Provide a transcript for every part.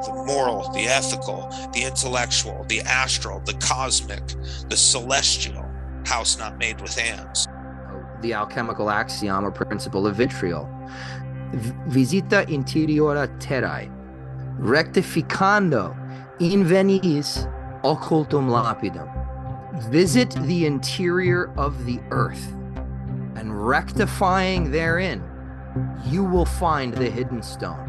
the moral, the ethical, the intellectual, the astral, the cosmic, the celestial, house not made with hands. The alchemical axiom or principle of vitriol. Visita interiora terrae, rectificando inveniis occultum lapidum. Visit the interior of the earth, and rectifying therein, you will find the hidden stone.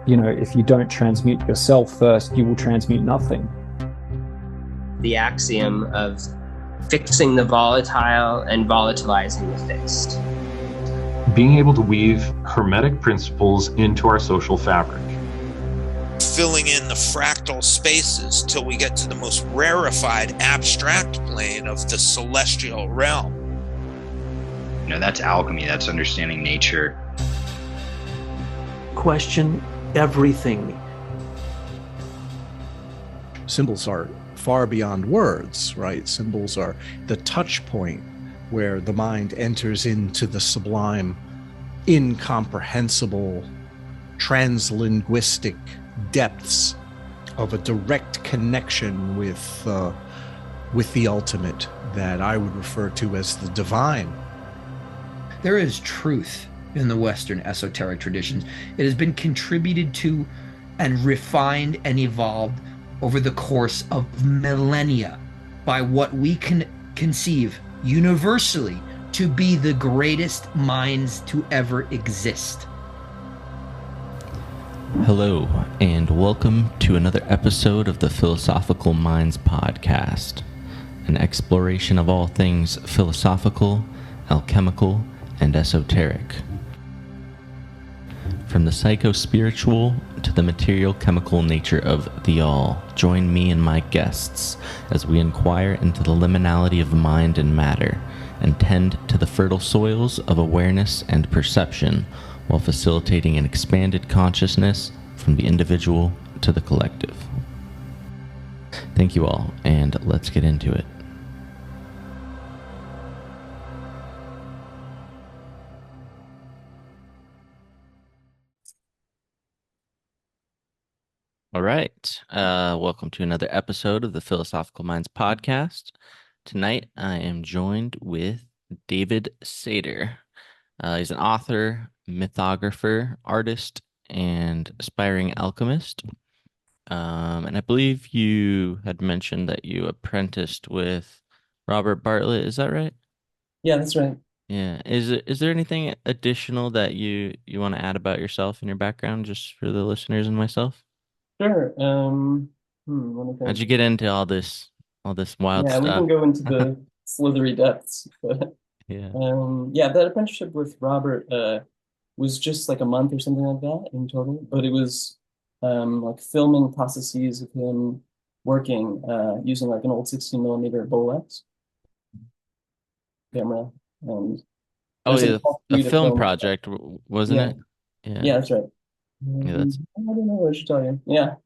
You know, if you don't transmute yourself first, you will transmute nothing. The axiom of fixing the volatile and volatilizing the fixed. Being able to weave hermetic principles into our social fabric. Filling in the fractal spaces till we get to the most rarefied abstract plane of the celestial realm. You know, that's alchemy, that's understanding nature. Question everything. Symbols are far beyond words, right? Symbols are the touch point where the mind enters into the sublime, incomprehensible, translinguistic depths of a direct connection with the ultimate that I would refer to as the divine. There is truth in the Western esoteric traditions. It has been contributed to and refined and evolved over the course of millennia by what we can conceive universally to be the greatest minds to ever exist. Hello, and welcome to another episode of the Philosophical Minds podcast, an exploration of all things philosophical, alchemical, and esoteric. From the psycho-spiritual to the material-chemical nature of the all, join me and my guests as we inquire into the liminality of mind and matter and tend to the fertile soils of awareness and perception while facilitating an expanded consciousness from the individual to the collective. Thank you all, and let's get into it. All right. Welcome to another episode of the Philosophical Minds podcast. Tonight, I am joined with David Sater. He's an author, mythographer, artist, and aspiring alchemist. And I believe you had mentioned that you apprenticed with Robert Bartlett. Is that right? Yeah, that's right. Yeah. Is there anything additional that you want to add about yourself and your background, just for the listeners and myself? Sure. Let me How'd think. you get into all this wild Yeah, we stuff? can go into the slithery depths. But Yeah. yeah, that apprenticeship with Robert was just like a month or something like that in total. But it was like filming processes of him working using like an old 16mm Bolex camera. And Oh, there's like yeah, a whole a suite of film film. project, wasn't Yeah. it? Yeah. Yeah, that's right. Yeah, that's I don't know what I should tell you. Yeah.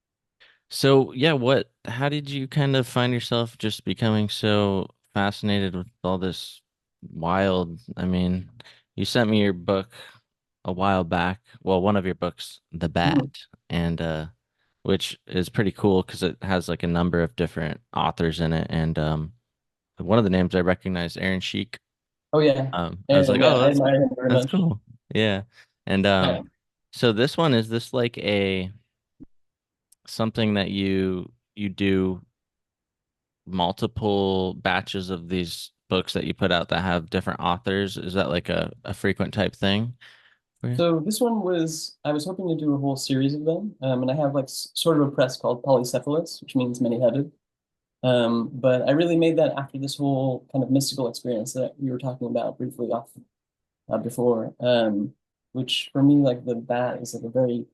so. Yeah, how did you kind of find yourself just becoming so fascinated with all this wild? I mean, you sent me your book a while back. Well, one of your books, The Bat, and which is pretty cool because it has like a number of different authors in it, and one of the names I recognize, Aaron Sheik. Oh yeah. I was like, Yeah, oh, I admire him very that's much. cool. Yeah. And Yeah. so this one, is this like something that you do multiple batches of these books that you put out that have different authors? Is that like a frequent type thing for you? So this one was, I was hoping to do a whole series of them, and I have like sort of a press called polycephalous, which means many-headed. But I really made that after this whole kind of mystical experience that we were talking about briefly off before, which for me, like the bat is like a very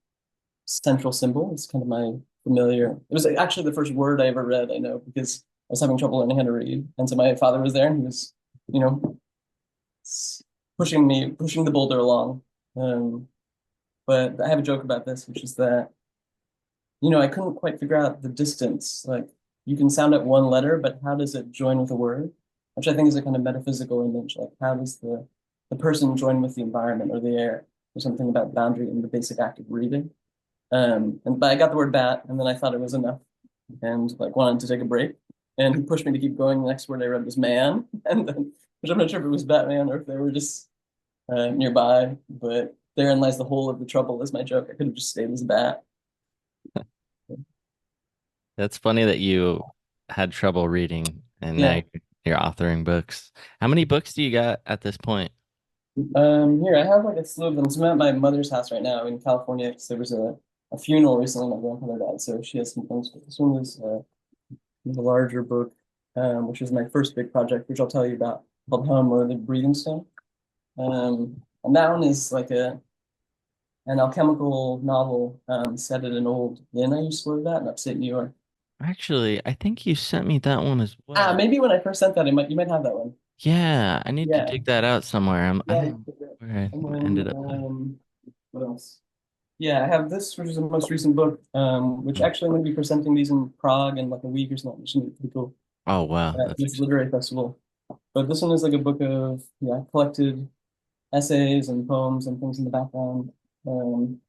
central symbol. It's kind of my familiar. It was actually the first word I ever read, I know, because I was having trouble learning how to read. And so my father was there and he was, you know, pushing the boulder along. But I have a joke about this, which is that, you know, I couldn't quite figure out the distance. Like you can sound out one letter, but how does it join with a word? Which I think is a kind of metaphysical image. Like how does the person join with the environment or the air? There's something about boundary in the basic act of breathing. But I got the word bat, and then I thought it was enough, and like wanted to take a break. And he pushed me to keep going. The next word I read was man, and then which I'm not sure if it was Batman or if they were just nearby. But therein lies the whole of the trouble. Is my joke. I could have just stayed as bat. That's funny that you had trouble reading and now Yeah. you're authoring books. How many books do you got at this point? Here I have like a slew of them. So I'm at my mother's house right now in California because there was a funeral recently. My grandfather died, so she has some things. This one was the larger book, which is my first big project, which I'll tell you about, called Home or the Breathing Stone. And that one is like an alchemical novel set at an old inn I used to live at in upstate New York. Actually, I think you sent me that one as well. Maybe when I first sent that, you might have that one. Yeah, I need to Yeah, dig that out somewhere. I yeah. don't know where I And then ended up putting. what else? Yeah, I have this, which is the most recent book, which actually I'm going to be presenting these in Prague in like a week or something, which is gonna be pretty cool. Oh wow, that's This literary festival. But this one is like a book of collected essays and poems and things in the background. And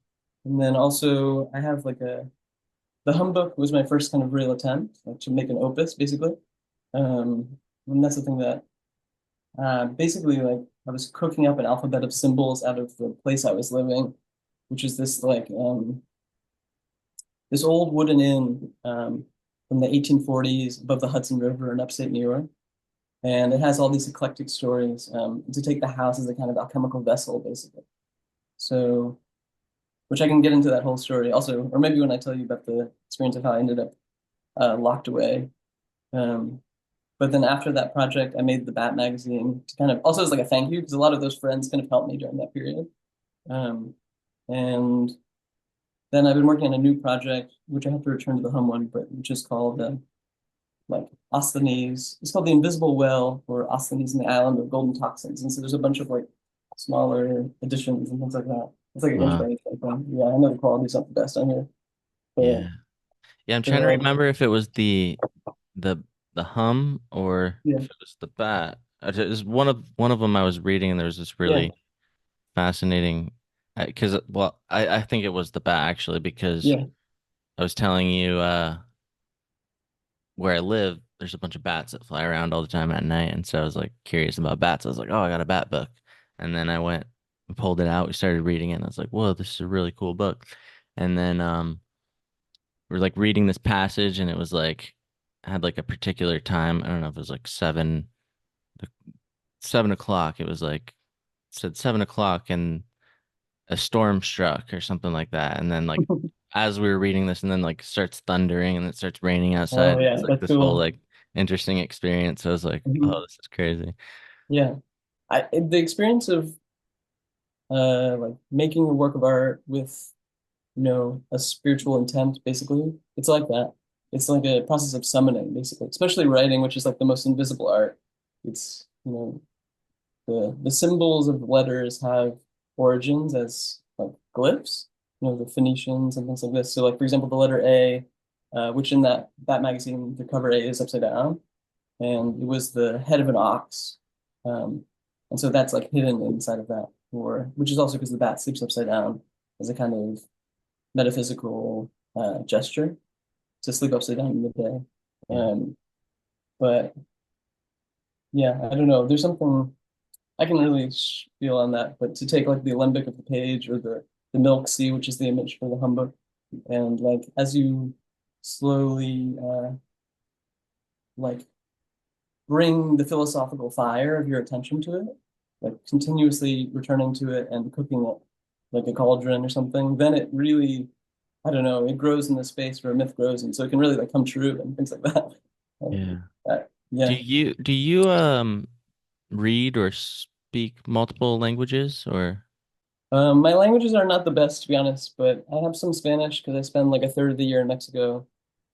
then also I have like the hum book was my first kind of real attempt like, to make an opus basically. And that's the thing that basically like I was cooking up an alphabet of symbols out of the place I was living, which is this like this old wooden inn from the 1840s above the Hudson River in upstate New York. And it has all these eclectic stories to take the house as a kind of alchemical vessel, basically. So, which I can get into that whole story also, or maybe when I tell you about the experience of how I ended up locked away. Um, but then after that project, I made the Bat magazine to kind of also as like a thank you because a lot of those friends kind of helped me during that period. Um, and then I've been working on a new project, which I have to return to the home one, but which is called like Osthenes. It's called The Invisible Well or Osthenes in the Island of Golden Toxins. And so there's a bunch of like smaller editions and things like that. It's like an inch by Wow. inch. Yeah, I know the quality's not the best on here. But Yeah. Yeah, I'm trying to uh, remember if it was the the hum or yeah, if it was the bat. It was one of them I was reading and there was this yeah, really fascinating because well, I think it was the bat actually because yeah. I was telling you where I live, there's a bunch of bats that fly around all the time at night. And so I was like curious about bats. I was like, oh, I got a bat book. And then I went and pulled it out. We started reading it. And I was like, whoa, this is a really cool book. And then we're like reading this passage and it was like, had like a particular time. I don't know if it was like 7 o'clock. It was like, said 7 o'clock and a storm struck or something like that. And then like as we were reading this and then like starts thundering and it starts raining Oh outside. yeah, It's like that's this whole cool. like interesting experience. So I was like, oh, Mhm. this is crazy. Yeah. The experience of like making a work of art with a spiritual intent, basically. It's like that. It's like a process of summoning, basically, especially writing, which is like the most invisible art. It's, the symbols of letters have origins as like glyphs, the Phoenicians and things like this. So like, for example, the letter A, which in that magazine, the cover A is upside down, and it was the head of an ox. Um, and so that's like hidden inside of that, or which is also because the bat sleeps upside down as a kind of metaphysical gesture to sleep upside down in the day. Yeah. But yeah, I don't know. There's something I can really feel on that. But to take like the alembic of the page or the MilkSea, which is the image for the humbug, and like as you slowly like bring the philosophical fire of your attention to it, like continuously returning to it and cooking it like a cauldron or something, then it really I don't know, it grows in the space where a myth grows, and so it can really like come true and things like that. Yeah. Do Yeah. you read or speak multiple languages or My languages are not the best, to be honest, but I have some Spanish because I spend like a third of the year in Mexico,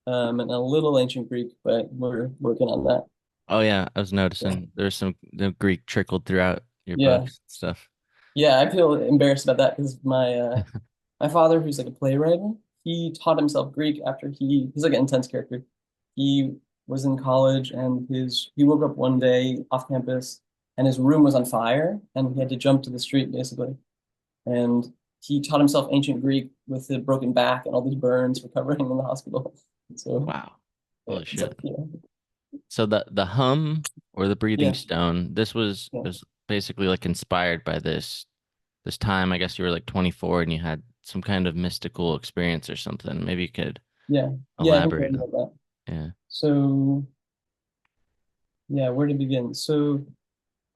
and a little ancient Greek, but we're working on that. oh yeah, I was Yeah. noticing there's some the Greek trickled throughout your Yeah. books and stuff. Yeah, I feel embarrassed about that because my father, who's like a playwright, he taught himself Greek after he's like an intense character. He was in college and he woke up one day off campus and his room was on fire and he had to jump to the street basically. And he taught himself ancient Greek with the broken back and all these burns recovering in the hospital. So Wow. Holy it's shit. like, yeah, So the hum or the breathing yeah, stone, this yeah, was basically like inspired by this time. I guess you were like 24 and you had some kind of mystical experience or something. Maybe you could yeah, yeah. I can talk elaborate on. about that. Yeah. So yeah, where to begin? So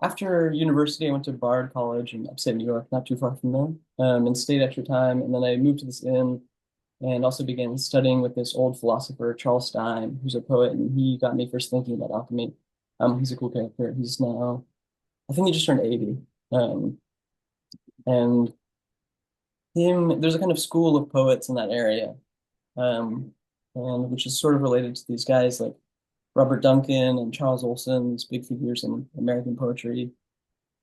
after university, I went to Bard College in upstate New York, not too far from there, and stayed extra time. And then I moved to this inn and also began studying with this old philosopher, Charles Stein, who's a poet, and he got me first thinking about alchemy. He's a cool character. He's now, I think he just turned 80. Um, and there's a kind of school of poets in that area, and which is sort of related to these guys like Robert Duncan and Charles Olson, these big figures in American poetry.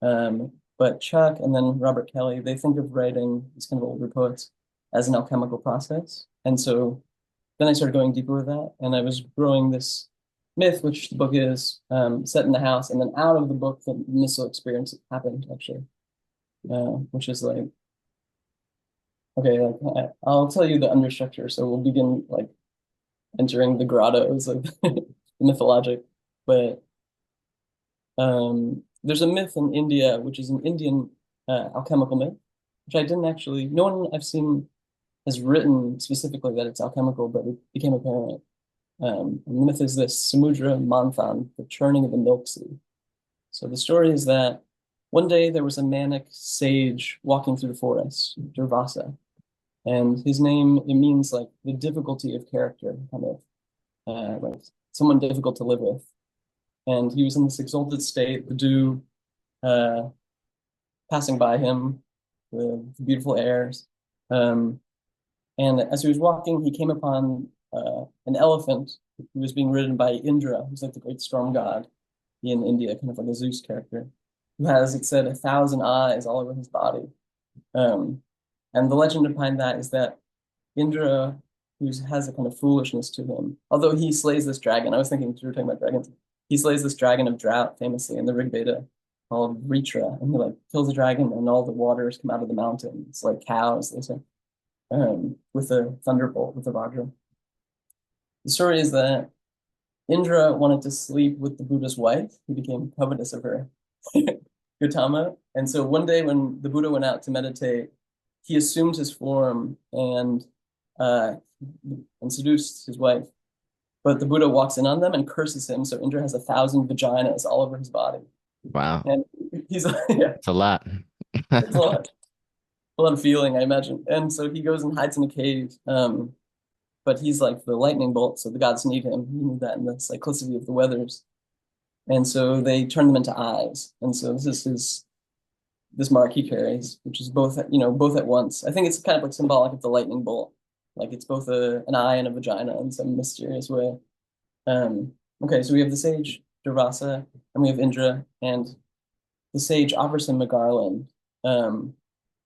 But Chuck and then Robert Kelly, they think of writing these kind of older poets as an alchemical process. And so then I started going deeper with that, and I was growing this myth, which the book is, set in the house, and then out of the book, the mystical experience happened actually, which is like, okay, like I'll tell you the understructure. So we'll begin like entering the grottos of the mythologic, but there's a myth in India, which is an Indian alchemical myth, which I didn't actually, no one I've seen has written specifically that it's alchemical, but it became apparent. And the myth is this: Samudra Manthan, the churning of the MilkSea. So the story is that one day there was a manic sage walking through the forest, Durvasa, and his name, it means like the difficulty of character, kind of like someone difficult to live with. And he was in this exalted state, the dew uh, passing by him, the beautiful airs. And as he was walking, he came upon an elephant who was being ridden by Indra, who's like the great storm god in India, kind of like a Zeus character, who has, it said, 1,000 eyes all over his body. Um, and the legend behind that is that Indra, who has a kind of foolishness to him, although he slays this dragon. I was thinking you were talking about dragons. He slays this dragon of drought famously in the Rig Veda called Ritra, and he like kills the dragon, and all the waters come out of the mountain. It's like cows, they say, with a thunderbolt, with a Vajra. The story is that Indra wanted to sleep with the Buddha's wife. He became covetous of her, Gautama. And so one day when the Buddha went out to meditate, he assumed his form uh, and seduced his wife. But the Buddha walks in on them and curses him. So Indra has 1,000 vaginas all over his body. Wow. And he's yeah, It's a lot. it's a lot of feeling, I imagine. And so he goes and hides in a cave. But he's like the lightning bolt, so the gods need him. He knew that in the cyclicity of the weathers. And so they turn them into eyes. And so this is this mark he carries, which is both, both at once. I think it's kind of like symbolic of the lightning bolt. Like it's both an eye and a vagina in some mysterious way. Okay, so we have the sage, Durvasa, and we have Indra, and the sage offers him a garland,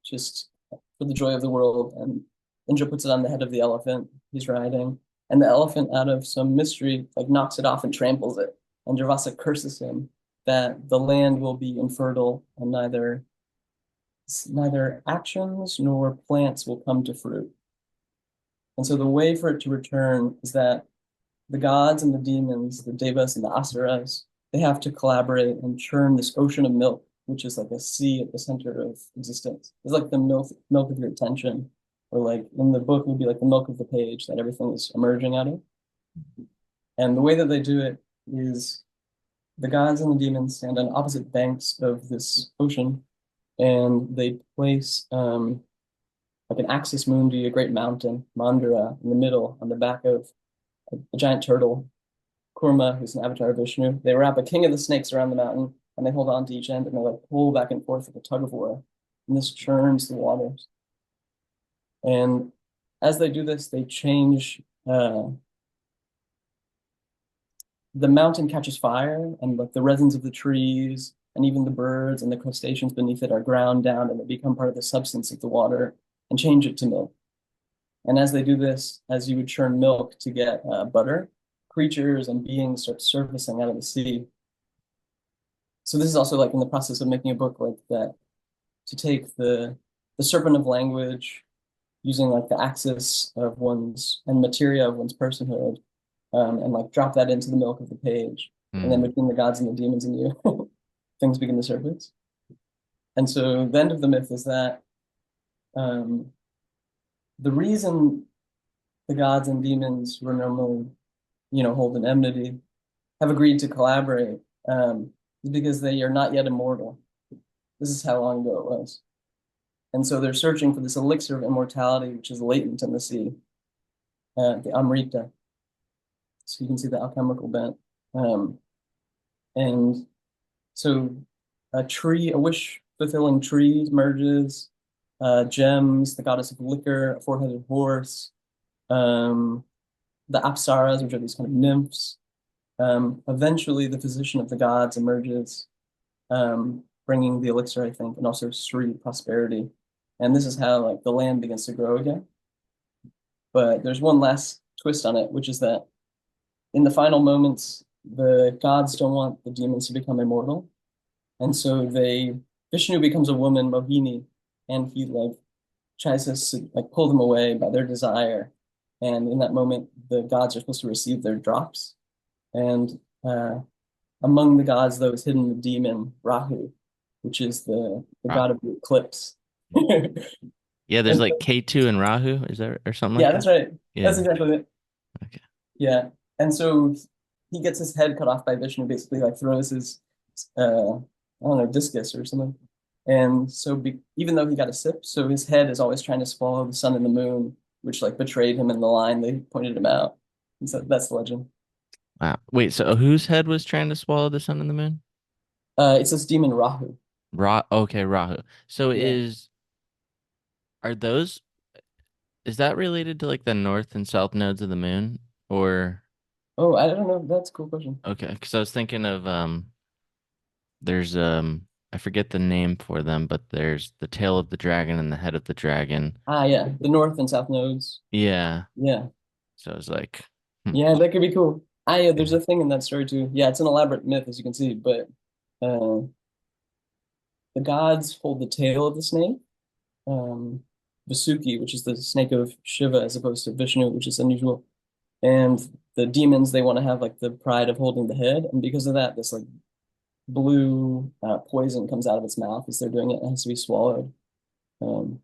just for the joy of the world. And Indra puts it on the head of the elephant he's riding, and the elephant, out of some mystery, like knocks it off and tramples it. And Durvasa curses him that the land will be infertile, and neither actions nor plants will come to fruit. And so the way for it to return is that the gods and the demons, the devas and the asuras, they have to collaborate and churn this ocean of milk, which is like a sea at the center of existence. It's like the milk of your attention, or like in the book, it would be like the milk of the page that everything is emerging out of. And the way that they do it is the gods and the demons stand on opposite banks of this ocean, and they place like an axis mundi, a great mountain, Mandara, in the middle, on the back of a giant turtle, Kurma, who's an avatar of Vishnu. They wrap a king of the snakes around the mountain, and they hold on to each end, and they like pull back and forth like a tug of war. And this churns the waters. And as they do this, they change. The mountain catches fire, and like the resins of the trees, and even the birds and the crustaceans beneath it are ground down, and they become part of the substance of the water and change it to milk. And as they do this, as you would churn milk to get butter, creatures and beings start surfacing out of the sea. So this is also like in the process of making a book like that, to take the serpent of language using like the axis of one's and materia of one's personhood, and like drop that into the milk of the page. And then between the gods and the demons and you, things begin to surface. And so the end of the myth is that the reason the gods and demons who are normally, hold in enmity have agreed to collaborate is because they are not yet immortal. This is how long ago it was. And so they're searching for this elixir of immortality, which is latent in the sea, the Amrita. So you can see the alchemical bent. And so a wish-fulfilling tree emerges, gems, the goddess of liquor, a four-headed horse, the apsaras, which are these kind of nymphs. Eventually, the physician of the gods emerges, bringing the elixir, I think, and also Sri, prosperity. And this is how like the land begins to grow again. But there's one last twist on it, which is that in the final moments, the gods don't want the demons to become immortal. And so Vishnu becomes a woman, Mohini, and he like tries to like pull them away by their desire. And in that moment, the gods are supposed to receive their drops. And among the gods, though, is hidden the demon Rahu, which is the god of the eclipse. Yeah, there's like K2 and Rahu, is there or something like Yeah, that? that's right. Yeah. That's exactly it. Okay. Yeah. And so he gets his head cut off by Vishnu, basically like throws his I don't know, discus or something. And so even though he got a sip, so his head is always trying to swallow the sun and the moon, which like betrayed him in the line. They pointed him out. And so that's the legend. Wow. Wait, so whose head was trying to swallow the sun and the moon? It's this demon Rahu. Okay, Rahu. So Yeah. are those is that related to like the north and south nodes of the moon? Or Oh, I don't know. That's a cool question. okay, because I was thinking of there's I forget the name for them, but there's the tail of the dragon and the head of the dragon. Ah, yeah, the north and south nodes. Yeah. Yeah, So I was like, yeah, that could be cool. Yeah, there's a thing in that story too. Yeah, it's an elaborate myth, as you can see, but uh, the gods hold the tail of the snake, um, Vasuki, which is the snake of Shiva, as opposed to Vishnu, which is unusual. And the demons, they want to have like the pride of holding the head, and because of that, this like blue poison comes out of its mouth as they're doing it, and it has to be swallowed. Um,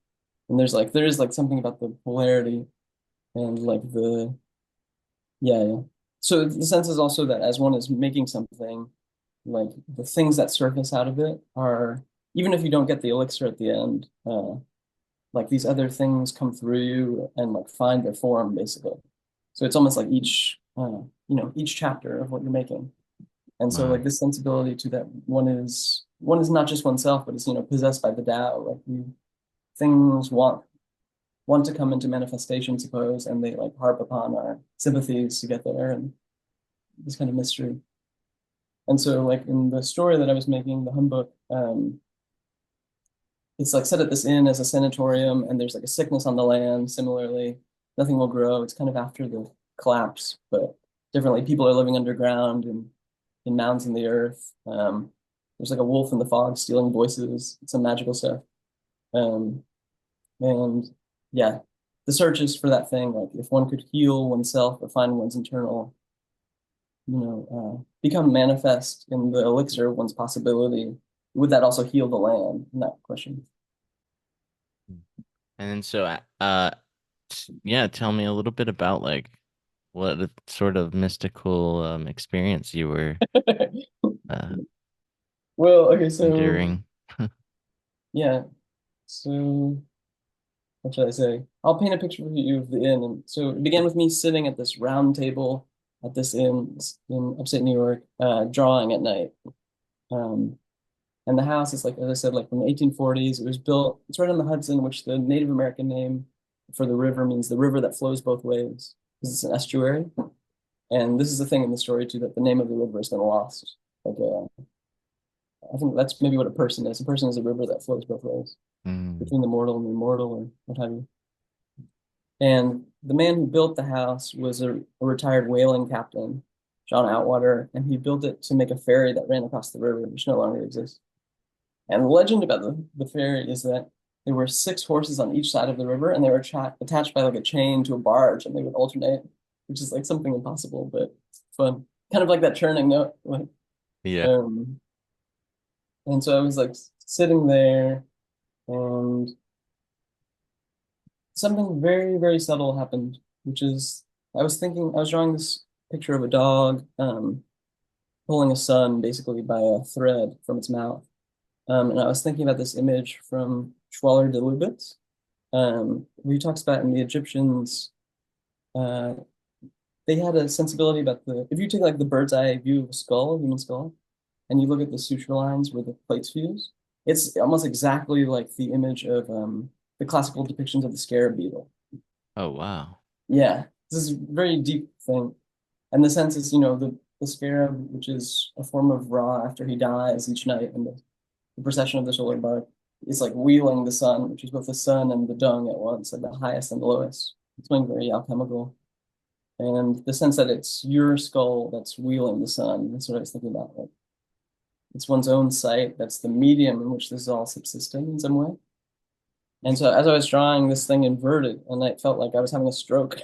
and there is like something about the polarity and like yeah. So the sense is also that as one is making something, like the things that surface out of it are, even if you don't get the elixir at the end, like these other things come through you and like find their form basically. So it's almost like each chapter of what you're making. And so like this sensibility to that one is not just oneself, but it's possessed by the Tao. Like things want to come into manifestation, suppose, and they like harp upon our sympathies to get there, and this kind of mystery. And so like in the story that I was making, the hum book, it's like set at this inn as a sanatorium, and there's like a sickness on the land. Similarly, nothing will grow. It's kind of after the collapse, but differently. People are living underground and in mounds in the earth. There's like a wolf in the fog stealing voices. It's some magical stuff. And yeah, the search is for that thing. Like if one could heal oneself or find one's internal, become manifest in the elixir of one's possibility, would that also heal the land? In that question. and then so yeah, tell me a little bit about like what sort of mystical experience you were Well, okay, so enduring. yeah, so what should I say? I'll paint a picture for you of the inn. And so it began with me sitting at this round table at this inn in upstate New York, drawing at night. And the house is like, as I said, like from the 1840s. It was built, it's right on the Hudson, which the Native American name for the river means the river that flows both ways, because it's an estuary. And this is the thing in the story too, that the name of the river has been lost. Like, I think that's maybe what a person is. A person is a river that flows both ways, between the mortal and the immortal, or what have you. And the man who built the house was a retired whaling captain, John Outwater, and he built it to make a ferry that ran across the river, which no longer exists. And the legend about the ferry is that there were 6 horses on each side of the river, and they were attached by like a chain to a barge, and they would alternate, which is like something impossible, but fun. Kind of like that churning note. Like, Yeah. and so I was like sitting there, and something very, very subtle happened, which is I was drawing this picture of a dog pulling a sun basically by a thread from its mouth. And I was thinking about this image from Schwaller de Lubitz, where he talks about in the Egyptians, they had a sensibility about if you take like the bird's eye view of a human skull, and you look at the suture lines where the plates fuse, it's almost exactly like the image of the classical depictions of the scarab beetle. Oh, wow. Yeah, this is a very deep thing. And the sense is, the scarab, which is a form of Ra after he dies each night, and the procession of the solar bark is like wheeling the sun, which is both the sun and the dung at once, at the highest and the lowest. It's something very alchemical. And the sense that it's your skull that's wheeling the sun, that's what I was thinking about. Like, it's one's own sight, that's the medium in which this is all subsisting in some way. And so as I was drawing this thing inverted, and I felt like I was having a stroke,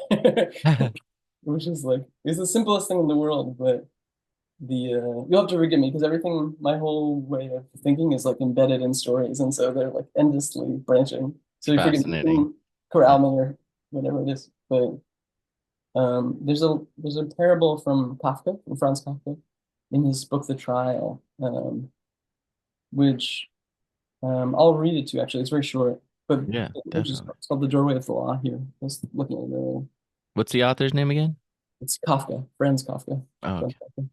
which is like, it's the simplest thing in the world, but you'll have to forgive me because everything, my whole way of thinking is like embedded in stories, and so they're like endlessly branching. So you forgive me, you can corral me or whatever it is. But there's a parable from Kafka, from Franz Kafka, in his book The Trial, which I'll read it to you. Actually, it's very short, but Yeah, it's called The Doorway of the Law. Here, I was looking at it earlier. What's the author's name again? It's Kafka, Franz Kafka. Oh, okay. Kafka.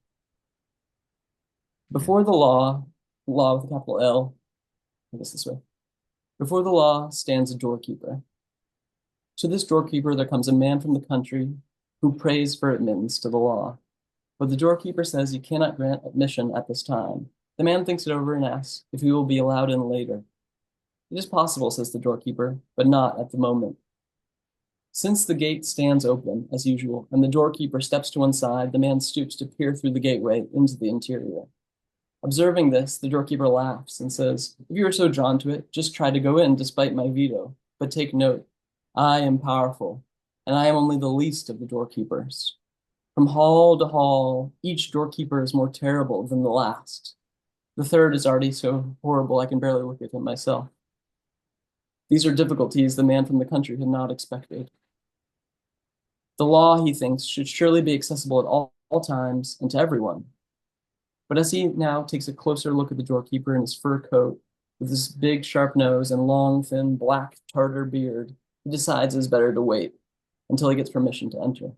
Before the law with a capital L, I guess this way. Before the law stands a doorkeeper. To this doorkeeper there comes a man from the country who prays for admittance to the law. But the doorkeeper says he cannot grant admission at this time. The man thinks it over and asks if he will be allowed in later. It is possible, says the doorkeeper, but not at the moment. Since the gate stands open, as usual, and the doorkeeper steps to one side, the man stoops to peer through the gateway into the interior. Observing this, the doorkeeper laughs and says, if you are so drawn to it, just try to go in despite my veto. But take note, I am powerful, and I am only the least of the doorkeepers. From hall to hall, each doorkeeper is more terrible than the last. The third is already so horrible I can barely look at him myself. These are difficulties the man from the country had not expected. The law, he thinks, should surely be accessible at all times and to everyone. But as he now takes a closer look at the doorkeeper in his fur coat, with his big sharp nose and long, thin, black Tartar beard, he decides it's better to wait until he gets permission to enter.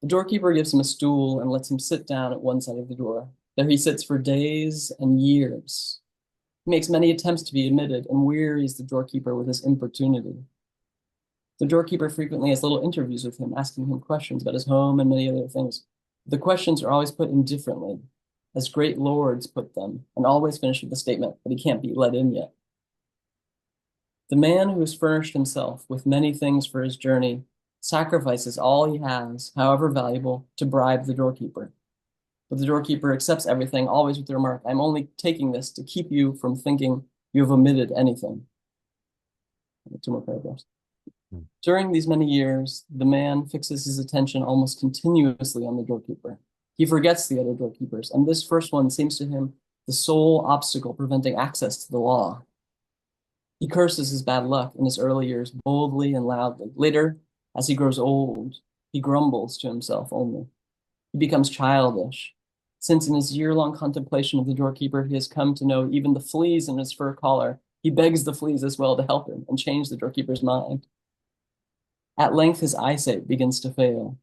The doorkeeper gives him a stool and lets him sit down at one side of the door. There he sits for days and years. He makes many attempts to be admitted and wearies the doorkeeper with his importunity. The doorkeeper frequently has little interviews with him, asking him questions about his home and many other things. The questions are always put indifferently, as great lords put them, and always finish with the statement that he can't be let in yet. The man who has furnished himself with many things for his journey sacrifices all he has, however valuable, to bribe the doorkeeper. But the doorkeeper accepts everything, always with the remark, I'm only taking this to keep you from thinking you have omitted anything. 2 more paragraphs. During these many years, the man fixes his attention almost continuously on the doorkeeper. He forgets the other doorkeepers, and this first one seems to him the sole obstacle preventing access to the law. He curses his bad luck in his early years boldly and loudly. Later, as he grows old, he grumbles to himself only. He becomes childish, since in his year-long contemplation of the doorkeeper, he has come to know even the fleas in his fur collar. He begs the fleas as well to help him and change the doorkeeper's mind. At length, his eyesight begins to fail,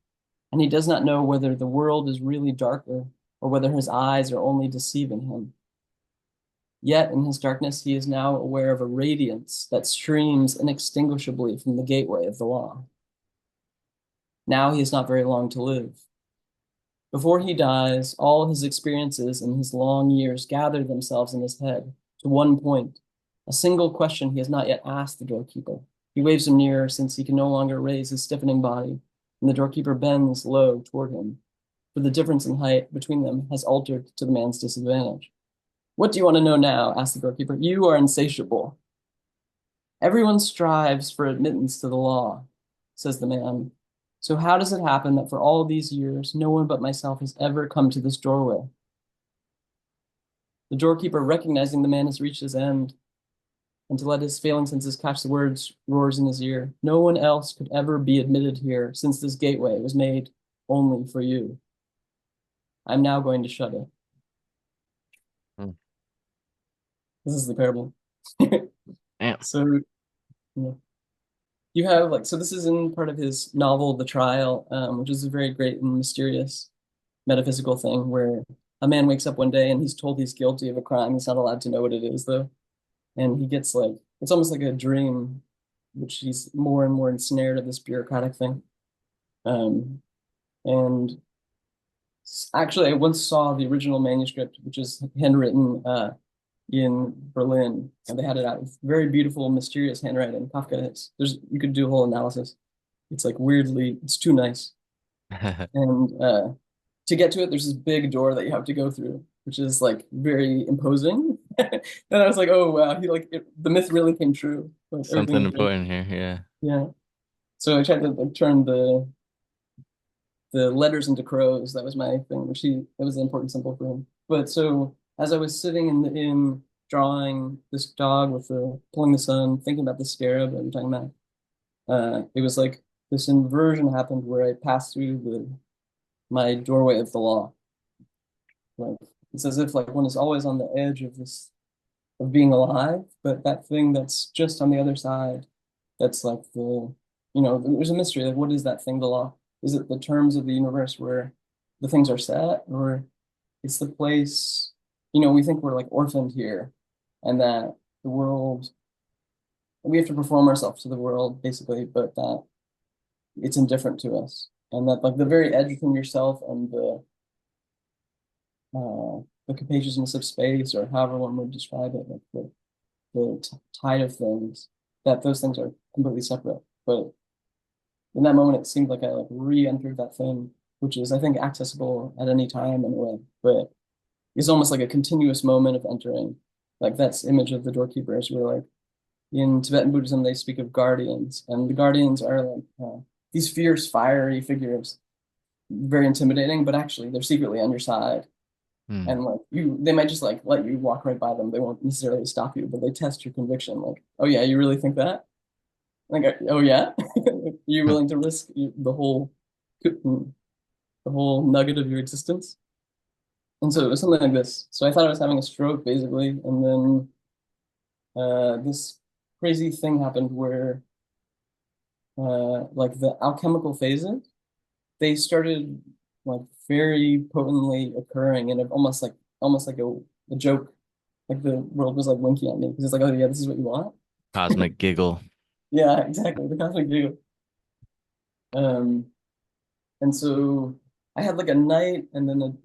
and he does not know whether the world is really darker or whether his eyes are only deceiving him. Yet in his darkness, he is now aware of a radiance that streams inextinguishably from the gateway of the law. Now he has not very long to live. Before he dies, all his experiences in his long years gather themselves in his head to one point, a single question he has not yet asked the doorkeeper. He waves him nearer since he can no longer raise his stiffening body, and the doorkeeper bends low toward him, for the difference in height between them has altered to the man's disadvantage. What do you want to know now? Asked the doorkeeper. You are insatiable. Everyone strives for admittance to the law, says the man. So how does it happen that for all these years, no one but myself has ever come to this doorway? The doorkeeper, recognizing the man has reached his end, and to let his failing senses catch the words, roars in his ear. No one else could ever be admitted here, since this gateway was made only for you. I'm now going to shut it. Hmm. This is the parable. Damn. So, yeah. You have like, so this is in part of his novel, The Trial, which is a very great and mysterious metaphysical thing where a man wakes up one day and he's told he's guilty of a crime. He's not allowed to know what it is though. And he gets like, it's almost like a dream, which he's more and more ensnared of this bureaucratic thing. Um, and actually, I once saw the original manuscript, which is handwritten in Berlin, and they had it out. It's very beautiful, mysterious handwriting. Kafka is, you could do a whole analysis. It's like weirdly, it's too nice. And to get to it, there's this big door that you have to go through, which is like very imposing. And I was like, oh wow, the myth really came true. Like, Something important here, yeah. Yeah. So I tried to like, turn the letters into crows. That was my thing, that was an important symbol for him. But so as I was sitting in drawing this dog with the pulling the sun, thinking about the scarab that I'm talking about, it was like this inversion happened where I passed through my doorway of the law. Like it's as if like one is always on the edge of being alive, but that thing that's just on the other side, that's like there's a mystery. Like what is that thing, the law? Is it the terms of the universe where the things are set, or it's the place, we think we're like orphaned here, and that the world, we have to perform ourselves to the world basically, but that it's indifferent to us, and that like the very edge between yourself and the capaciousness of space, or however one would describe it, like the tide of things, that those things are completely separate. But in that moment, it seemed like I like re-entered that thing, which is I think accessible at any time in a way, but it's almost like a continuous moment of entering. Like that's image of the doorkeepers, where like in Tibetan Buddhism they speak of guardians, and the guardians are like these fierce, fiery figures, very intimidating, but actually they're secretly on your side. And like they might just like let you walk right by them. They won't necessarily stop you, but they test your conviction. Like, oh yeah, you really think that? Like, oh yeah, are you willing to risk the whole nugget of your existence? And so it was something like this. So I thought I was having a stroke basically, and then this crazy thing happened where like the alchemical phases, they started like very potently occurring, and it almost like a joke. Like the world was like winking at me because it's like, oh yeah, this is what you want. Cosmic giggle. Yeah, exactly. The cosmic giggle. And so I had like a night, and then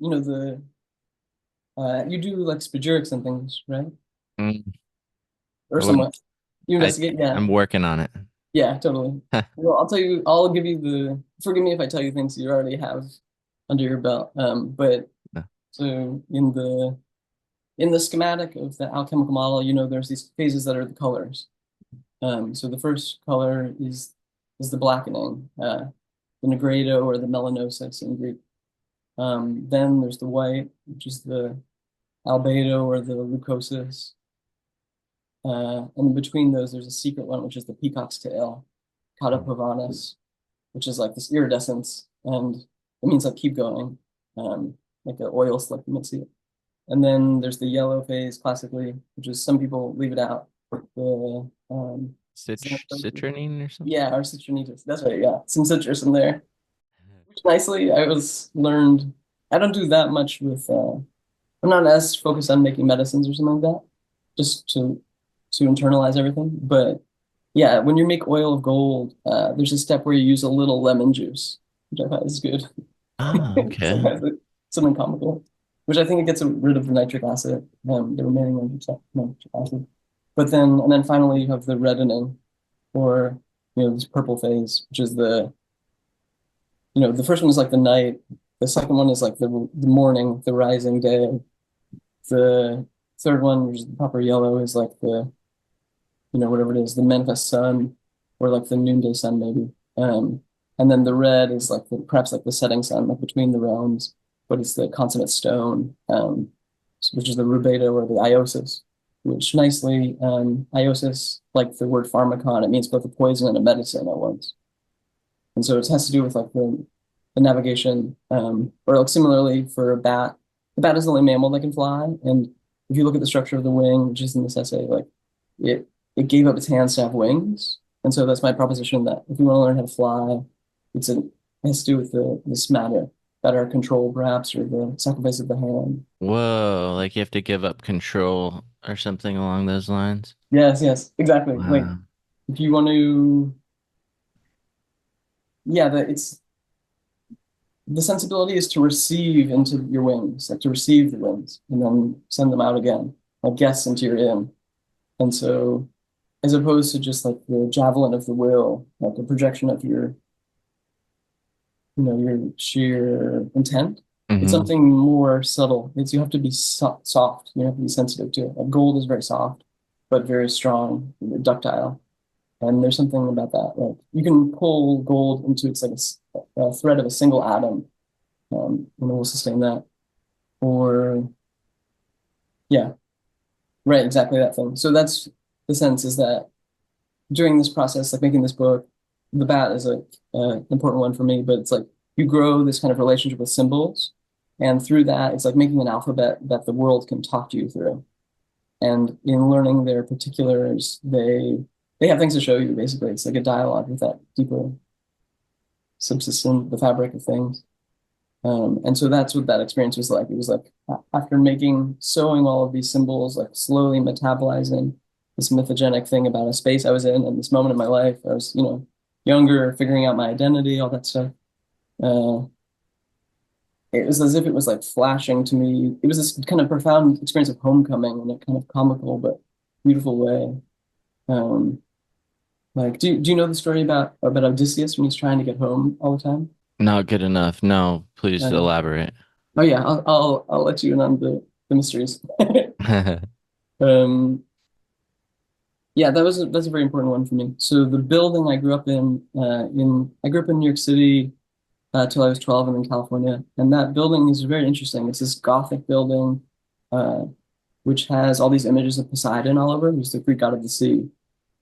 you do like spagyrics and things, right? Mm, Or I wouldn't. somewhat. You investigate, yeah. I'm working on it. Yeah, totally. Well, I'll give you forgive me if I tell you things you already have under your belt. But No. so in the schematic of the alchemical model, there's these phases that are the colors. So the first color is the blackening, the nigredo or the melanosis in Greek. Then there's the white, which is the albedo or the leucosis. And between those, there's a secret one, which is the peacock's tail, cauda pavanis, which is like this iridescence, and it means like keep going, like an oil slick, you might see it. And then there's the yellow phase, classically, which is some people leave it out. The Citronine or something? Yeah, or citronitis. That's right. Yeah, some citrus in there. Which nicely, learned. I don't do that much with. I'm not as focused on making medicines or something like that, just to internalize everything. But yeah, when you make oil of gold, there's a step where you use a little lemon juice, which I thought is good. Ah, okay. Something comical, which I think it gets rid of the nitric acid, the remaining nitric acid. But then finally you have the reddening, or this purple phase, which is the first one is like the night, the second one is like the morning, the rising day, the third one, which is the proper yellow, is like whatever it is, the manifest sun, or like the noonday sun maybe. And then the red is like perhaps like the setting sun, like between the realms, but it's the consummate stone, which is the rubedo or the iosis, which nicely, iosis, like the word pharmacon, it means both a poison and a medicine at once. And so it has to do with like the navigation, or like similarly for a bat, the bat is the only mammal that can fly. And if you look at the structure of the wing, which is in this essay, like it gave up its hands to have wings. And so that's my proposition that if you want to learn how to fly, it has to do with this matter, better control perhaps, or the sacrifice of the hand. Whoa, like you have to give up control or something along those lines. Yes, exactly. Like Wow. if you want to, yeah, it's the sensibility is to receive into your wings, like to receive the winds and then send them out again, like guests into your in. And so, as opposed to just like the javelin of the will, like a projection of your sheer intent, it's Hmm. something more subtle. You have to be soft. You have to be sensitive to it. Like gold is very soft, but very strong, ductile. And there's something about that. Like you can pull gold into it's like a thread of a single atom, and it will sustain that. Or yeah, right, exactly that thing. So that's the sense is that during this process, like making this book, the bat is like an important one for me, but it's like you grow this kind of relationship with symbols. And through that, it's like making an alphabet that the world can talk to you through. And in learning their particulars, they have things to show you, basically. It's like a dialogue with that deeper subsistent, the fabric of things. And so that's what that experience was like. It was like after sewing all of these symbols, like slowly metabolizing this mythogenic thing about a space I was in and this moment in my life. I was, younger, figuring out my identity, all that stuff. Uh, it was as if it was like flashing to me. It was this kind of profound experience of homecoming in a kind of comical but beautiful way. Um, like, do you know the story about Odysseus when he's trying to get home all the time? Not good enough. No, please Uh, elaborate. oh yeah, I'll let you in on the mysteries. Um, yeah, that's a very important one for me. So the building I grew up I grew up in New York City till I was 12 and in California. And that building is very interesting. It's this Gothic building, uh, which has all these images of Poseidon all over, who's the Greek god of the sea.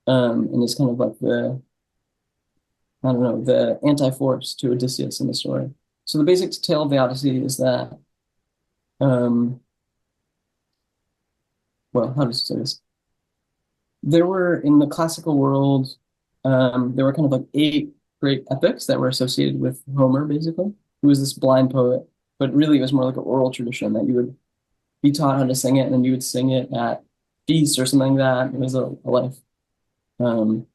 And it's kind of like I don't know, the anti-force to Odysseus in the story. So the basic tale of the Odyssey is that, um, well, how does it say this? There were in the classical world, there were kind of like 8 great epics that were associated with Homer, basically, who was this blind poet. But really, it was more like an oral tradition that you would be taught how to sing it, and then you would sing it at feasts or something like that. It was a life. Um,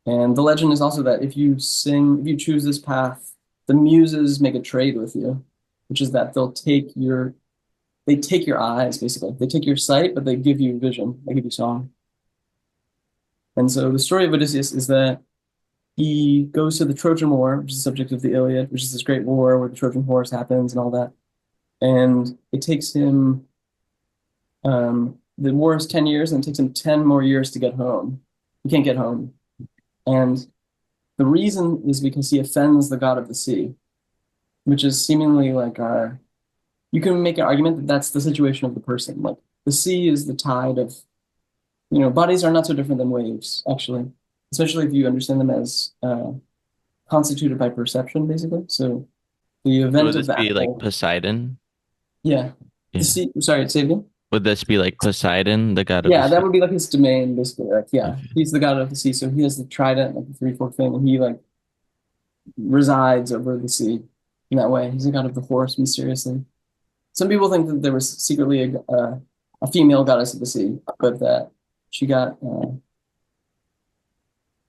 and the legend is also that if you choose this path, the muses make a trade with you, which is that they take your eyes, basically. They take your sight, but they give you vision. They give you song. And so the story of Odysseus is that he goes to the Trojan War, which is the subject of the Iliad, which is this great war where the Trojan horse happens and all that. And it takes him, the war is 10 years and it takes him 10 more years to get home. He can't get home. And the reason is because he offends the god of the sea, which is seemingly like you can make an argument that that's the situation of the person. Like the sea is the tide of, bodies are not so different than waves, actually, especially if you understand them as constituted by perception, basically. So the event Would of this that be like whole, Poseidon? yeah, the Yeah. sea. Sorry, say again. Would this be like Poseidon, the god of the Yeah, that sea? would be like his domain, basically. Like, yeah, Okay. he's the god of the sea, so he has the trident, like the three-forked thing, and he like resides over the sea in that way. He's the god of the horse, mysteriously. Some people think that there was secretly a female goddess of the sea, but that she got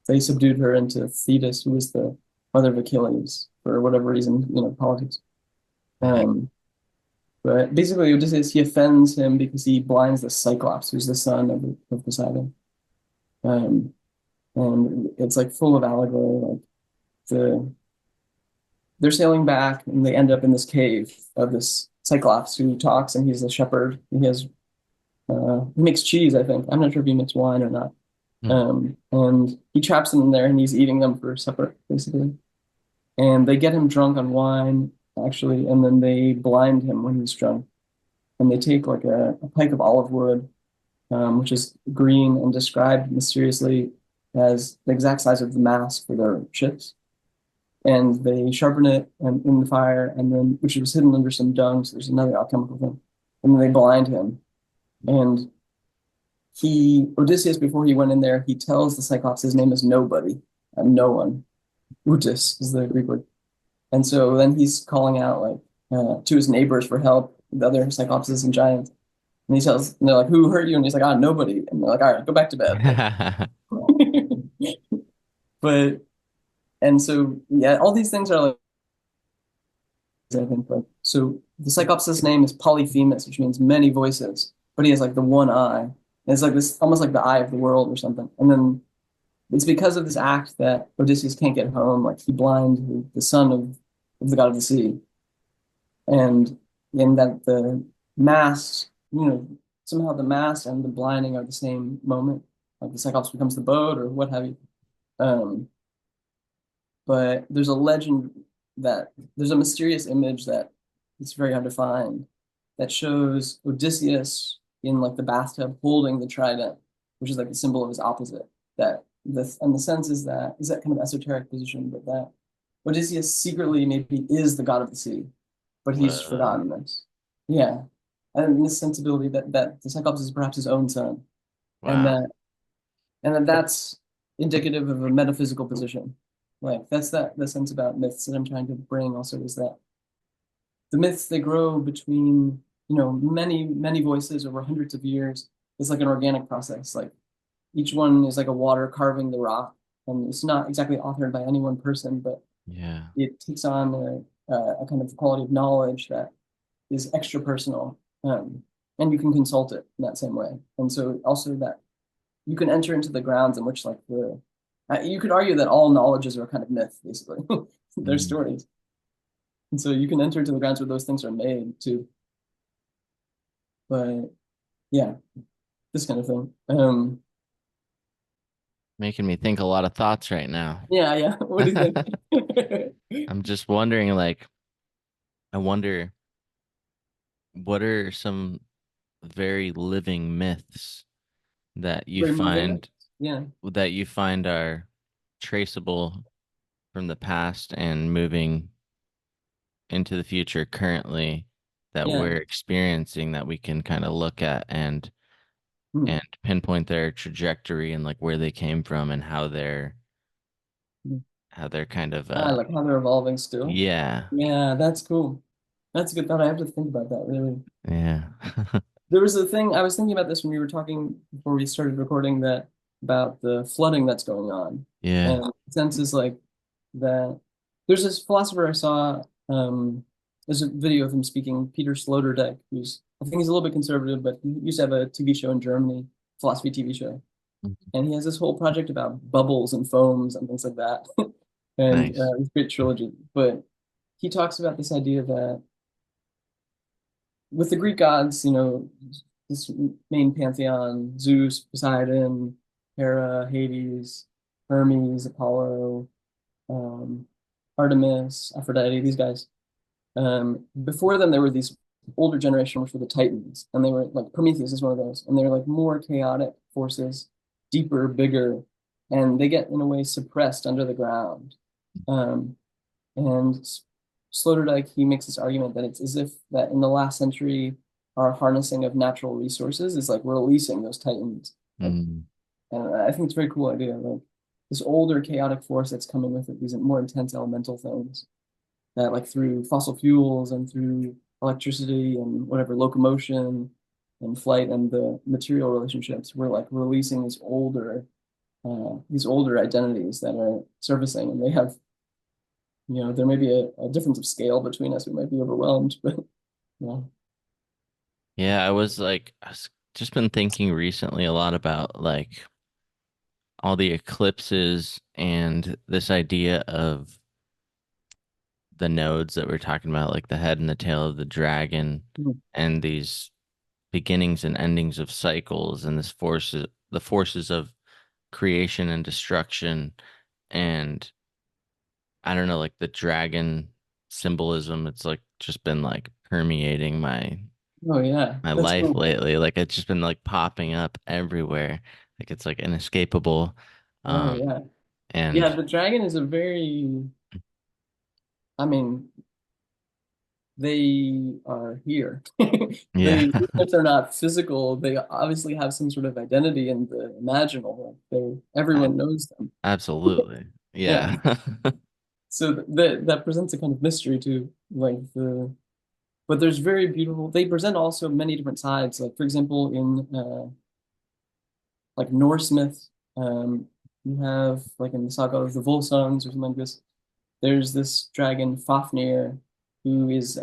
they subdued her into Thetis, who was the mother of Achilles, for whatever reason, politics. Um, but basically, Odysseus, he offends him because he blinds the Cyclops, who's the son of Poseidon. Um, and it's like full of allegory. Like they're sailing back and they end up in this cave of this Cyclops who talks and he's a shepherd. He makes cheese, I think. I'm not sure if he makes wine or not. Hmm. And he traps them in there and he's eating them for supper, basically. And they get him drunk on wine, actually, and then they blind him when he's drunk. And they take like a pike of olive wood, which is green and described mysteriously as the exact size of the mast for their ships. And they sharpen it and in the fire, and then which was hidden under some dung. So there's another alchemical thing. And then they blind him. And Odysseus, before he went in there, he tells the Cyclops his name is nobody, no one. Utis is the Greek word. And so then he's calling out like to his neighbors for help, the other Cyclopses and giants. And and they're like, "Who hurt you?" And he's like, "Ah, nobody." And they're like, "All right, go back to bed." But and so yeah, all these things are like I think like so the Cyclops' name is Polyphemus, which means many voices, but he has like the one eye. And it's like this almost like the eye of the world or something. And then it's because of this act that Odysseus can't get home, like he blind the son of the god of the sea. And in that the mass, somehow the mass and the blinding are the same moment. Like the Cyclops becomes the boat or what have you. Um, but there's a legend that there's a mysterious image that it's very hard to find that shows Odysseus in like the bathtub holding the trident, which is like the symbol of his opposite. That this and the sense is that kind of esoteric position, but that Odysseus secretly maybe is the god of the sea, but he's forgotten this. Yeah. And this sensibility that the Cyclops is perhaps his own son. And Wow. that's indicative of a metaphysical position. Like that's the sense about myths that I'm trying to bring also is that the myths they grow between, many voices over hundreds of years. It's like an organic process. Like each one is like a water carving the rock. And it's not exactly authored by any one person, but Yeah. it takes on a kind of quality of knowledge that is extra personal. And you can consult it in that same way. And so also that you can enter into the grounds in which like you could argue that all knowledges are kind of myth, basically. They're Mm. stories. And so you can enter into the grounds where those things are made too. But yeah, this kind of thing. Making me think a lot of thoughts right now. Yeah, yeah. What do you think? I'm just wondering, like, I wonder what are some very living myths that you Very moving. find Yeah, are traceable from the past and moving into the future currently that yeah. we're experiencing that we can kind of look at Hmm. and pinpoint their trajectory and like where they came from and how they're kind of Like how they're evolving still. yeah. Yeah, that's cool. That's a good thought. I have to think about that, really. Yeah. There was a thing I was thinking about this when we were talking before we started recording that about the flooding that's going on. Yeah. And the sense is like that there's this philosopher I saw, there's a video of him speaking, Peter Sloterdijk, who's I think he's a little bit conservative, but he used to have a TV show in Germany, philosophy TV show. And he has this whole project about bubbles and foams and things like that. And Nice. it's a great trilogy. But he talks about this idea that with the Greek gods, this main pantheon, Zeus, Poseidon, Hera, Hades, Hermes, Apollo, um, Artemis, Aphrodite, these guys. Before them, there were these older generation, which were the Titans, and they were like Prometheus is one of those, and they're like more chaotic forces, deeper, bigger, and they get in a way suppressed under the ground. Um, and Sloterdijk, he makes this argument that it's as if that in the last century, our harnessing of natural resources is like releasing those titans. Like, Mm. and I think it's a very cool idea. Like this older chaotic force that's coming with it, these more intense elemental things that like through fossil fuels and through electricity and whatever locomotion and flight and the material relationships, we're like releasing these older identities that are surfacing and they have there may be a difference of scale between us. We might be overwhelmed, but yeah. Yeah, I was just been thinking recently a lot about like all the eclipses and this idea of the nodes that we're talking about, like the head and the tail of the dragon, Mhm. and these beginnings and endings of cycles, and the forces of creation and destruction, and I don't know, like the dragon symbolism. It's like just been like permeating Oh yeah, my that's life cool. lately. Like it's just been like popping up everywhere. Like it's like inescapable. Oh Um, yeah. Yeah, and the dragon is a very, I mean, they are here. They, yeah, even if they're not physical, they obviously have some sort of identity in the imaginal. ab- Everyone knows them. absolutely. Yeah. Yeah. So that presents a kind of mystery to like but there's very beautiful. They present also many different sides. Like for example, in like Norse myth, you have like in the saga of the Volsungs or something like this. There's this dragon Fafnir, who is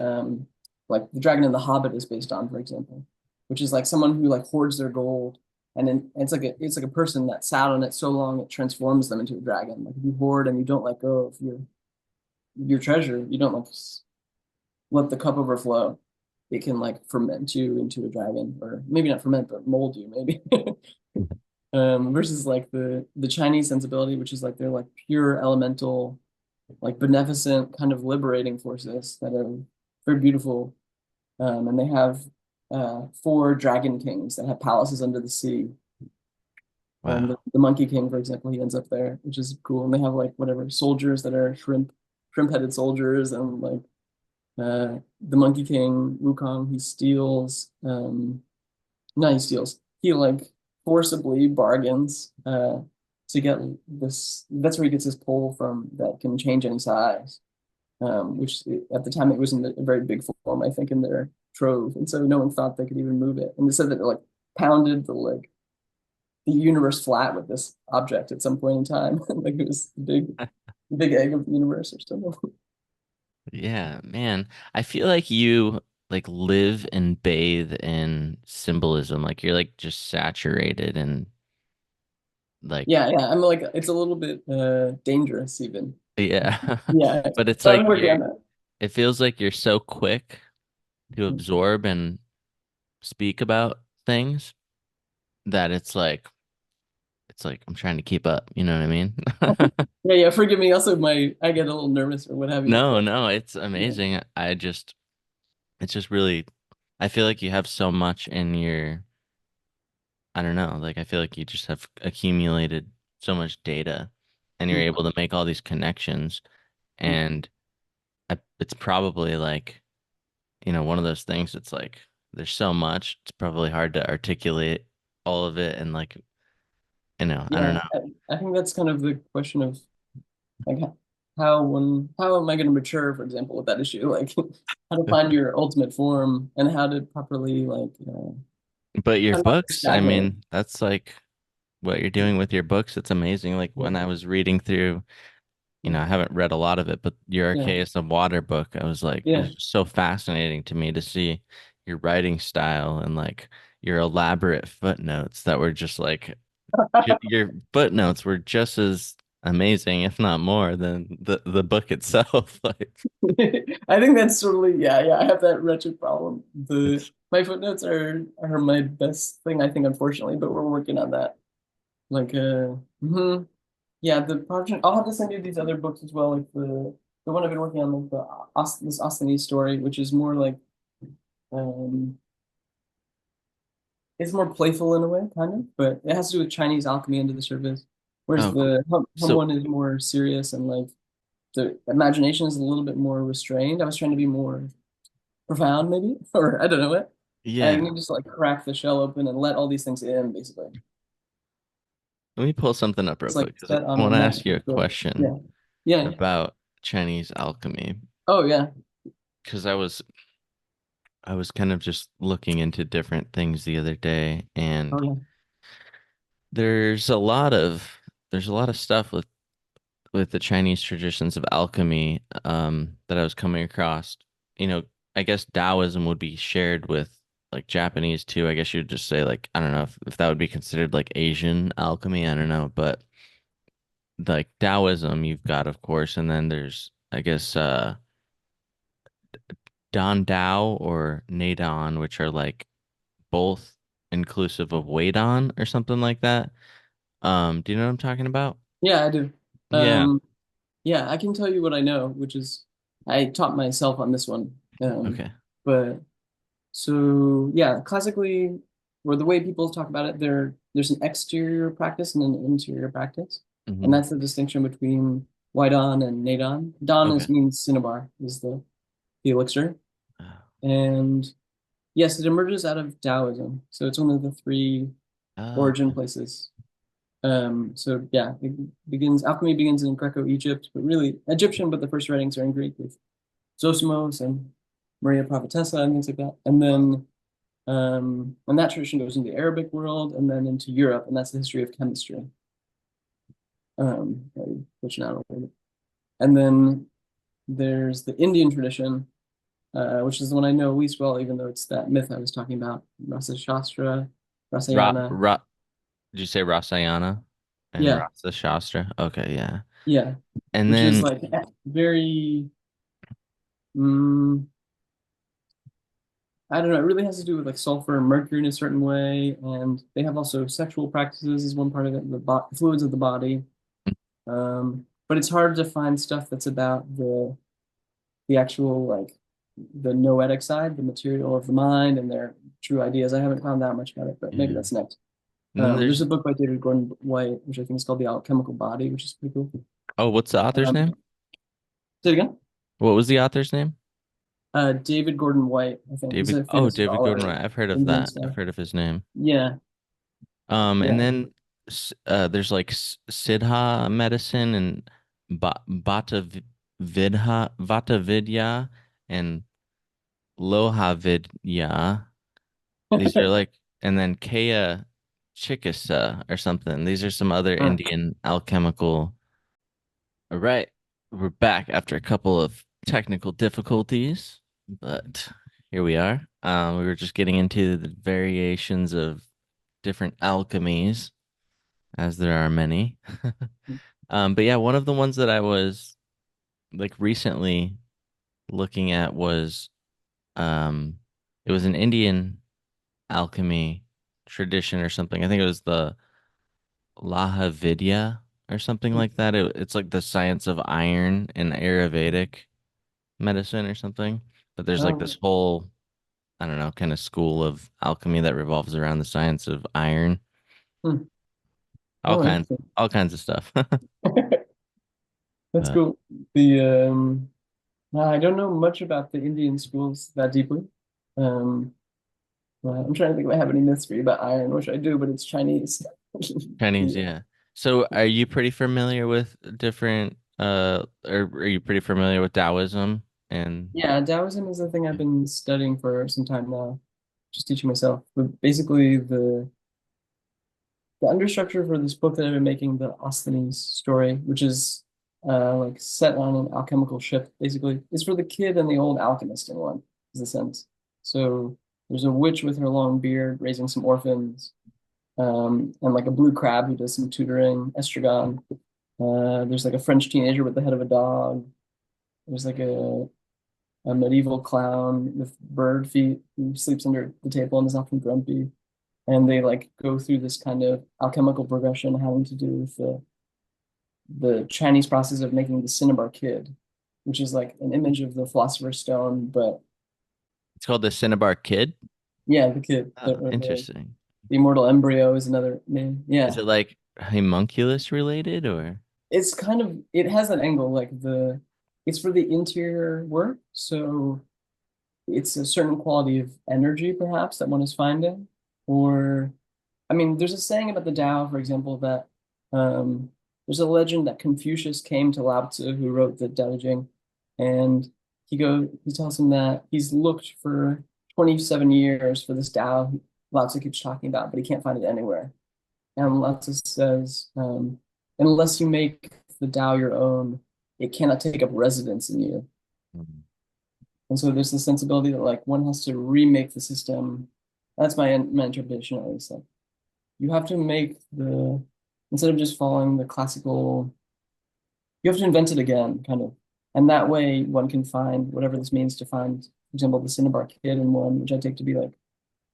like the dragon in The Hobbit is based on, for example, which is like someone who like hoards their gold, and then it's like a person that sat on it so long it transforms them into a dragon. Like if you hoard and you don't let go of your treasure, you don't like let the cup overflow. It can like ferment you into a dragon, or maybe not ferment, but mold you, maybe. Versus like the Chinese sensibility, which is like they're like pure elemental, like beneficent kind of liberating forces that are very beautiful. And they have four dragon kings that have palaces under the sea. Wow. The Monkey King, for example, he ends up there, which is cool. And they have like whatever soldiers that are shrimp-headed soldiers, and like the Monkey King Wukong, he steals. No, he steals. He like forcibly bargains to get this. That's where he gets his pole from that can change any size. Which at the time it was in a very big form, I think, in their trove, and so no one thought they could even move it. And they said that it like pounded the universe flat with this object at some point in time, like it was big egg of the universe or something. Yeah, man. I feel like you like live and bathe in symbolism. Like you're like just saturated and like Yeah, yeah. I'm like it's a little bit dangerous even. yeah. Yeah, But it's but I'm like working on that. it feels like you're so quick to absorb and speak about things that it's like I'm trying to keep up, you know what I mean? Yeah, yeah. Forgive me. Also, my I get a little nervous or what have you. No, But no, it's yeah, amazing. It's just really I feel like you have so much in your I don't know, like I feel like you just have accumulated so much data and you're able to make all these connections and it's probably like, one of those things it's like there's so much, it's probably hard to articulate all of it and like, I don't yeah. know. I think that's kind of the question of like how am I going to mature, for example, with that issue? Like how to find your ultimate form and how to properly like But your how not to books, I stagnate. mean, that's like what you're doing with your books. It's amazing. Like Yeah, when I was reading through, I haven't read a lot of it, but your yeah, Archaeus of Water book, I was like, it yeah. was just so fascinating to me to see your writing style and like your elaborate footnotes that were just like your footnotes were just as amazing, if not more, than the book itself. Like I think that's totally yeah, yeah. I have that wretched problem. The it's my footnotes are my best thing, I think, unfortunately, but we're working on that. Like mhm. Yeah, the project. I'll have to send you these other books as well, like the one I've been working on, like this Ostini story, which is more like um, it's more playful in a way, kind of, but it has to do with Chinese alchemy under the surface. Whereas oh cool. the hum So one is more serious and like the imagination is a little bit more restrained. I was trying to be more profound, maybe, or I don't know what. I yeah, need to just like crack the shell open and let all these things in, basically. let me pull something up real It's like quick because set I on a want to mat. ask you a question Yeah, yeah, yeah. about Chinese alchemy Oh yeah. because I was kind of just looking into different things the other day, Oh and yeah. there's a lot of there's a lot of stuff with the Chinese traditions of alchemy that I was coming across. You know, I guess Taoism would be shared with like Japanese too. I guess you'd just say like I don't know if that would be considered like Asian alchemy. I don't know, but like Taoism, you've got of course, and then there's I guess Dan Dao or Nadon, which are like both inclusive of Wadon or something like that. Do you know what I'm talking about? Yeah, I do. Yeah. Um, yeah, I can tell you what I know, which is I taught myself on this one. Okay. But so yeah, classically, or the way people talk about it, there's an exterior practice and an interior practice, and Hmm. that's the distinction between White-on and Nadon. Don Okay. is means cinnabar is the elixir, and yes, it emerges out of Taoism, so it's one of the three Oh, origin places. So yeah, alchemy begins in Greco-Egypt, but really Egyptian, but the first writings are in Greek with Zosimos and Maria Prophetessa and things like that. And that tradition goes into the Arabic world and then into Europe, and that's the history of chemistry. Which now, and then there's the Indian tradition, which is the one I know least well, even though it's that myth I was talking about, Rasa Shastra, Ra Rasayana. Ra did you say Rasayana and Yeah, Rasa Shastra? Okay, yeah. yeah, And which is then like very, mm, I don't know, it really has to do with like sulfur and mercury in a certain way. And they have also sexual practices as one part of it, the fluids of the body. But it's hard to find stuff that's about the actual like the noetic side, the material of the mind and their true ideas. I haven't found that much about it, but maybe yeah. that's next. And then There's there's a book by David Gordon White, which I think is called The Alchemical Body, which is pretty cool. oh, what's the author's Um, name? say it again. What was the author's name? David Gordon White, I think. He's a famous David scholar Gordon of Wright. I've heard of Indian that. I've stuff. heard of his name. Yeah, And yeah. then there's like Siddha medicine and Vata Vidya and Loha Vidya. These are like, and then Kaya Chikisa or something. These are some other Huh. Indian alchemical. All right, we're back after a couple of technical difficulties, but here we are. We were just getting into the variations of different alchemies, as there are many. But yeah, one of the ones that I was like recently looking at was um, it was an Indian alchemy tradition or something. I think it was the Lahavidya or something like that. It's like the science of iron in Ayurvedic medicine or something. But there's like this whole, I don't know, kind of school of alchemy that revolves around the science of iron. Hmm. All Oh, kinds, interesting. all kinds of stuff. That's But cool. No, I don't know much about the Indian schools that deeply. Um, I'm trying to think if I have any myths for you about iron, which I do, but it's Chinese. Chinese, Yeah. yeah. So are you pretty familiar with different or are you pretty familiar with Taoism and Yeah, Taoism is the thing I've been studying for some time now, just teaching myself. But basically, the understructure for this book that I've been making, the Ostines story, which is like set on an alchemical ship, basically, is for the kid and the old alchemist in one, is the sense. So there's a witch with her long beard raising some orphans, and like a blue crab who does some tutoring, Estragon. There's like a French teenager with the head of a dog. There's like a medieval clown with bird feet who sleeps under the table and is often grumpy. And they like go through this kind of alchemical progression having to do with the Chinese process of making the cinnabar kid, which is like an image of the philosopher's stone, but it's called the Cinnabar Kid? yeah, the kid, Oh, interesting. the immortal embryo is another name. Is Yeah, it like homunculus related or? it's kind of it has an angle like it's for the interior work, so it's a certain quality of energy perhaps that one is finding, or I mean, there's a saying about the Tao, for example, that um, there's a legend that Confucius came to Lao Tzu, who wrote the Tao Te Ching, and he tells him that he's looked for 27 years for this Tao Lao Tzu keeps talking about, but he can't find it anywhere. And Lao Tzu says, unless you make the Tao your own, it cannot take up residence in you. Mhm. And so there's the sensibility that like one has to remake the system. That's my interpretation at least. Like, you have to make instead of just following the classical, you have to invent it again, kind of. And that way one can find whatever this means to find, for example, the Cinnabar Kid in one, which I take to be like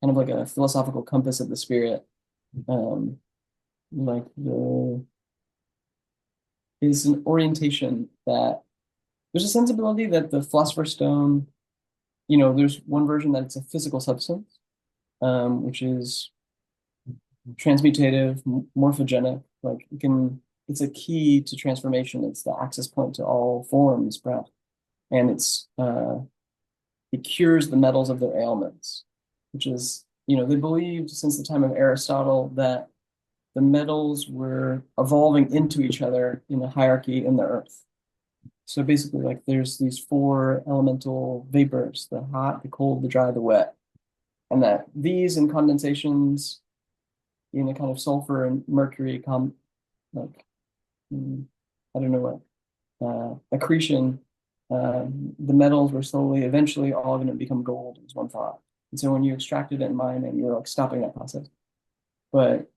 kind of like a philosophical compass of the spirit. Um, like the is an orientation that there's a sensibility that the Philosopher's Stone, there's one version that it's a physical substance, which is transmutative, morphogenic, like it's a key to transformation. It's the access point to all forms, perhaps. And it cures the metals of their ailments, which is, they believed since the time of Aristotle that the metals were evolving into each other in a hierarchy in the earth. So basically, like there's these four elemental vapors: the hot, the cold, the dry, the wet. And that these in condensations in a kind of sulfur and mercury like I don't know what accretion, the metals were slowly, eventually all going to become gold, is one thought. And so when you extracted it in mining, you're like stopping that process. But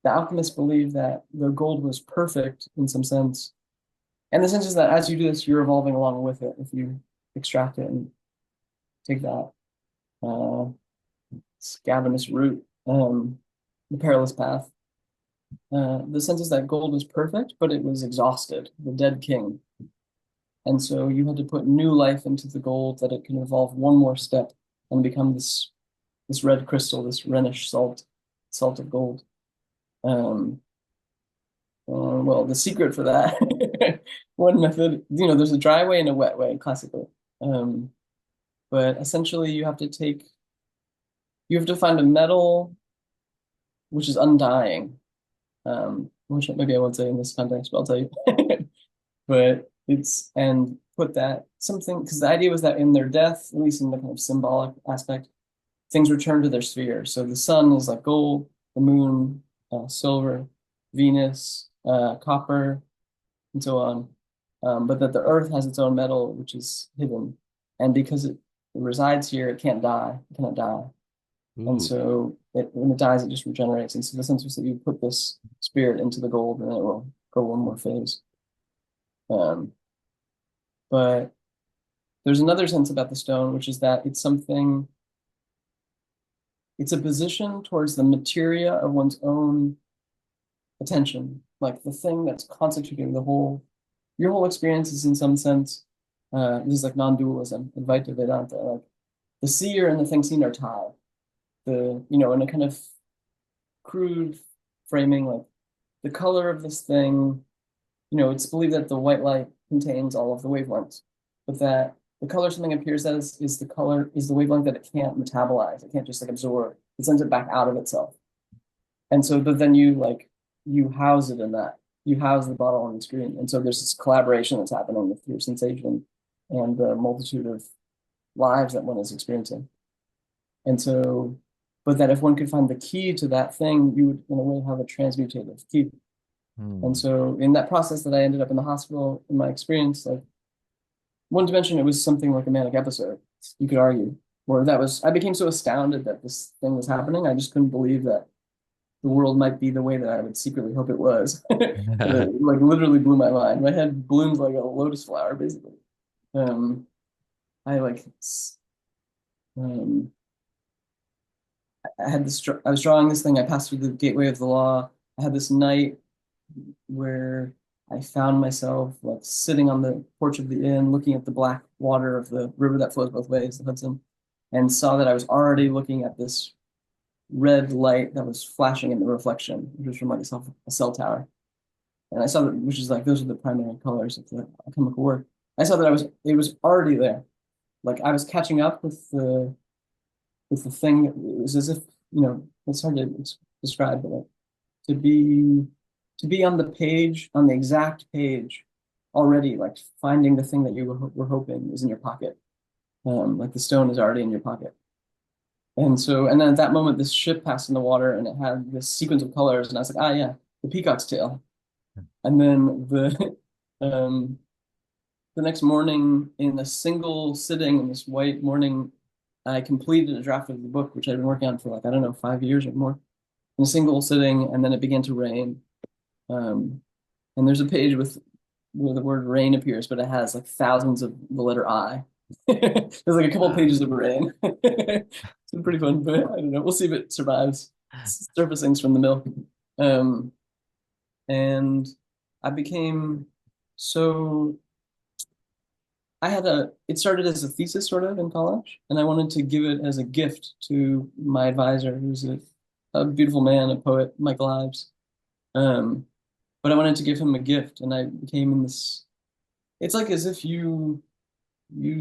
the alchemists believe that the gold was perfect in some sense. And the sense is that as you do this, you're evolving along with it if you extract it and take that scavenous root, the perilous path. The sense is that gold was perfect, but it was exhausted, the dead king. And so you had to put new life into the gold that it can evolve one more step and become this red crystal, this Rhenish salt of gold. Well, the secret for that, one method, there's a dry way and a wet way, classically. But essentially, you have to find a metal which is undying, which maybe I won't say in this context, but I'll tell you. But and put that something, because the idea was that in their death, at least in the kind of symbolic aspect, things return to their sphere. So the sun is like gold, the moon, silver, Venus, copper, and so on. But that the earth has its own metal, which is hidden. And because it resides here, it can't die. It cannot die. Ooh. And so when it dies, it just regenerates. And so the sense was that you put this spirit into the gold and it will go one more phase. But there's another sense about the stone, which is that it's a position towards the materia of one's own attention, like the thing that's constituting your whole experience is in some sense, this is like non-dualism, Advaita Vedanta, like the seer and the thing seen are tied. In a kind of crude framing, like the color of this thing, it's believed that the white light contains all of the wavelengths, but that the color something appears as is the wavelength that it can't metabolize. It can't just like absorb. It sends it back out of itself. And so, but then you house it in that. You house the bottle on the screen. And so there's this collaboration that's happening with your sensation and the multitude of lives that one is experiencing. And so, but that if one could find the key to that thing, you would in a way have a transmutative key. And so in that process that I ended up in the hospital, in my experience, like one dimension, it was something like a manic episode, you could argue, where I became so astounded that this thing was happening. I just couldn't believe that the world might be the way that I would secretly hope it was. It like literally blew my mind. My head bloomed like a lotus flower, basically. I like, I was drawing this thing. I passed through the gateway of the law. I had this night where I found myself like sitting on the porch of the inn, looking at the black water of the river that flows both ways, the Hudson, and saw that I was already looking at this red light that was flashing in the reflection, which was from like a cell tower. And I saw that, which is like, those are the primary colors of the alchemical work. I saw that it was already there. Like I was catching up with the thing. It was as if, it's hard to describe, but like to be on the page, on the exact page already, like finding the thing that you were hoping is in your pocket. Like the stone is already in your pocket. And then at that moment, this ship passed in the water and it had this sequence of colors. And I was like, yeah, the peacock's tail. And then the next morning, in a single sitting in this white morning, I completed a draft of the book, which I'd been working on for like, I don't know, 5 years or more, in a single sitting. And then it began to rain. And there's a page where the word rain appears, but it has like thousands of the letter I. There's like a couple pages of rain. It's been pretty fun, but I don't know. We'll see if it survives. Surfacings from the mill. Um, and I became so it started as a thesis sort of in college, and I wanted to give it as a gift to my advisor, who's a beautiful man, a poet, Michael Ives. Um, but I wanted to give him a gift, and I became in this. It's like as if you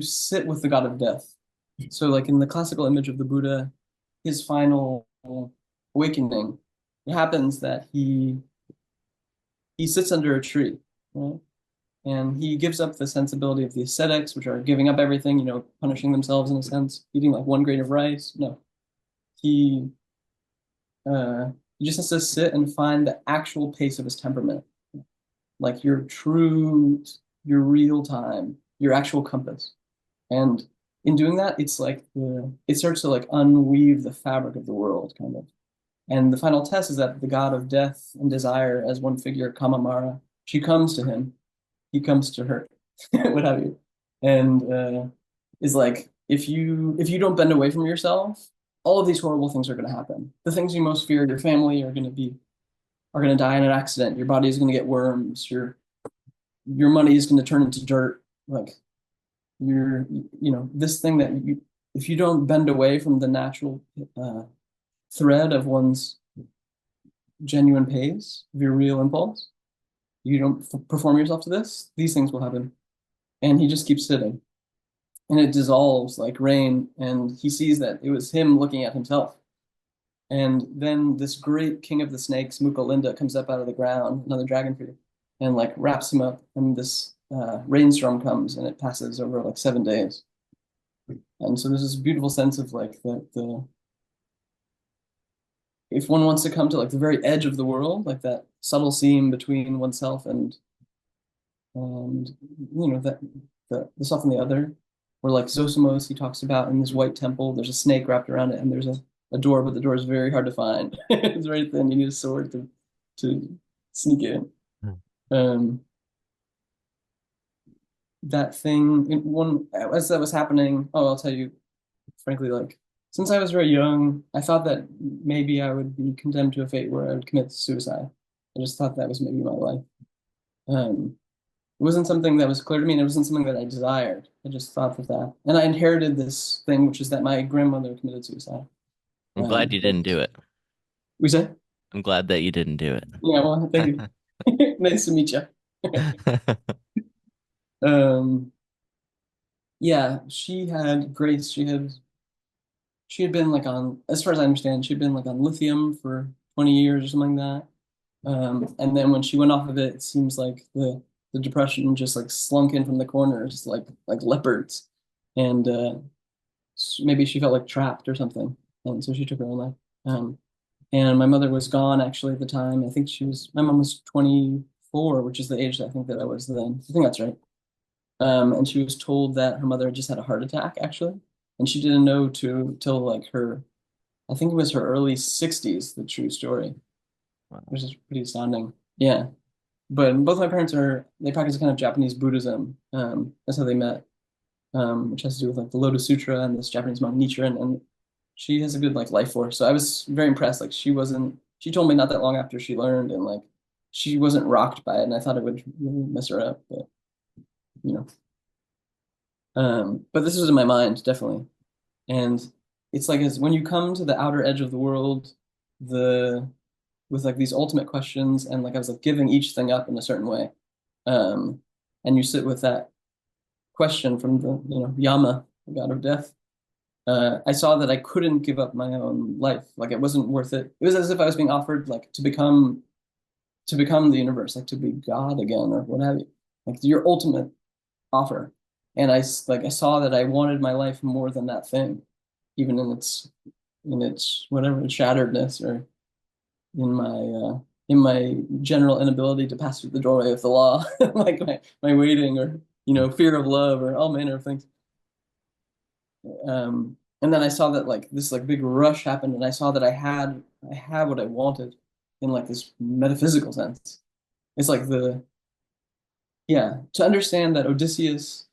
sit with the god of death. So, like in the classical image of the Buddha, his final awakening, it happens that he sits under a tree, right? And he gives up the sensibility of the ascetics, which are giving up everything, punishing themselves in a sense, eating like one grain of rice. No, he he just has to sit and find the actual pace of his temperament, like your real time, your actual compass. And in doing that, it's like it starts to like unweave the fabric of the world, kind of. And the final test is that the god of death and desire, as one figure, Kamamara, she comes to him, he comes to her, what have you, and is like, if you don't bend away from yourself, all of these horrible things are going to happen. The things you most fear, your family are going to die in an accident. Your body is going to get worms. Your money is going to turn into dirt. Like this thing that if you don't bend away from the natural thread of one's genuine pace, of your real impulse, you don't perform yourself to this, these things will happen. And he just keeps sitting. And it dissolves like rain. And he sees that it was him looking at himself. And then this great king of the snakes, Mukalinda, comes up out of the ground, another dragon figure, and like wraps him up. And this rainstorm comes and it passes over like 7 days. And so there's this beautiful sense of like the if one wants to come to like the very edge of the world, like that subtle seam between oneself and that the self and the other, or like Zosimos he talks about in this white temple, there's a snake wrapped around it, and there's a door, but the door is very hard to find. It's very thin. You need a sword to sneak in. Um, that thing in one as that was happening. Oh, I'll tell you, frankly, like since I was very young, I thought that maybe I would be condemned to a fate where I would commit suicide. I just thought that was maybe my life. Um, it wasn't something that was clear to me, and it wasn't something that I desired. I just thought that. And I inherited this thing, which is that my grandmother committed suicide. I'm glad you didn't do it. We say? I'm glad that you didn't do it. Yeah, well, thank you. Nice to meet you. Yeah, she had Grace. She had been like on, as far as I understand, she'd been like on lithium for 20 years or something like that. And then when she went off of it, it seems like the depression just like slunk in from the corners like leopards, and maybe she felt like trapped or something, and so she took her own life. And my mother was gone actually at the time. I think my mom was 24, which is the age that I think that I was then. I think that's right. And she was told that her mother had just had a heart attack actually, and she didn't know till like I think it was her early 60s, the true story, which is pretty astounding. Yeah. But both my parents they practice a kind of Japanese Buddhism. That's how they met, which has to do with like the Lotus Sutra and this Japanese monk Nichiren. And she has a good like life force. So I was very impressed. Like she told me not that long after she learned, and like she wasn't rocked by it. And I thought it would really mess her up, but you know. But this was in my mind, definitely. And it's like as when you come to the outer edge of the world, with like these ultimate questions, and like I was like giving each thing up in a certain way. And you sit with that question from the, Yama, the god of death. I saw that I couldn't give up my own life. Like it wasn't worth it. It was as if I was being offered like to become the universe, like to be God again or what have you. Like your ultimate offer. And I saw that I wanted my life more than that thing, even in its whatever shatteredness, or in my general inability to pass through the doorway of the law, like my waiting, or fear of love, or all manner of things. And then I saw that like this like big rush happened, and I saw that I had what I wanted in like this metaphysical sense. It's like to understand that Odysseus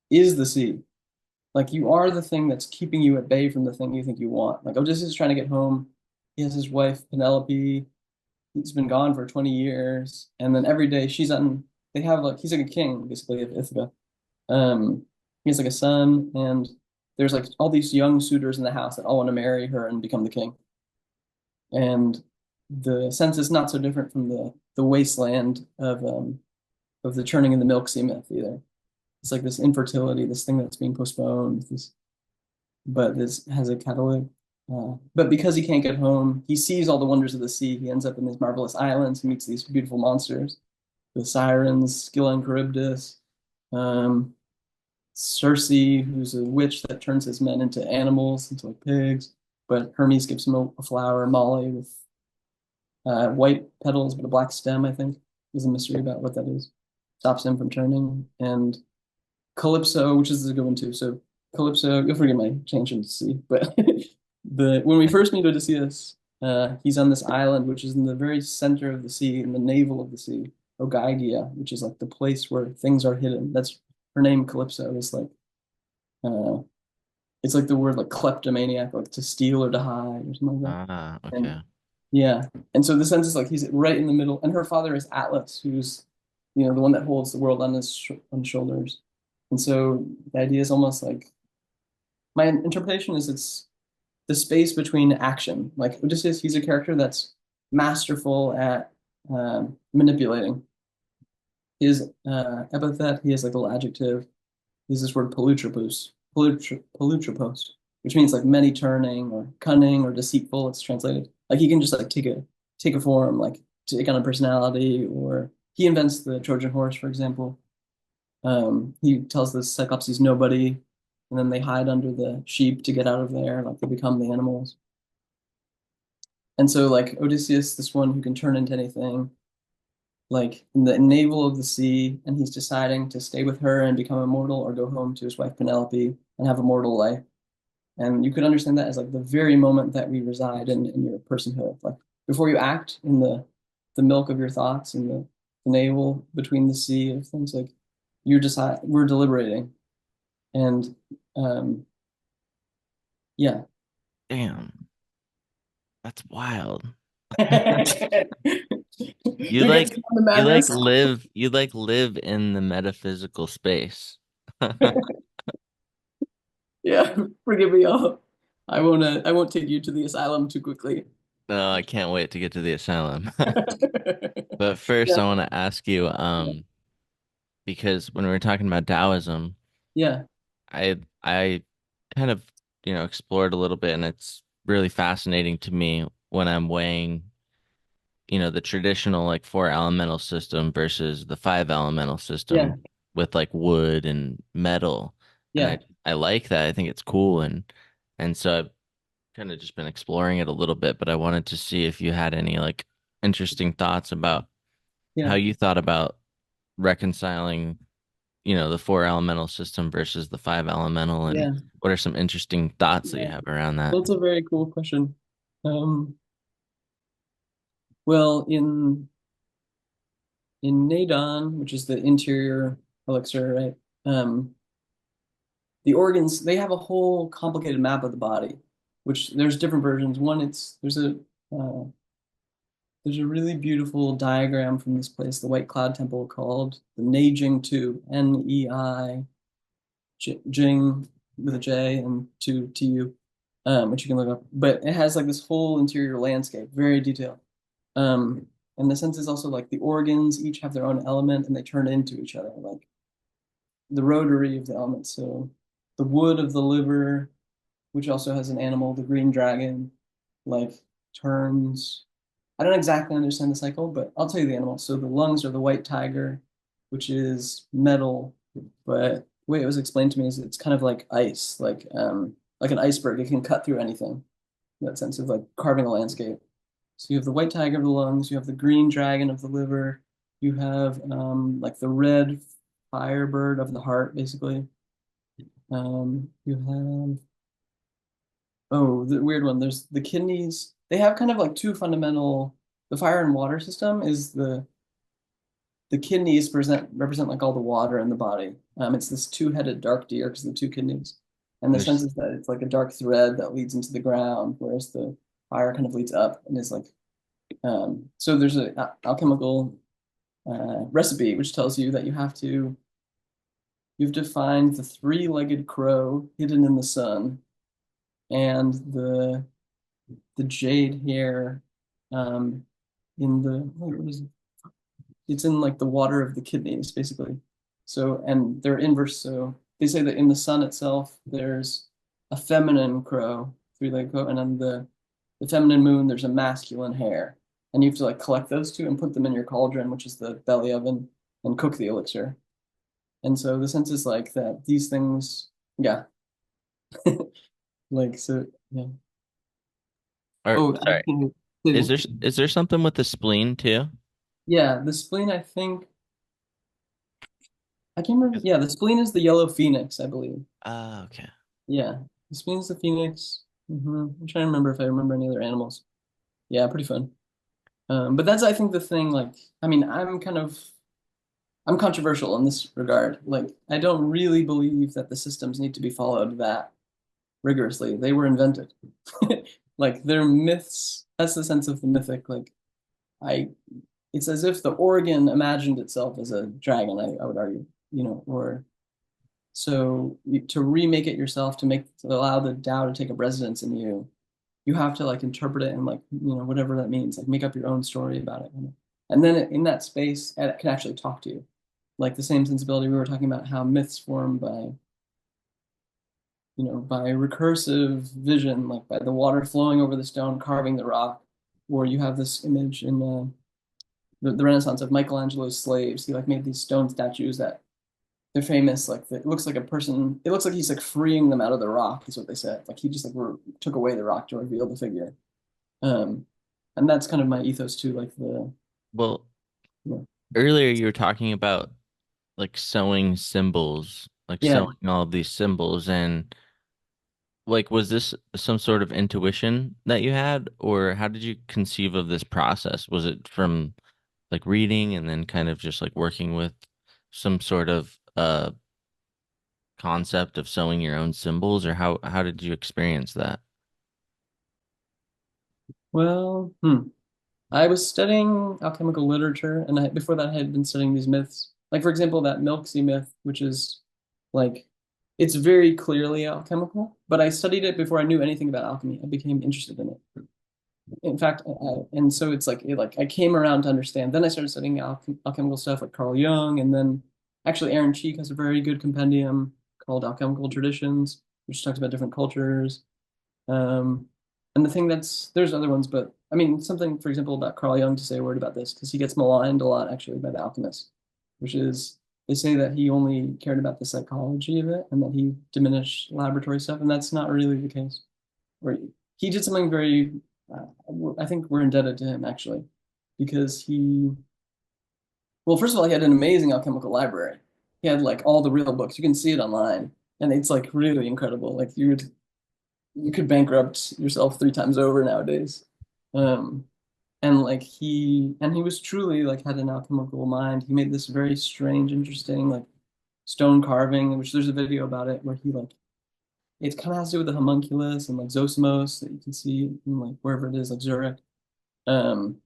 is the sea. Like you are the thing that's keeping you at bay from the thing you think you want. Like Odysseus is trying to get home, he has his wife Penelope. He's been gone for 20 years, and then every day she's on. They have like he's like a king basically of Ithaca. Um, he has like a son, and there's like all these young suitors in the house that all want to marry her and become the king. And the sense is not so different from the wasteland of the churning and the MilkSea myth either. It's like this infertility, this thing that's being postponed, but this has a catalog. But because he can't get home, he sees all the wonders of the sea. He ends up in these marvelous islands. He meets these beautiful monsters, the sirens, Scylla and Charybdis, um, Circe, who's a witch that turns his men into animals, into like pigs. But Hermes gives him a flower, Molly, with white petals but a black stem, I think. There's a mystery about what that is. Stops him from turning. And Calypso, which is a good one too. So Calypso, you'll forget my change into sea, but when we first meet Odysseus, he's on this island which is in the very center of the sea, in the navel of the sea, Ogygia, which is like the place where things are hidden. That's her name, Calypso, is like uh, it's like the word like kleptomaniac, like to steal or to hide or something like that. Ah, okay. And yeah, and so the sense is like he's right in the middle, and her father is Atlas, who's the one that holds the world on his shoulders. And so the idea is almost like my interpretation is it's the space between action. Like Odysseus, he's a character that's masterful at manipulating. His epithet, he has like a little adjective. He's this word polutropos, which means like many turning or cunning or deceitful. It's translated. Like he can just like take a form, like take on a personality, or he invents the Trojan horse, for example. He tells the Cyclops he's nobody, and then they hide under the sheep to get out of there, like they become the animals. And so like Odysseus, this one who can turn into anything, like in the navel of the sea, and he's deciding to stay with her and become immortal or go home to his wife Penelope and have a mortal life. And you could understand that as like the very moment that we reside in your personhood. Like before you act in the milk of your thoughts and the navel between the sea of things, like we're deliberating. And yeah. Damn, that's wild. You get to the madness. You like live in the metaphysical space. Yeah, forgive me. I won't take you to the asylum too quickly. No, I can't wait to get to the asylum. But first Yeah, I want to ask you, because when we were talking about Taoism, yeah, I kind of, explored a little bit, and it's really fascinating to me when I'm weighing, the traditional like four elemental system versus the five elemental yeah, system with like wood and metal. And yeah, I like that. I think it's cool, and so I've kind of just been exploring it a little bit, but I wanted to see if you had any like interesting thoughts about how yeah, you thought about reconciling, the four elemental system versus the five elemental, and yeah, what are some interesting thoughts that you yeah. have around that? That's a very cool question. Um, well, in Nadon, which is the interior elixir, right? The organs, they have a whole complicated map of the body, which there's different versions. One, uh, there's a really beautiful diagram from this place, the White Cloud Temple, called the Neijing Tu, Nei Jing with a J and Tu, which you can look up. But it has like this whole interior landscape, very detailed. And the sense is also like the organs each have their own element and they turn into each other, like the rotary of the elements. So the wood of the liver, which also has an animal, the green dragon, like turns. I don't exactly understand the cycle, but I'll tell you the animal. So the lungs are the white tiger, which is metal, but the way it was explained to me is it's kind of like ice, like an iceberg. It can cut through anything. In that sense of like carving a landscape. So you have the white tiger of the lungs, you have the green dragon of the liver, you have like the red firebird of the heart, basically. You have the weird one. There's the kidneys. They have kind of like two fundamental. The fire and water system is the kidneys represent like all the water in the body. It's this two-headed dark deer because the two kidneys, and the sense There's is that it's like a dark thread that leads into the ground, whereas the fire kind of leads up and is like, so there's an alchemical recipe which tells you that you've to find the three-legged crow hidden in the sun and the jade hair in the what is it? It's in like the water of the kidneys, basically. So, and they're inverse. So they say that in the sun itself, there's a feminine crow, three-legged crow, and on the feminine moon, there's a masculine hare. And you have to like collect those two and put them in your cauldron, which is the belly oven, and cook the elixir. And so the sense is like that these things, yeah. Like so, yeah. Or Oh, sorry, is there something with the spleen too? yeah, the spleen, I think I can't remember. Yeah, the spleen is the yellow phoenix, I believe. Ah, okay. Yeah, the spleen's the phoenix. I'm trying to remember if I remember any other animals. Yeah, pretty fun. But that's, I think, the thing. Like, I mean, I'm controversial in this regard. Like, I don't really believe that the systems need to be followed that rigorously. They were invented. Like, they're myths. That's the sense of the mythic. Like, I, it's as if the organ imagined itself as a dragon. I would argue, or so to remake it yourself, to allow the Tao to take up residence in you, you have to like interpret it and like whatever that means, like make up your own story about it, and then in that space, it can actually talk to you, like the same sensibility we were talking about how myths form by recursive vision, like by the water flowing over the stone, carving the rock, or you have this image in the Renaissance of Michelangelo's slaves. He like made these stone statues that they're famous. Like it looks like a person. It looks like he's like freeing them out of the rock. Is what they said. Like he just like took away the rock to reveal the figure. Um, and that's kind of my ethos too. Like Well, yeah, earlier you were talking about like sewing symbols, like yeah. sewing all of these symbols, and like was this some sort of intuition that you had, or how did you conceive of this process? Was it from like reading and then kind of just like working with some sort of concept of sewing your own symbols, or how did you experience that? Well, I was studying alchemical literature, and before that, I had been studying these myths. Like for example, that MilkSea myth, which is like it's very clearly alchemical. But I studied it before I knew anything about alchemy. I became interested in it. In fact, and so it's like I came around to understand. Then I started studying alchemical stuff like Carl Jung, and then actually Aaron Cheek has a very good compendium called Alchemical Traditions, which talks about different cultures. Um, and the thing there's other ones, but I mean something, for example, about Carl Jung to say a word about this because he gets maligned a lot actually by the alchemists, which is they say that he only cared about the psychology of it and that he diminished laboratory stuff, and that's not really the case. Or he did something very I think we're indebted to him actually, because well, first of all, he had an amazing alchemical library. He had like all the real books. You can see it online, and it's like really incredible. Like you could bankrupt yourself 3 times over nowadays. Um, and like he was truly like had an alchemical mind. He made this very strange, interesting like stone carving, which there's a video about it where he like it kind of has to do with the homunculus and like Zosmos that you can see in like wherever it is, like Zurich. Um,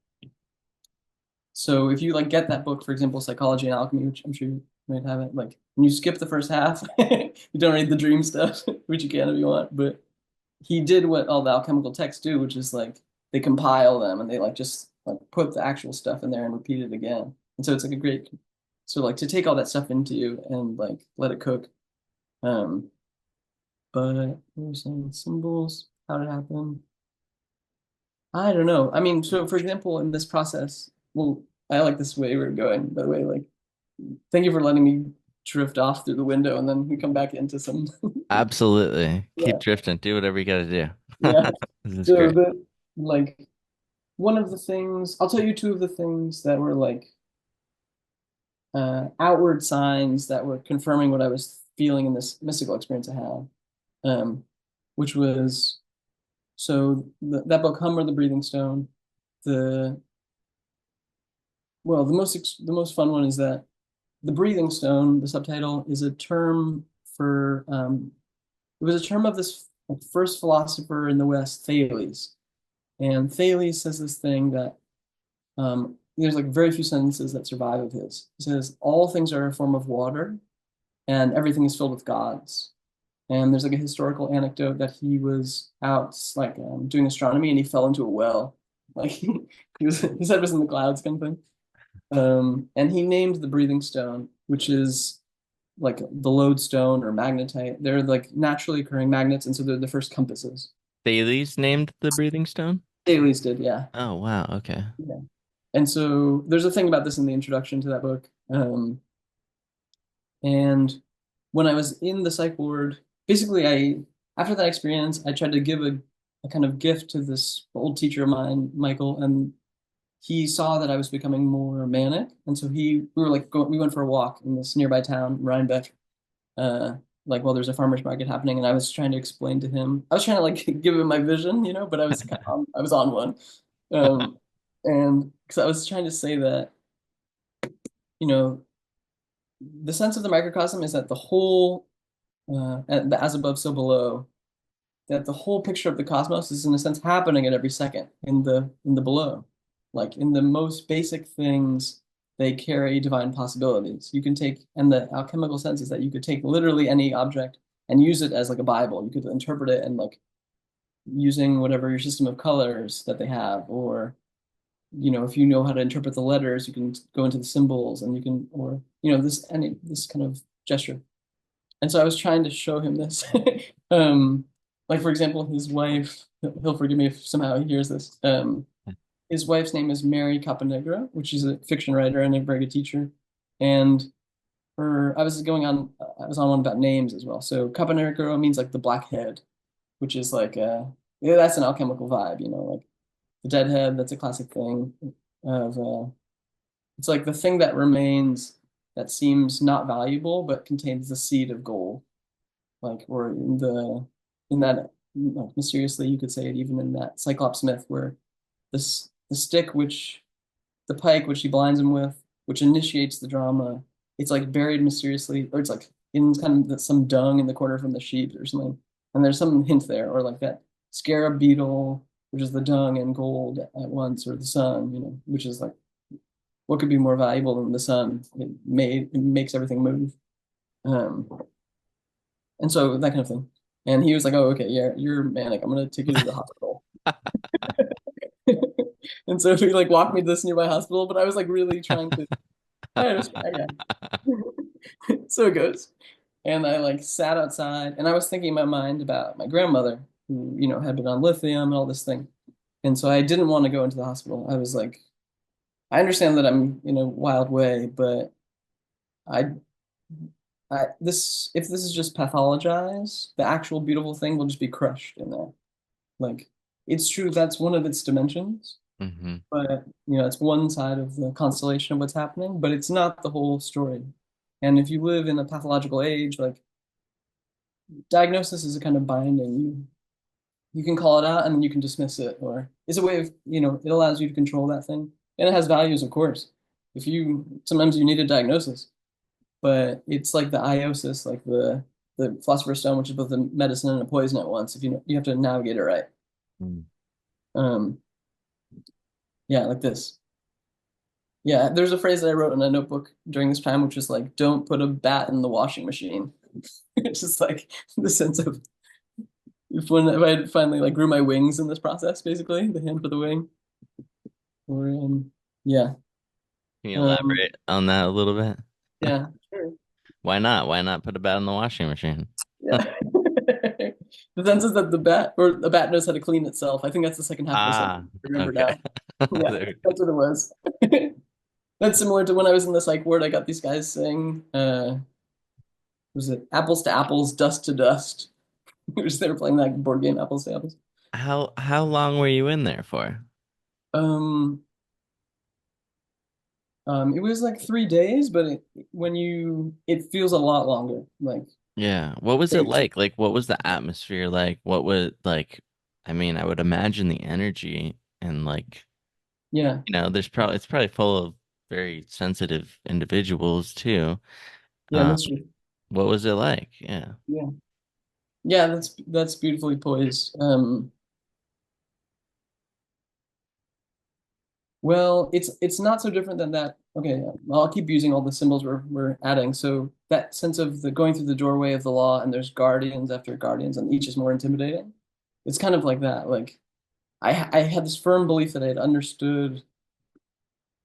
so if you like get that book, for example, Psychology and Alchemy, which I'm sure you might have it, like and you skip the first half, you don't read the dream stuff, which you can if you want, but he did what all the alchemical texts do, which is like they compile them and they like just like put the actual stuff in there and repeat it again. And so it's like a great so like to take all that stuff into you and like let it cook. Um, but there's some symbols, how did it happen? I don't know. I mean, so for example, in this process, well, I like this way we're going, by the way. Like, thank you for letting me drift off through the window and then we come back into some. Absolutely. Yeah, Keep drifting. Do whatever you got to do. yeah. This is So great. like one of the things, I'll tell you two of the things that were like outward signs that were confirming what I was feeling in this mystical experience I had, which was so that book, Hummer the Breathing Stone. The well, the most fun one is that the breathing stone. The subtitle is a term for it was a term of this like, first philosopher in the West, Thales, And Thales says this thing that there's like very few sentences that survive of his. He says, all things are a form of water and everything is filled with gods. And there's like a historical anecdote that he was out like doing astronomy and he fell into a well. Like his head was in the clouds kind of thing. And he named the breathing stone, which is like the lodestone or magnetite. They're like naturally occurring magnets, and so they're the first compasses. Thales named the breathing stone? Thales did, yeah. Oh, wow. Okay. Yeah. And so there's a thing about this in the introduction to that book. And when I was in the psych ward, basically after that experience, I tried to give a kind of gift to this old teacher of mine, Michael, and he saw that I was becoming more manic. And so we went for a walk in this nearby town, Rhinebeck, like while there's a farmer's market happening. And I was trying to explain to him, I was trying to like give him my vision, but I was on one. And because I was trying to say that, you know, the sense of the microcosm is that the whole, the as above, so below, that the whole picture of the cosmos is in a sense happening at every second in the below. Like in the most basic things, they carry divine possibilities. You can take, and the alchemical sense is that you could take literally any object and use it as like a Bible. You could interpret it and like using whatever your system of colors that they have, or if you know how to interpret the letters, you can go into the symbols and you can, or this kind of gesture. And so I was trying to show him this. Like for example, his wife, he'll forgive me if somehow he hears this. His wife's name is Mary Caponegro, which is a fiction writer and a very good teacher. And I was on one about names as well. So Caponegro means like the black head, which is like, yeah, that's an alchemical vibe, like the dead head. That's a classic thing of, it's like the thing that remains that seems not valuable, but contains the seed of gold. Like, or in that, like, mysteriously, you could say it even in that Cyclops myth where the stick the pike which he blinds him with, which initiates the drama, it's like buried mysteriously, or it's like in kind of some dung in the corner from the sheep or something. And there's some hint there, or like that scarab beetle, which is the dung and gold at once, or the sun, which is like what could be more valuable than the sun? It makes everything move. Um, and so that kind of thing. And he was like, "Oh, okay, yeah, you're manic. I'm gonna take you to the hospital." And so he like walked me to this nearby hospital, but I was like really trying to. Yeah. So it goes, and I like sat outside, and I was thinking in my mind about my grandmother, who had been on lithium and all this thing, and so I didn't want to go into the hospital. I was like, I understand that I'm in a wild way, but I if this is just pathologized, the actual beautiful thing will just be crushed in there. Like it's true that's one of its dimensions, Mm-hmm. but it's one side of the constellation of what's happening, but it's not the whole story. And if you live in a pathological age, like diagnosis is a kind of binding. You can call it out and then you can dismiss it, or it's a way of, it allows you to control that thing. And it has values, of course. Sometimes you need a diagnosis, but it's like the iosis, like the philosopher's stone, which is both a medicine and a poison at once. If you have to navigate it right. Mm. Yeah, like this. Yeah, there's a phrase that I wrote in a notebook during this time, which is like, "Don't put a bat in the washing machine." It's just like the sense of if I had finally like grew my wings in this process, basically the hand for the wing. Or yeah, Can you um, elaborate on that a little bit? yeah, sure. Why not? Why not put a bat in the washing machine? Yeah. The sense is that the bat knows how to clean itself. I think that's the second half of the Ah, sentence. I remember okay. now. Yeah, There- that's what it was. That's similar to when I was in the psych ward. I got these guys saying, was it apples to apples, dust to dust? They were playing that board game, apples to apples. How long were you in there for? Um, it was like 3 days, but it feels a lot longer. Like Yeah. What was it days. like? Like, what was the atmosphere like? What would like, I mean, I would imagine the energy and like, Yeah, it's probably full of very sensitive individuals too. yeah, Uh, that's true. what was it like? Yeah. Yeah, yeah, that's beautifully poised. Well, it's not so different than that. Okay, I'll keep using all the symbols we're adding. So that sense of the going through the doorway of the law, and there's guardians after guardians, and each is more intimidating. It's kind of like that. Like I had this firm belief that I had understood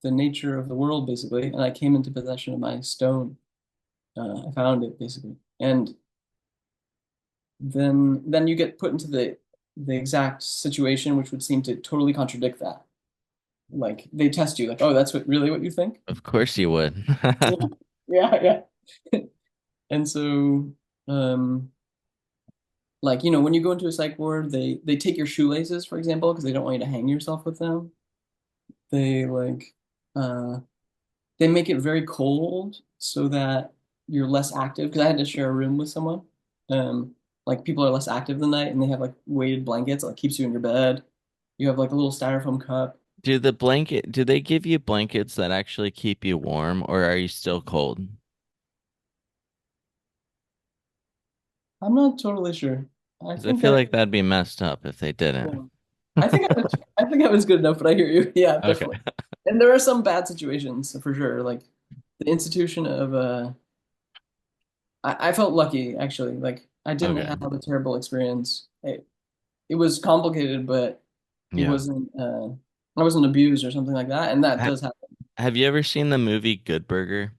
the nature of the world basically, and I came into possession of my stone. I found it basically, and then you get put into the exact situation which would seem to totally contradict that. Like they test you, like, oh, that's what you think? Of course you would. Yeah, yeah. And so, um, like, when you go into a psych ward, they take your shoelaces, for example, because they don't want you to hang yourself with them. They like, uh, they make it very cold so that you're less active. Because I had to share a room with someone. Like people are less active the night, and they have like weighted blankets, like keeps you in your bed. You have like a little styrofoam cup. Do they give you blankets that actually keep you warm, or are you still cold? I'm not totally sure. I Because I think feel I, like that'd be messed up if they didn't. yeah. I think I was good enough, but I hear you. Yeah, Okay. definitely. And there are some bad situations for sure. Like the institution of I felt lucky actually. Like I didn't Okay. have a terrible experience. It was complicated, but it Yeah. wasn't I wasn't abused or something like that. And that Ha does happen. have you ever seen the movie Good Burger?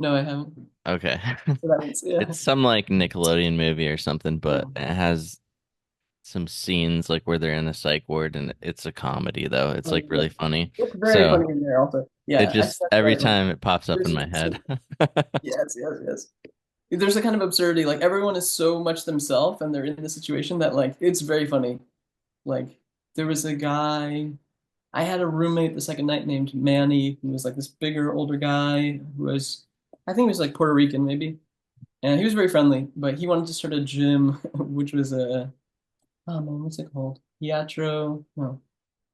No, I haven't. Okay. So that means, yeah. It's some like Nickelodeon movie or something, Yeah. but it has some scenes like where they're in a psych ward and it's a comedy though. It's like Yeah. really funny. It's very So funny in there also. it Yeah, I just said every that like time it pops up in there's my head. yes, yes, yes. There's a kind of absurdity. Like everyone is so much themselves and they're in the situation that like it's very funny. Like there was a guy, I had a roommate the second night named Manny, who was like this bigger, older guy who was, I think he was like Puerto Rican maybe. And he was very friendly, but he wanted to start a gym, which was a, oh man, what's it called? Teatro. No.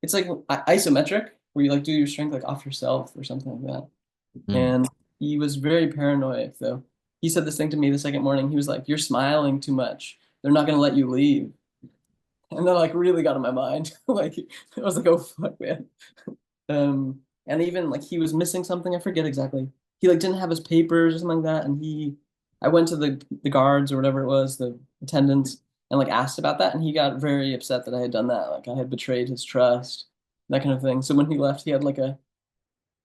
It's like isometric, where you like do your strength like off yourself or something like that. Mm. And he was very paranoid, though. He said this thing to me the second morning. He was like, "You're smiling too much. They're not gonna let you leave." And that like really got in my mind. Like I was like, "Oh fuck, man." And even like he was missing something. I forget exactly. He like didn't have his papers or something like that. And I went to the guards or whatever it was, the attendants, and like asked about that. And he got very upset that I had done that. Like I had betrayed his trust, that kind of thing. So when he left, he had like a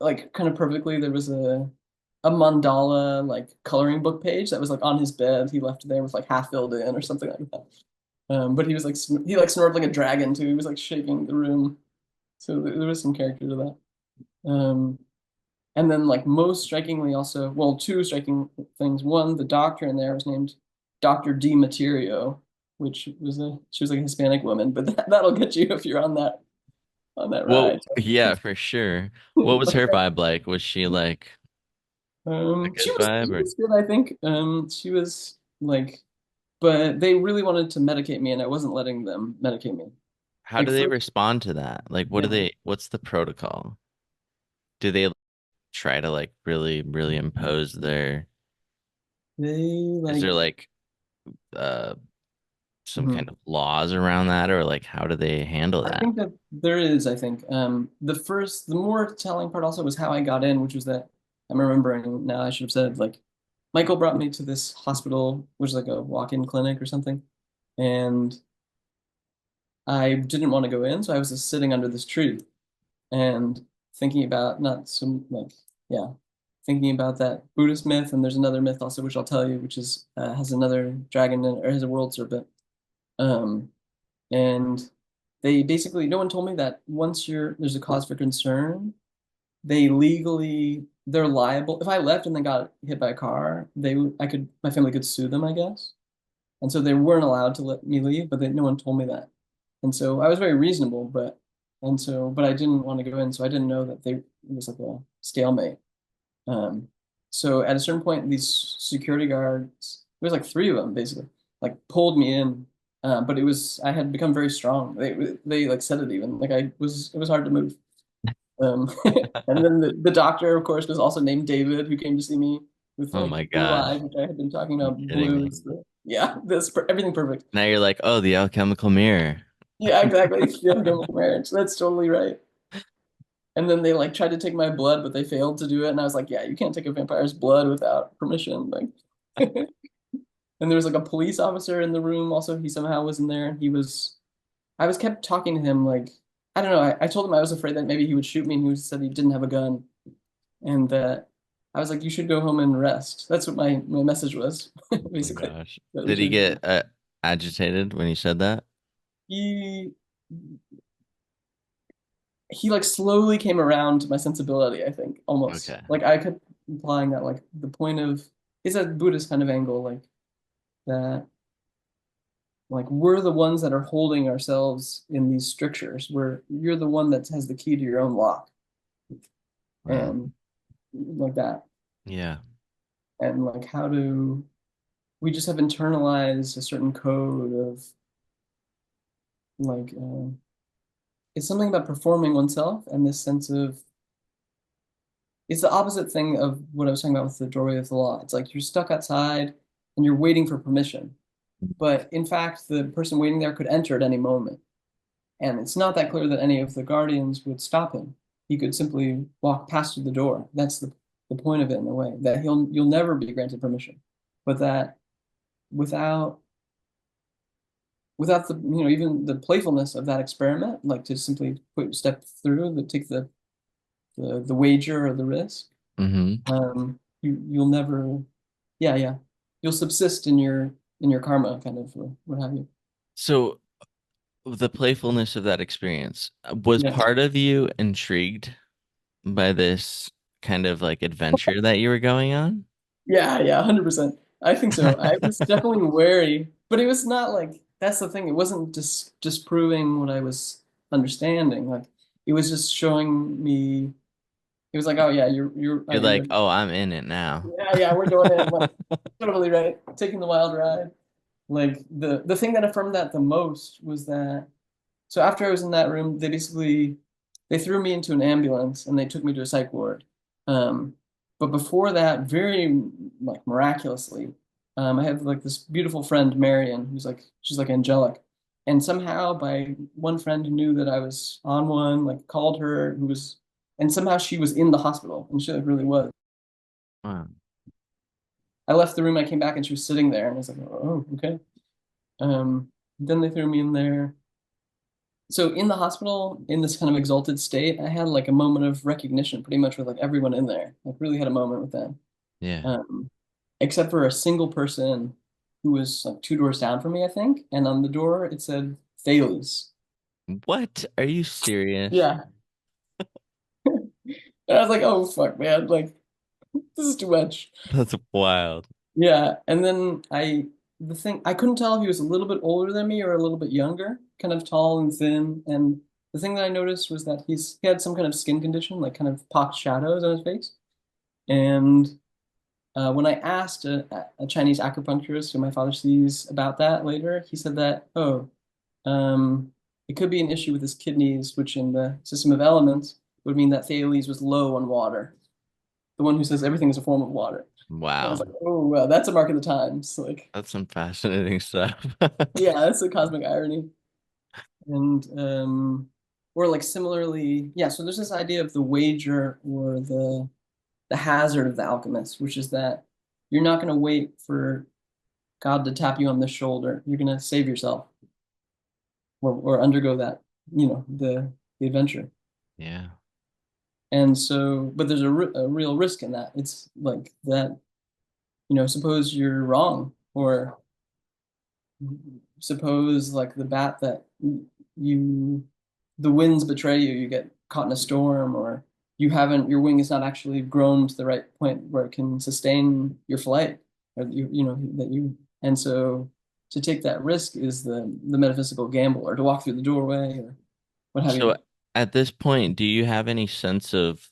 like kind of perfectly there was a mandala like coloring book page that was like on his bed. He left it there with like half filled in or something like that. But he was like he like snored like a dragon too. He was like shaking the room. So there was some character to that. And then like most strikingly also, well, two striking things. One, the doctor in there was named Dr. D Materio, which was she was like a Hispanic woman, but that'll get you if you're on that Well, ride. yeah, for sure. What was her vibe like? Was she like a She good was vibe she or was good, I think. She was like, but they really wanted to medicate me, and I wasn't letting them medicate me. how Like do they first, respond to that? Like yeah, what's the protocol? Do they try to like really, really impose their, they is there like. like uh some kind Mhm. of laws around that or like how do they handle I that? think that there is. I think the more telling part also was how I got in, which was that I'm remembering now. I should have said like Michael brought me to this hospital, which is like a walk-in clinic or something, and I didn't want to go in, so I was just sitting under this tree and thinking about not some like yeah, thinking about that Buddhist myth, and there's another myth also which I'll tell you, which is has another dragon in, or has a world serpent. Um, and they basically no one told me that once there's a cause for concern, they're liable. If I left and then got hit by a car, my family could sue them, I guess. And so they weren't allowed to let me leave, but no one told me that. And so I was very reasonable, but I didn't want to go in, so I didn't know that it was like a stalemate. Um, so at a certain point, these security guards, there was like three of them basically, like pulled me in. But I had become very strong. They like said it even, like it was hard to move. And then the doctor, of course, was also named David, who came to see me with Oh like my blue gosh. eyes, which I had been talking You about. kidding Blue me? is yeah, everything perfect. Now you're like, oh, the alchemical mirror. Yeah, exactly. Yeah, chemical marriage. That's totally right. And then they like tried to take my blood, but they failed to do it. And I was like, yeah, you can't take a vampire's blood without permission. Like, and there was like a police officer in the room. Also, he somehow was in there. I was kept talking to him like, I don't know. I told him I was afraid that maybe he would shoot me, and he said he didn't have a gun, and that I was like, you should go home and rest. That's what my message was, Oh my basically. gosh. That we Did he should get agitated when you said that? he he like slowly came around to my sensibility, I think, almost. Okay. Like I kept implying that like the point of it's a Buddhist kind of angle, like that like we're the ones that are holding ourselves in these strictures, where you're the one that has the key to your own lock Wow. and like that. Yeah. And like how do we just have internalized a certain code of like it's something about performing oneself and this sense of it's the opposite thing of what I was talking about with the doorway of the law. It's like you're stuck outside and you're waiting for permission. But in fact, the person waiting there could enter at any moment. And it's not that clear that any of the guardians would stop him. He could simply walk past through the door. That's the point of it in a way, that you'll never be granted permission. But that without the even the playfulness of that experiment, like to simply step through, take the wager or the risk, Mm-hmm. you'll never, yeah, you'll subsist in your karma, kind of, or what have you. So the playfulness of that experience, was Yeah, part of you intrigued by this kind of like adventure that you were going on? yeah, 100%. I think so. I was definitely wary, but it was not like that's the thing. It wasn't just disproving what I was understanding. Like it was just showing me. It was like, oh yeah, You're you're like, right. oh, I'm in it now. Yeah, we're doing it. Like, totally right. Taking the wild ride. Like the thing that affirmed that the most was that so after I was in that room, they threw me into an ambulance and they took me to a psych ward. Um, but before that, very like miraculously, I have like this beautiful friend, Marion, who's like she's like angelic. And somehow by one friend who knew that I was on one, like called her, and somehow she was in the hospital, and she like really was. Wow. I left the room, I came back, and she was sitting there, and I was like, oh, okay. Then they threw me in there. So in the hospital, in this kind of exalted state, I had like a moment of recognition pretty much with like everyone in there. Like really had a moment with them. Yeah. Um, except for a single person who was like two doors down from me, I think. And on the door it said Thales. What? Are you serious? Yeah. And I was like, oh fuck, man, like this is too much. That's wild. Yeah. And then I couldn't tell if he was a little bit older than me or a little bit younger, kind of tall and thin. And the thing that I noticed was that he had some kind of skin condition, like kind of pock shadows on his face. And when I asked a Chinese acupuncturist who my father sees about that later, he said that, it could be an issue with his kidneys, which in the system of elements would mean that Thales was low on water. The one who says everything is a form of water. And I was Wow. like, oh, well, that's a mark of the times. Like, That's some fascinating stuff. yeah, that's a cosmic irony. And or like similarly, yeah, so there's this idea of the wager or the hazard of the alchemist, which is that you're not going to wait for God to tap you on the shoulder. You're going to save yourself or undergo that, the adventure. Yeah. And so, but there's a real risk in that. It's like that, suppose you're wrong, or suppose like the bat that you, the winds betray you, you get caught in a storm, or your wing is not actually grown to the right point where it can sustain your flight, or and so to take that risk is the metaphysical gamble, or to walk through the doorway, or what have So you. at this point, do you have any sense of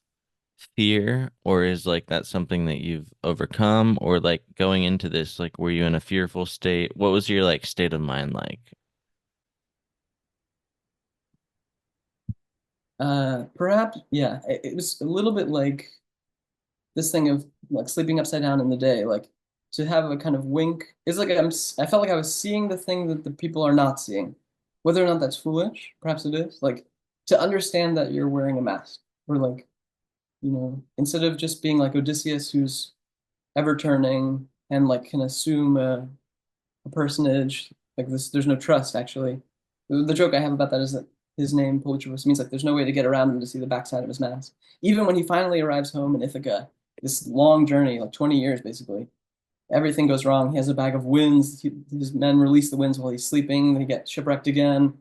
fear, or is like that something that you've overcome, or like going into this, like were you in a fearful state? What was your like state of mind like? Perhaps, yeah, it was a little bit like this thing of like sleeping upside down in the day, like to have a kind of wink. It's like I felt like I was seeing the thing that the people are not seeing, whether or not that's foolish. Perhaps it is like to understand that you're wearing a mask. Or like, instead of just being like Odysseus who's ever turning and like can assume a personage like this, there's no trust actually. The joke I have about that is that his name Polytropos means like there's no way to get around him to see the backside of his mask. Even when he finally arrives home in Ithaca, this long journey, like 20 years basically, everything goes wrong. He has a bag of winds. His men release the winds while he's sleeping. They get shipwrecked again.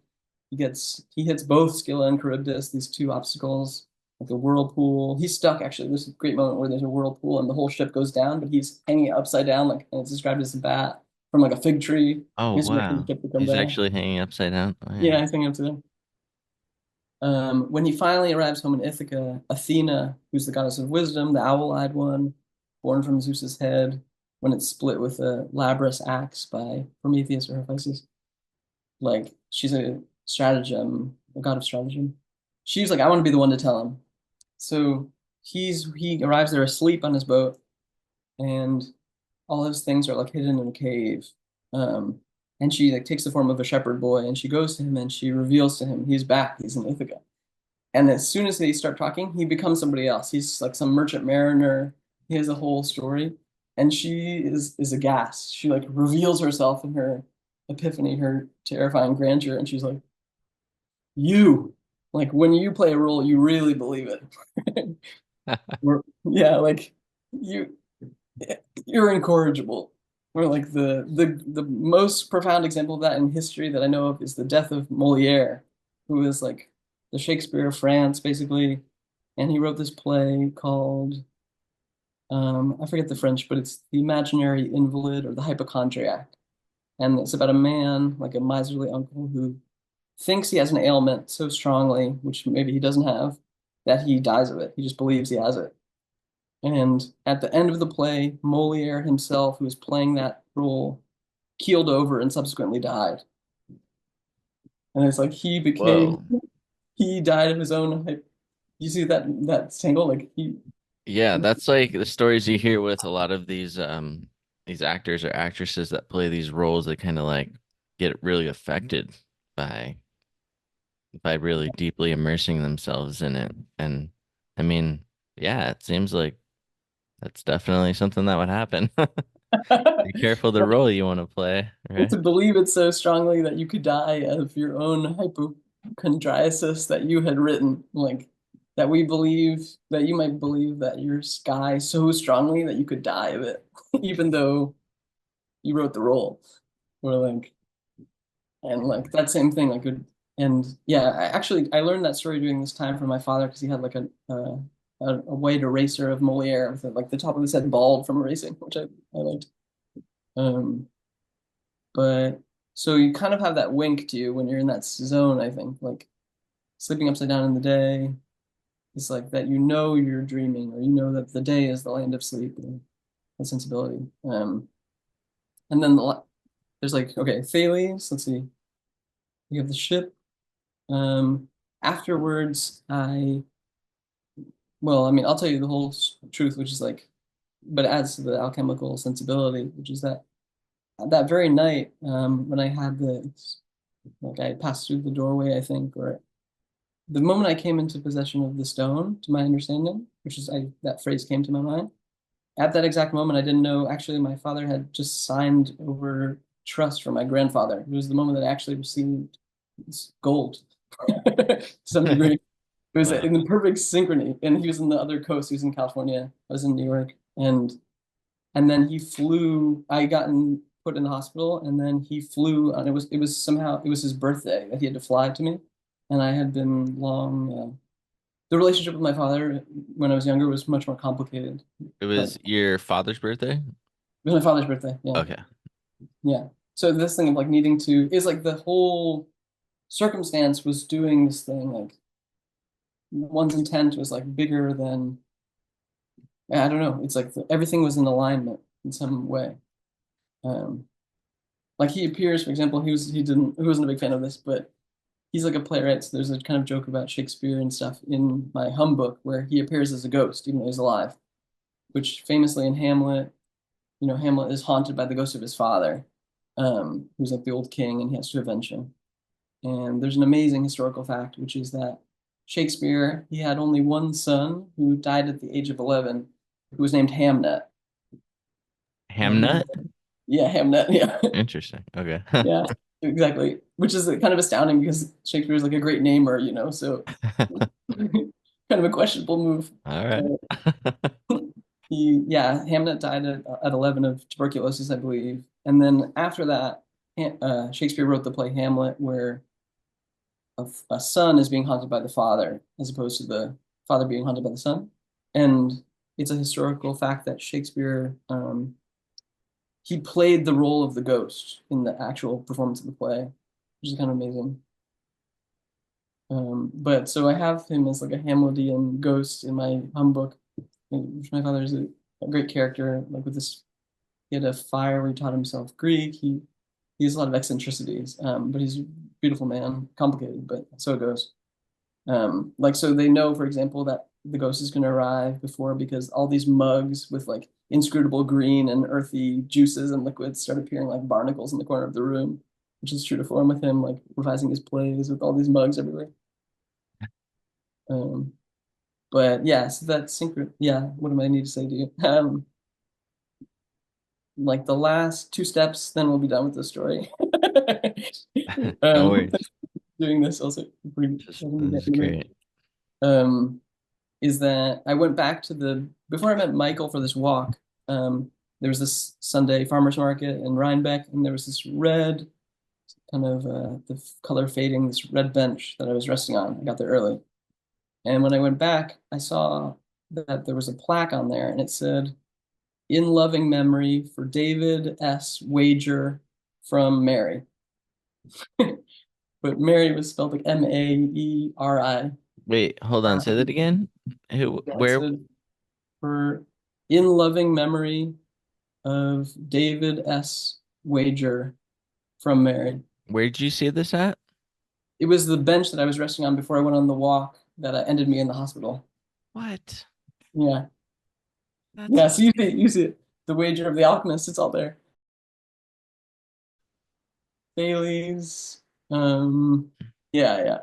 He hits both Scylla and Charybdis, these two obstacles, like a whirlpool. He's stuck actually. There's a great moment where there's a whirlpool and the whole ship goes down, but he's hanging upside down, like and it's described as a bat from like a fig tree. Oh, He's making the wow. ship to come He's back. actually hanging upside down. Oh, Yeah, I think upside down. When he finally arrives home in Ithaca, Athena, who's the goddess of wisdom, the owl-eyed one, born from Zeus's head, when it's split with a labrous axe by Prometheus or Hephaestus, like she's a stratagem, a god of stratagem. She's like, I want to be the one to tell him. So he arrives there asleep on his boat, and all his things are like hidden in a cave. Um, and she like takes the form of a shepherd boy, and she goes to him and she reveals to him he's back, he's in Ithaca. And as soon as they start talking, he becomes somebody else. He's like some merchant mariner. He has a whole story, and she is aghast. She like reveals herself in her epiphany, her terrifying grandeur, and she's like, "You, like when you play a role, you really believe it." Yeah, like you, you're incorrigible. Or like the most profound example of that in history that I know of is the death of Molière, who is like the Shakespeare of France, basically. And he wrote this play called I forget the French, but it's The Imaginary Invalid or The Hypochondriac. And it's about a man, like a miserly uncle, who thinks he has an ailment so strongly, which maybe he doesn't have, that he dies of it. He just believes he has it. And at the end of the play, Moliere himself, who was playing that role, keeled over and subsequently died. And it's like Whoa. he died of his own. You see that single, like he. Yeah, that's like the stories you hear with a lot of these actors or actresses that play these roles. They kind of like get really affected by really deeply immersing themselves in it. And I mean, yeah, it seems like that's definitely something that would happen. Be careful the role you want to play, right? To believe it so strongly that you could die of your own hypochondriasis that you had written, like that we believe that you might believe that your sky so strongly that you could die of it, even though you wrote the role. Or like, and like that same thing, like, and yeah, I learned that story during this time from my father because he had like a white eraser of Moliere with like the top of his head bald from erasing, which I liked. Um, But so you kind of have that wink to you when you're in that zone, I think, like sleeping upside down in the day. It's like that you're dreaming, or you know that the day is the land of sleep, and that sensibility. And then there's like, okay, Thales, let's see. You have the ship. Um, Afterwards, well, I mean, I'll tell you the whole truth, which is like, but it adds to the alchemical sensibility, which is that very night, when I had like I passed through the doorway, I think, or the moment I came into possession of the stone, to my understanding, that phrase came to my mind. At that exact moment, I didn't know actually my father had just signed over trust for my grandfather. It was the moment that I actually received gold to some degree. It was Wow. in the perfect synchrony, and he was in the other coast. He was in California. I was in New York, and then he flew. I got put in the hospital, and then he flew. And it was his birthday that he had to fly to me, and I had been long. The relationship with my father when I was younger was much more complicated. It But was your father's birthday? it was my father's birthday. Yeah, Okay. yeah. So this thing of like needing to is like the whole circumstance was doing this thing like one's intent was like bigger than I don't know. It's like everything was in alignment in some way. Um, like he appears, for example, he wasn't a big fan of this, but he's like a playwright. So there's a kind of joke about Shakespeare and stuff in my hum book where he appears as a ghost, even though he's alive, which famously in Hamlet, Hamlet is haunted by the ghost of his father, who's like the old king and he has to avenge him. And there's an amazing historical fact, which is that Shakespeare, he had only one son who died at the age of 11, who was named Hamnet. Um, Hamnut? yeah, Hamnet. Yeah, Interesting. Okay. yeah, exactly. Which is kind of astounding because Shakespeare is like a great namer, so kind of a questionable move. All right. Uh, yeah, Hamnet died at 11 of tuberculosis, I believe. And then after that, Shakespeare wrote the play Hamlet, where a son is being haunted by the father, as opposed to the father being haunted by the son. And it's a historical fact that Shakespeare, he played the role of the ghost in the actual performance of the play, which is kind of amazing. But so I have him as like a Hamletian ghost in my hum book, which my father is a great character, like with this. He had a fire where he taught himself Greek. He has a lot of eccentricities, but he's a beautiful man, complicated, but so it goes. Like so they know, for example, that the ghost is going to arrive before because all these mugs with like inscrutable green and earthy juices and liquids start appearing like barnacles in the corner of the room, which is true to form with him, like revising his plays with all these mugs everywhere. Um, but yeah, so that's synchro. Yeah, what do I need to say to you? Like the last two steps, then we'll be done with the story. No um, worries. doing this also pretty, This is great. um, is that I went back to before I met Michael for this walk. There was this Sunday farmers market in Rhinebeck, and there was this red kind of the color fading, this red bench that I was resting on. I got there early, and when I went back, I saw that there was a plaque on there, and it said, "In loving memory for David S. Wager from Mary." But Mary was spelled like Maeri. Wait, hold on. Say that again. Who, Yeah, it where, said for in loving memory of David S. Wager from Mary. where did you see this at? It was the bench that I was resting on before I went on the walk that ended me in the hospital. What? Yeah. That's Yeah, so you see it. The Wager of the Alchemist, it's all there. Bailey's. Yeah, yeah.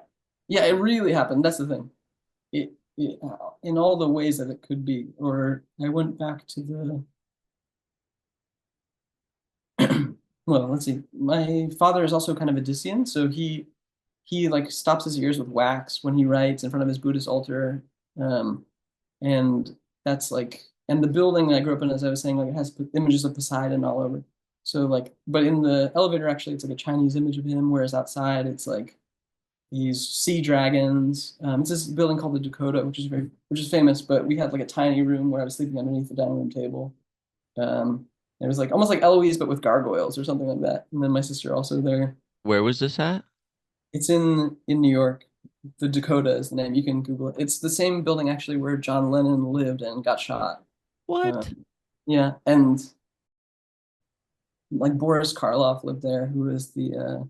Yeah, it really happened. That's the thing. It in all the ways that it could be. Or I went back to the well, let's see. My father is also kind of a Odyssean, so he like stops his ears with wax when he writes in front of his Buddhist altar. Um, and that's like and the building I grew up in, as I was saying, like it has images of Poseidon all over. So like, but in the elevator, actually, it's like a Chinese image of him, whereas outside, it's like these sea dragons. It's this building called the Dakota, which is famous. But we had like a tiny room where I was sleeping underneath the dining room table. It was like almost like Eloise, but with gargoyles or something like that. And then my sister also there. Where was this at? It's in New York. The Dakota is the name. You can Google it. It's the same building actually where John Lennon lived and got shot. What? Um, yeah, and like Boris Karloff lived there, who is the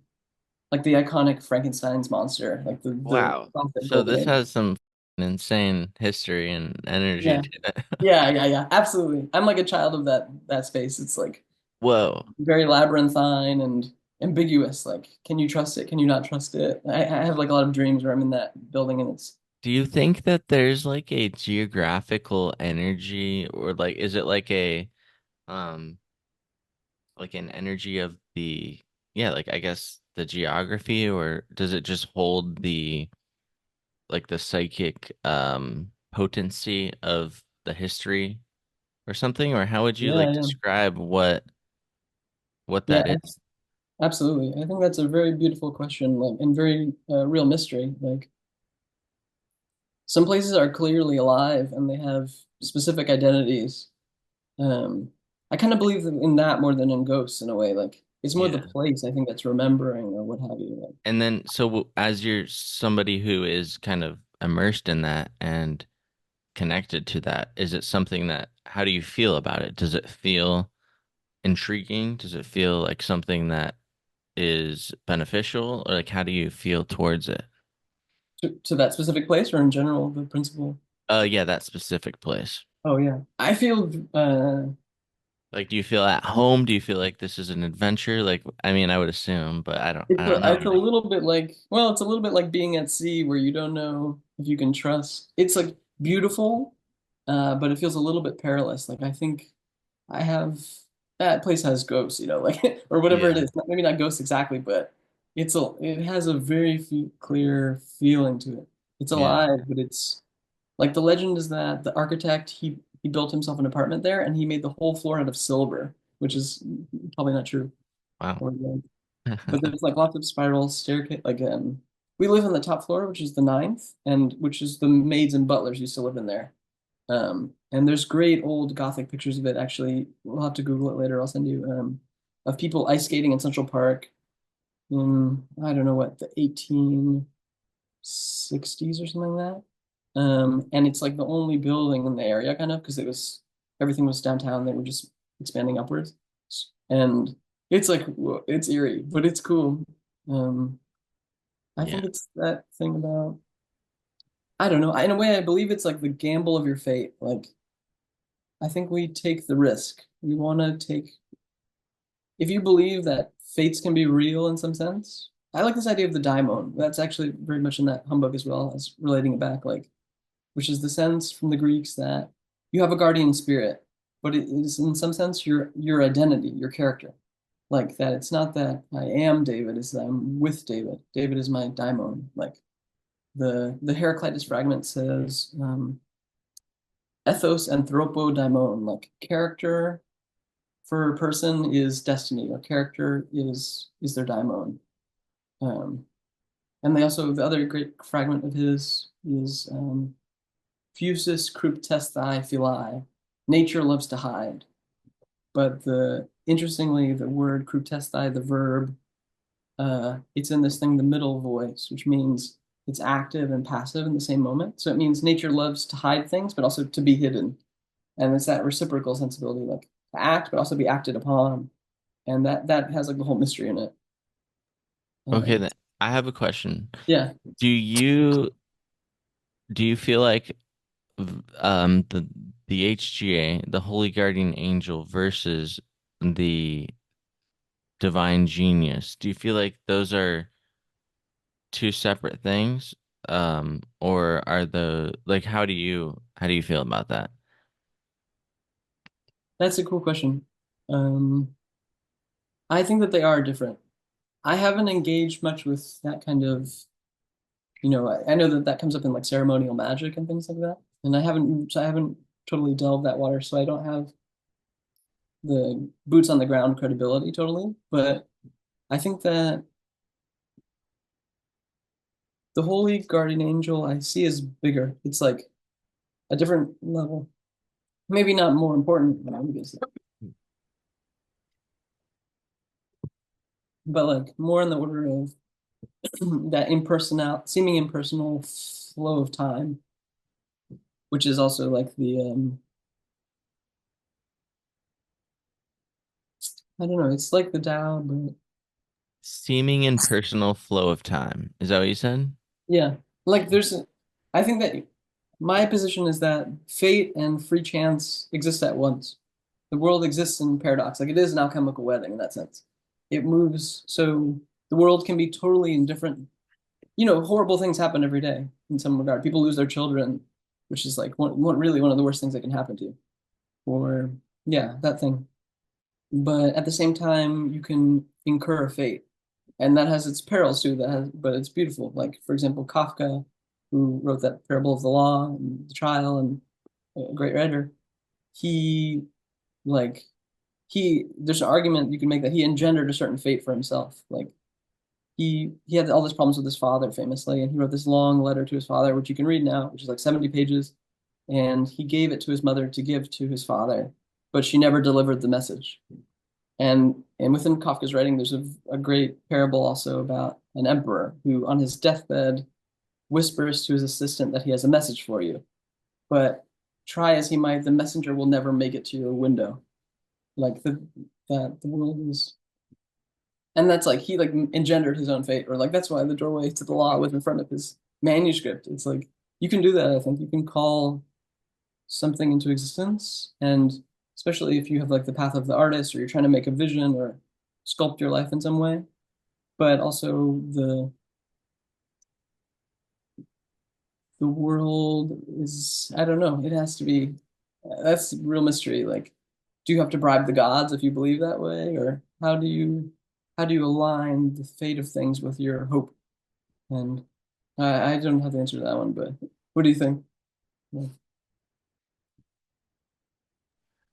like the iconic Frankenstein's monster, like the Wow. prophet So this Goldie. has some insane history and energy Yeah, to it. yeah, absolutely. I'm like a child of that space. It's like Whoa. very labyrinthine and ambiguous. Like, can you trust it? Can you not trust it? I have like a lot of dreams where I'm in that building and it's Do you think that there's like a geographical energy or like is it um like an energy of the yeah, like I guess the geography or does it just hold the like the psychic potency of the history or something? Or how would you yeah, like yeah, describe what yeah. that is? Absolutely. I think that's a very beautiful question, like, and very real mystery. Like, some places are clearly alive and they have specific identities. Um, I kind of believe in that more than in ghosts in a way. Like, it's more the Yeah. place I think that's remembering or what have you. Like, And then as you're somebody who is kind of immersed in that and connected to that, is it something that how do you feel about it? Does it feel intriguing? Does it feel like something that is beneficial? Or like how do you feel towards it? to that specific place or in general, the principle. Yeah, that specific place. Oh yeah, I feel Like, do you feel at home? Do you feel like this is an adventure? Like, I mean, I would assume, but I don't know. It's a little bit like, well, it's a little bit like being at sea where you don't know if you can trust. It's like beautiful, but it feels a little bit perilous. Like I think I have that place has ghosts, like or whatever it Yeah, is. Maybe not ghosts exactly, but it has a very clear feeling to it. It's yeah. alive, but it's like the legend is that the architect he built himself an apartment there and he made the whole floor out of silver, which is probably not true. Wow. Or, but there's like lots of spiral staircase. Like we live on the top floor, which is the ninth, and which is the maids and butlers used to live in there. And there's great old Gothic pictures of it. Actually, we'll have to Google it later. I'll send you of people ice skating in Central Park in I don't know what the 1860s or something like that. And it's like the only building in the area, kind of, because everything was downtown. They were just expanding upwards, and it's like it's eerie, but it's cool. Um, I Yeah. think it's that thing about I don't know. In a way, I believe it's like the gamble of your fate. Like I think we take the risk. We want to take if you believe that fates can be real in some sense. I like this idea of the daimon. That's actually very much in that humbug as well as relating it back, like which is the sense from the Greeks that you have a guardian spirit, but it is in some sense your identity, your character. Like that it's not that I am David, it's that I'm with David. David is my daimon. Like the Heraclitus fragment says ethos anthropo daimon, like character for a person is destiny, or character is their daimon. Um, and they also the other great fragment of his is Fusus cruptestai philae. Nature loves to hide. But interestingly, the word cruptestai, the verb, it's in this thing, the middle voice, which means it's active and passive in the same moment. So it means nature loves to hide things, but also to be hidden. And it's that reciprocal sensibility, like to act, but also be acted upon. And that has like the whole mystery in it. Okay, Um, then I have a question. yeah, Do you do you feel like the HGA, the Holy Guardian Angel versus the Divine Genius, do you feel like those are two separate things? Or are the like how do you feel about that? that's a cool question. Um, I think that they are different. I haven't engaged much with that kind of I know that that comes up in like ceremonial magic and things like that. And I haven't totally delved that water, so I don't have the boots on the ground credibility totally. But I think that the Holy Guardian Angel I see is bigger. It's like a different level. Maybe not more important, but like more in the order of that seeming impersonal flow of time, which is also like the I don't know, it's like the Tao, but Seeming impersonal flow of time. Is that what you said? yeah, like I think that my position is that fate and free chance exist at once. The world exists in paradox, like it is an alchemical wedding in that sense. It moves, so the world can be totally indifferent. Horrible things happen every day in some regard. People lose their children, which is like really one of the worst things that can happen to you. Or yeah, that thing. But at the same time, you can incur a fate, and that has its perils too. But it's beautiful. Like for example, Kafka, who wrote that Parable of the Law and the Trial, and a great writer, he like there's an argument you can make that he engendered a certain fate for himself. Like he had all these problems with his father famously, and he wrote this long letter to his father, which you can read now, which is like 70 pages, and he gave it to his mother to give to his father, but she never delivered the message. And within Kafka's writing, there's a great parable also about an emperor who, on his deathbed, whispers to his assistant that he has a message for you, but try as he might, the messenger will never make it to your window. Like that the world is, and that's like he like engendered his own fate, or like that's why the doorway to the law was in front of his manuscript. It's like you can do that. I think you can call something into existence, and especially if you have like the path of the artist or you're trying to make a vision or sculpt your life in some way. But also the world is, I don't know, it has to be, that's real mystery. Like, do you have to bribe the gods if you believe that way, or how do you align the fate of things with your hope? And I don't have the answer to that one, but what do you think? Yeah.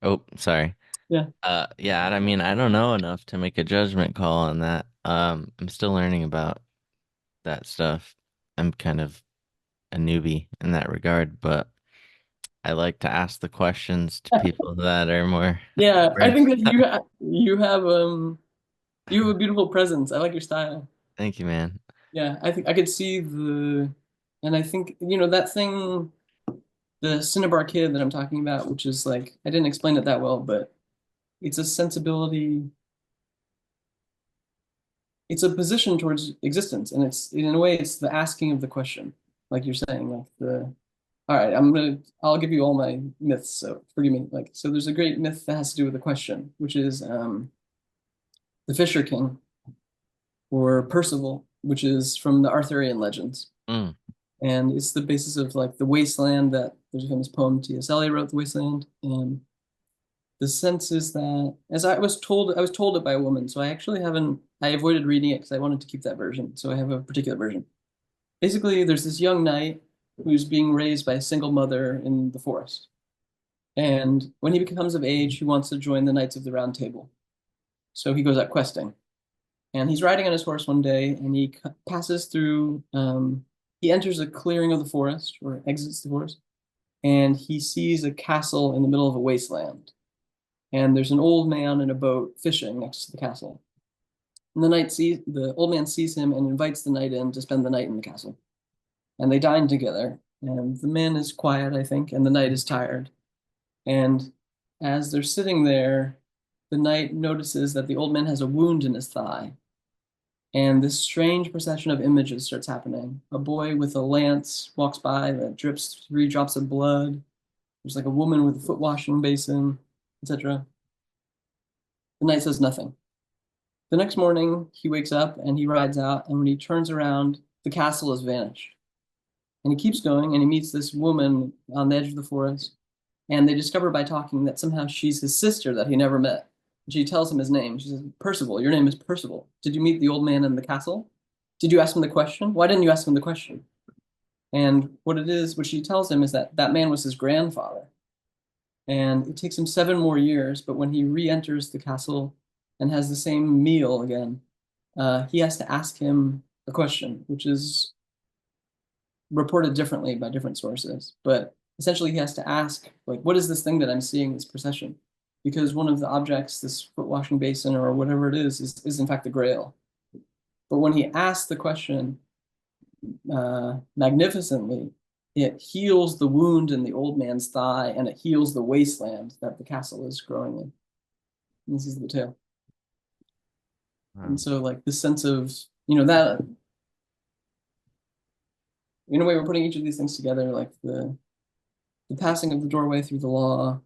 Oh, sorry. Yeah. Yeah, I mean, I don't know enough to make a judgment call on that. I'm still learning about that stuff. I'm kind of a newbie in that regard, but I like to ask the questions to people that are more Yeah, I think versed. that you have a beautiful presence. I like your style. Thank you, man. Yeah, I think I could see and I think, that thing, the Cinnabar Kid that I'm talking about, which is like, I didn't explain it that well, but it's a sensibility, it's a position towards existence. And it's, in a way, it's the asking of the question, like you're saying, like all right, I'll give you all my myths, so forgive me. Like, so there's a great myth that has to do with the question, which is the Fisher King, or Percival, which is from the Arthurian legends. Mm. And it's the basis of like the wasteland that there's a famous poem T.S. Eliot wrote, The Wasteland. And the sense is that, as I was told it by a woman, so I actually haven't, I avoided reading it because I wanted to keep that version. So I have a particular version. Basically, there's this young knight who's being raised by a single mother in the forest. And when he becomes of age, he wants to join the Knights of the Round Table. So he goes out questing. And he's riding on his horse one day, and he passes through, he enters a clearing of the forest, or exits the forest, and he sees a castle in the middle of a wasteland. And there's an old man in a boat fishing next to the castle. And the old man sees him and invites the knight in to spend the night in the castle. And they dine together. And the man is quiet, I think, and the knight is tired. And as they're sitting there, the knight notices that the old man has a wound in his thigh. And this strange procession of images starts happening. A boy with a lance walks by that drips 3 drops of blood. There's like a woman with a foot washing basin, etc. The knight says nothing. The next morning, he wakes up and he rides out, and when he turns around, the castle has vanished. And he keeps going, and he meets this woman on the edge of the forest, and they discover by talking that somehow she's his sister that he never met. She tells him his name. She says, Percival, your name is Percival. Did you meet the old man in the castle? Did you ask him the question? Why didn't you ask him the question? And what she tells him is that that man was his grandfather. And it takes him 7 more years, but when he re-enters the castle and has the same meal again, he has to ask him a question, which is reported differently by different sources. But essentially, he has to ask, like, what is this thing that I'm seeing, this procession? Because one of the objects, this foot washing basin or whatever it is in fact the Grail. But when he asks the question magnificently, it heals the wound in the old man's thigh, and it heals the wasteland that the castle is growing in. And this is the tale. Wow. And so, like, this sense of, that, in a way, we're putting each of these things together, like the passing of the doorway through the law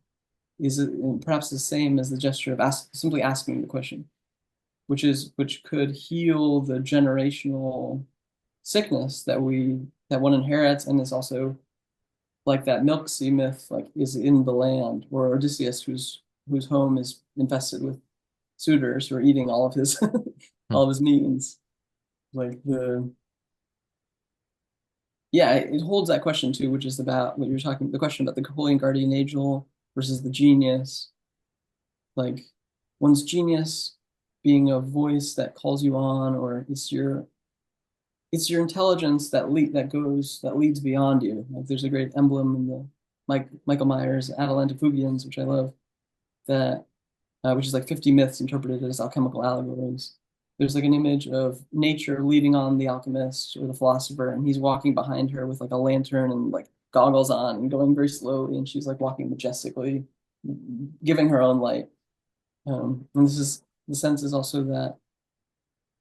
is perhaps the same as the gesture of simply asking the question, which could heal the generational sickness that one inherits, and is also like that MilkSea myth, like is in the land, or Odysseus, whose home is infested with suitors who are eating all of his all of his means. Like it holds that question too, which is about what you're talking, the question about the holy guardian angel versus the genius. Like one's genius being a voice that calls you on, or it's your intelligence that leads beyond you. Like there's a great emblem in the Michael Myers Atalantifugians, which I love, that which is like 50 myths interpreted as alchemical allegories. There's like an image of nature leading on the alchemist or the philosopher, and he's walking behind her with like a lantern and like goggles on and going very slowly, and she's like walking majestically, giving her own light. And this is the sense is also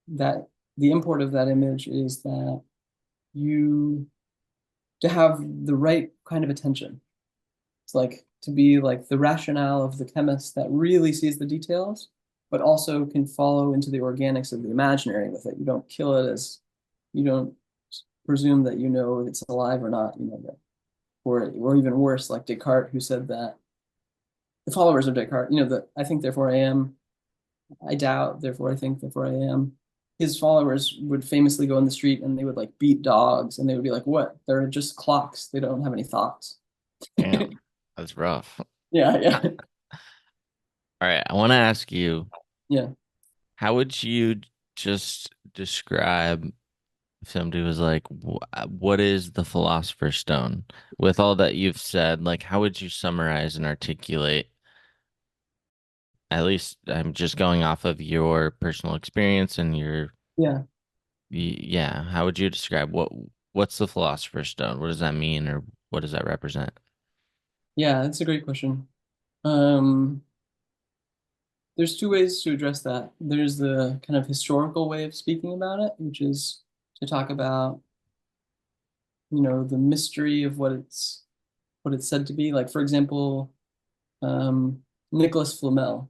that the import of that image is that to have the right kind of attention. It's like to be like the rationale of the chemist that really sees the details, but also can follow into the organics of the imaginary with it. You don't kill it as you don't presume that you know if it's alive or not, you know, that, or even worse, like Descartes, who said that the followers of Descartes, you know, that I think, therefore I am, I doubt, therefore I think, therefore I am. His followers would famously go in the street and they would like beat dogs and they would be like, what? They're just clocks. They don't have any thoughts. Damn, that's rough. Yeah, yeah, All right, I want to ask you, yeah. how would you just describe if somebody was like, what is the Philosopher's Stone? With all that you've said, like, how would you summarize and articulate? At least I'm just going off of your personal experience and your, Yeah. yeah. How would you describe what's the Philosopher's Stone? What does that mean, or what does that represent? Yeah, that's a great question. Um, there's two ways to address that. There's the kind of historical way of speaking about it, which is to talk about, you know, the mystery of what it's said to be. Like, for example, Nicholas Flamel.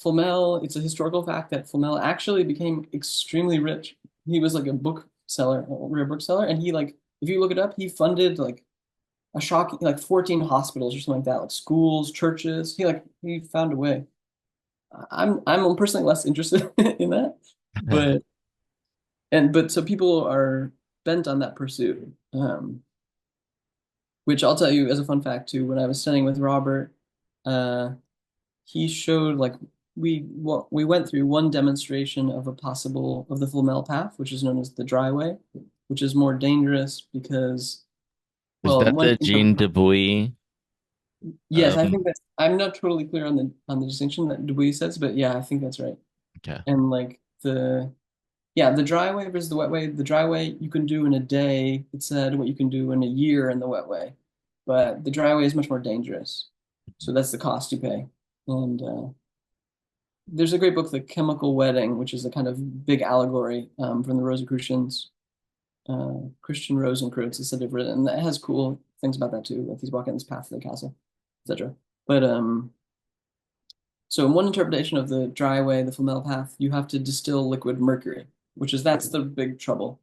Flamel, it's a historical fact that Flamel actually became extremely rich. He was like a bookseller, a rare bookseller, and he like, if you look it up, he funded like a shocking like 14 hospitals or something like that, like schools, churches. He found a way. I'm personally less interested in that, but but so people are bent on that pursuit. Which I'll tell you as a fun fact too. When I was studying with Robert, uh, he showed like we went through one demonstration of a possible of the Flamel path, which is known as the dry way, which is more dangerous because Is well, that one the Jean Dubuis? yes, I think that's I'm not totally clear on the distinction that Dubuis says, but yeah, I think that's right. Okay. And like the dry way versus the wet way. The dry way you can do in a day, it said what you can do in a year in the wet way. But the dry way is much more dangerous. So that's the cost you pay. And there's a great book, The Chemical Wedding, which is a kind of big allegory from the Rosicrucians. Christian Rosenkreutz is said to have written, and that has cool things about that too. Like he's walking this path to the castle, etc. But so in one interpretation of the dry way, the Flamel path, you have to distill liquid mercury, which is that's the big trouble.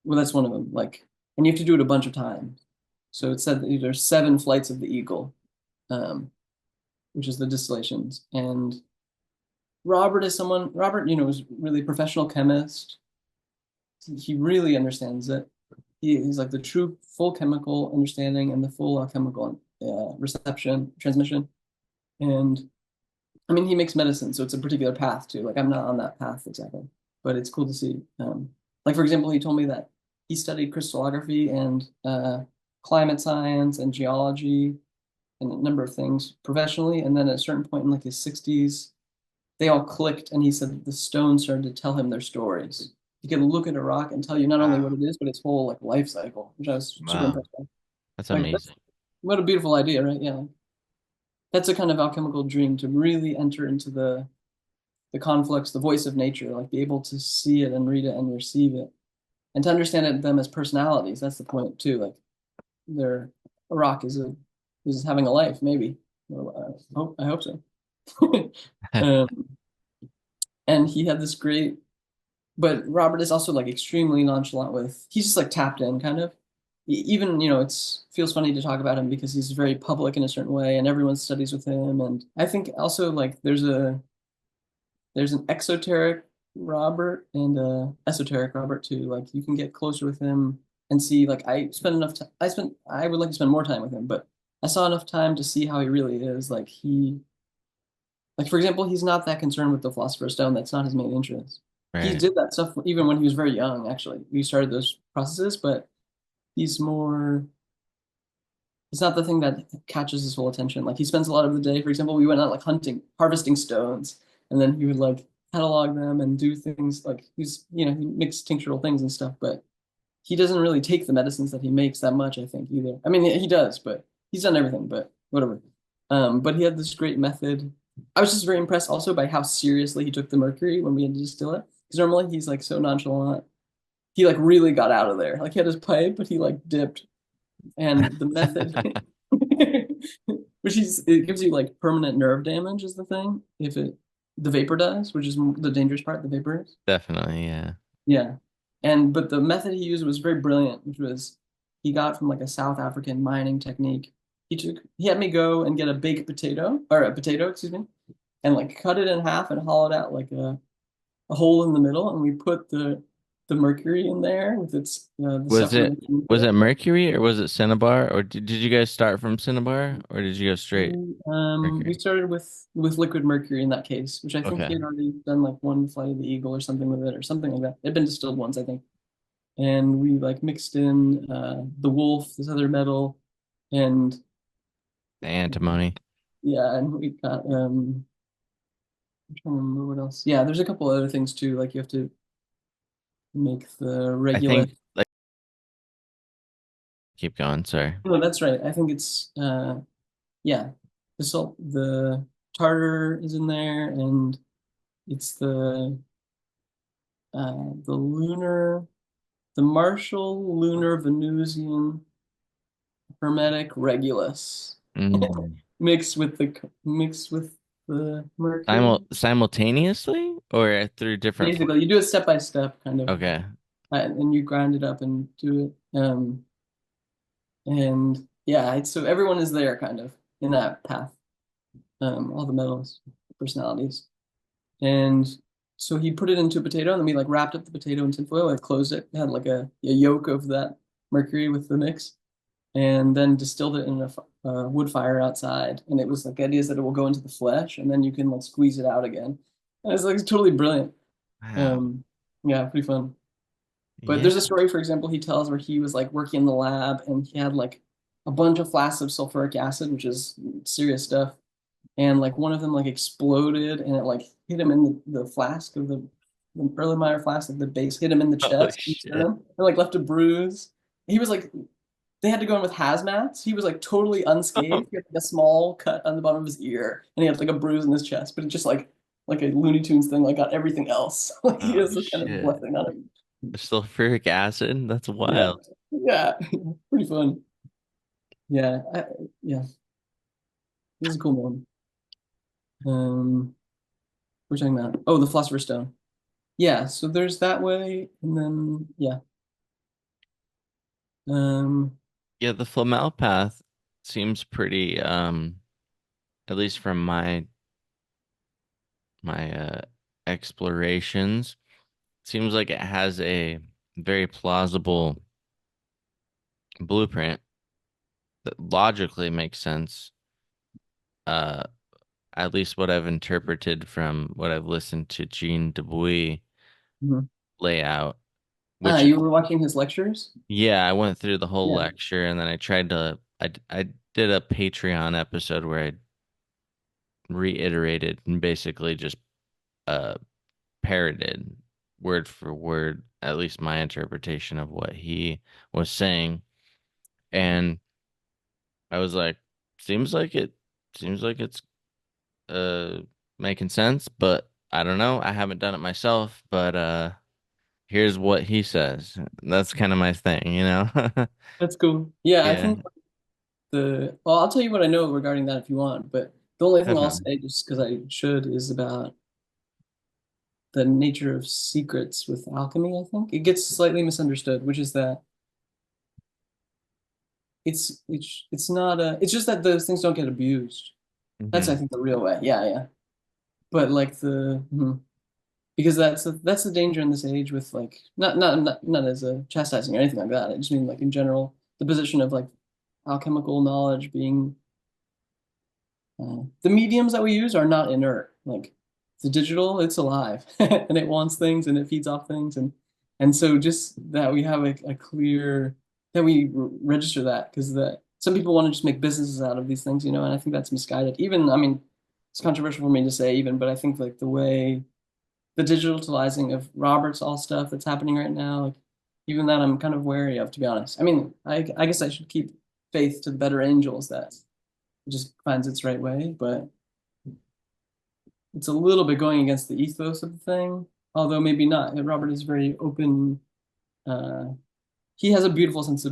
Well, that's one of them. Like, and you have to do it a bunch of times. So it said that there's 7 flights of the eagle, which is the distillations. And Robert, you know, is really a professional chemist. He really understands it. He's like the true full chemical understanding and the full chemical reception, transmission. And I mean, he makes medicine, so it's a particular path too. Like I'm not on that path exactly, but it's cool to see. Like for example, he told me that he studied crystallography and climate science and geology and a number of things professionally. And then at a certain point in like his 60s, they all clicked, and he said that the stones started to tell him their stories. He could look at a rock and tell you not only what it is, but its whole like life cycle, which I was super Wow. impressed by. That's Like amazing. what a beautiful idea, right? Yeah. That's a kind of alchemical dream to really enter into the conflicts, the voice of nature, like be able to see it and read it and receive it, and to understand it, them as personalities. That's the point too. Like they're a rock is having a life, maybe. Well, I hope so. um, and he had this great, but Robert is also like extremely nonchalant with. He's just like tapped in, kind of. Even you know, it's feels funny to talk about him because he's very public in a certain way, and everyone studies with him. And I think also like there's an exoteric Robert and a esoteric Robert too. Like you can get closer with him and see like I spend enough time I would like to spend more time with him, but I saw enough time to see how he really is. Like for example, he's not that concerned with the Philosopher's Stone. That's not his main interest. He Right. did that stuff even when he was very young, actually. He started those processes, but he's more it's not the thing that catches his full attention. Like he spends a lot of the day, for example, we went out like hunting, harvesting stones, and then he would like catalog them and do things like he makes tinctural things and stuff, but he doesn't really take the medicines that he makes that much, I think, either. I mean, he does, but he's done everything, but whatever. But he had this great method. I was just very impressed also by how seriously he took the mercury when we had to distill it. Because normally he's like so nonchalant. He like really got out of there. Like he had his pipe, but he like dipped and the method, which it gives you like permanent nerve damage is the thing. If it the vapor does, which is the dangerous part, the vapor is. Definitely, yeah. Yeah. But the method he used was very brilliant, which was he got from like a South African mining technique. He had me go and get a baked potato or a potato, excuse me, and like cut it in half and hollowed out like a hole in the middle, and we put the mercury in there with its the Was stuff it really into was it. it Mercury or was it Cinnabar or did you guys start from Cinnabar or did you go straight We Mercury? started with liquid mercury in that case, which I think he Okay. had already done like one flight of the eagle or something with it, or something like that. It'd been distilled once, I think. And we like mixed in the wolf, this other metal, and The antimony. yeah, and we got I'm trying to remember what else. Yeah, there's a couple other things too, like you have to make the I regular. think like keep going, sorry. No, that's right. I think it's yeah, the tartar is in there, and it's the lunar, the Martial lunar Venusian hermetic regulus Mm. mixed with the mercury. Simultaneously or through different Basically, you do it step by step, kind of, Okay. and you grind it up and do it. And yeah, so everyone is there, kind of, in that path. All the metals, personalities. And so he put it into a potato, and then we like wrapped up the potato in tinfoil, like closed it, had like a yolk of that mercury with the mix, and then distilled it in a wood fire outside. And it was like the idea is that it will go into the flesh, and then you can like squeeze it out again. And it's like totally brilliant. Wow. Um, yeah, pretty fun. But Yeah. there's a story, for example, he tells where he was like working in the lab, and he had like a bunch of flasks of sulfuric acid, which is serious stuff, and like one of them like exploded, and it like hit him in the flask of the Erlenmeyer flask, like the base hit him in the Holy chest, and shit. like left a bruise. He was like, they had to go in with hazmats. He was like totally Oh, unscathed. He had like a small cut on the bottom of his ear, and he had like a bruise in his chest, but it just like a Looney Tunes thing, like got everything else. Like he oh has a kind of shit. blessing on him. Sulfuric acid? That's Yeah, wild. yeah, pretty fun. Yeah, yeah, this is a cool one. We're talking about the Philosopher's Stone. Yeah, so there's that way, and then yeah. Um, Yeah, the Flamel path seems pretty at least from my explorations, seems like it has a very plausible blueprint that logically makes sense. Uh, at least what I've interpreted from what I've listened to Jean Dubuis mhm. lay out, which You were watching his lectures? yeah, I went through the whole Yeah. lecture and then I tried to I did a Patreon episode where I reiterated and basically just uh parroted word for word at least my interpretation of what he was saying. And I was like, seems like it's uh making sense, but I don't know. I haven't done it myself, but here's what he says. That's kind of my thing, you know? That's cool. Yeah, I Yeah, think well, I'll tell you what I know regarding that if you want, but the only thing I'll definitely. say, just because I should, is about the nature of secrets with alchemy, I think. It gets slightly misunderstood, which is that it's not it's just that those things don't get abused. That's, I Hmm. think, the real way. Yeah, yeah. But like because that's the danger in this age with like not as a chastising or anything like that. I just mean like in general, the position of like alchemical knowledge being the mediums that we use are not inert. Like the digital, it's alive and it wants things and it feeds off things, and so just that we have a clear that we register that, because that some people want to just make businesses out of these things, and I think that's misguided. Even, I mean, it's controversial for me to say even, but I think like the way the digitalizing of Robert's all stuff that's happening right now, like even that I'm kind of wary of, to be honest. I mean, I guess I should keep faith to the better angels that it just finds its right way, but it's a little bit going against the ethos of the thing, although maybe not. Robert is very open. Uh, he has a beautiful sense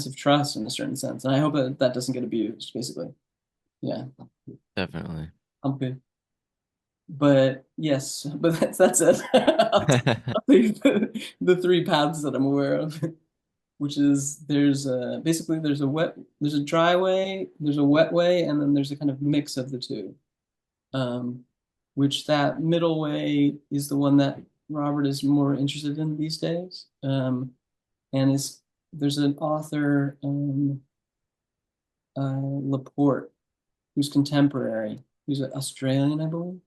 of trust in a certain sense, and I hope that that doesn't get abused, basically. Yeah, Definitely. I'm good. But yes, but that's it. I'll tell you the three paths that I'm aware of, which is there's basically there's a dry way, there's a wet way, and then there's a kind of mix of the two. Um, which that middle way is the one that Robert is more interested in these days. And is there's an author, Laporte, who's contemporary, who's an Australian, I believe.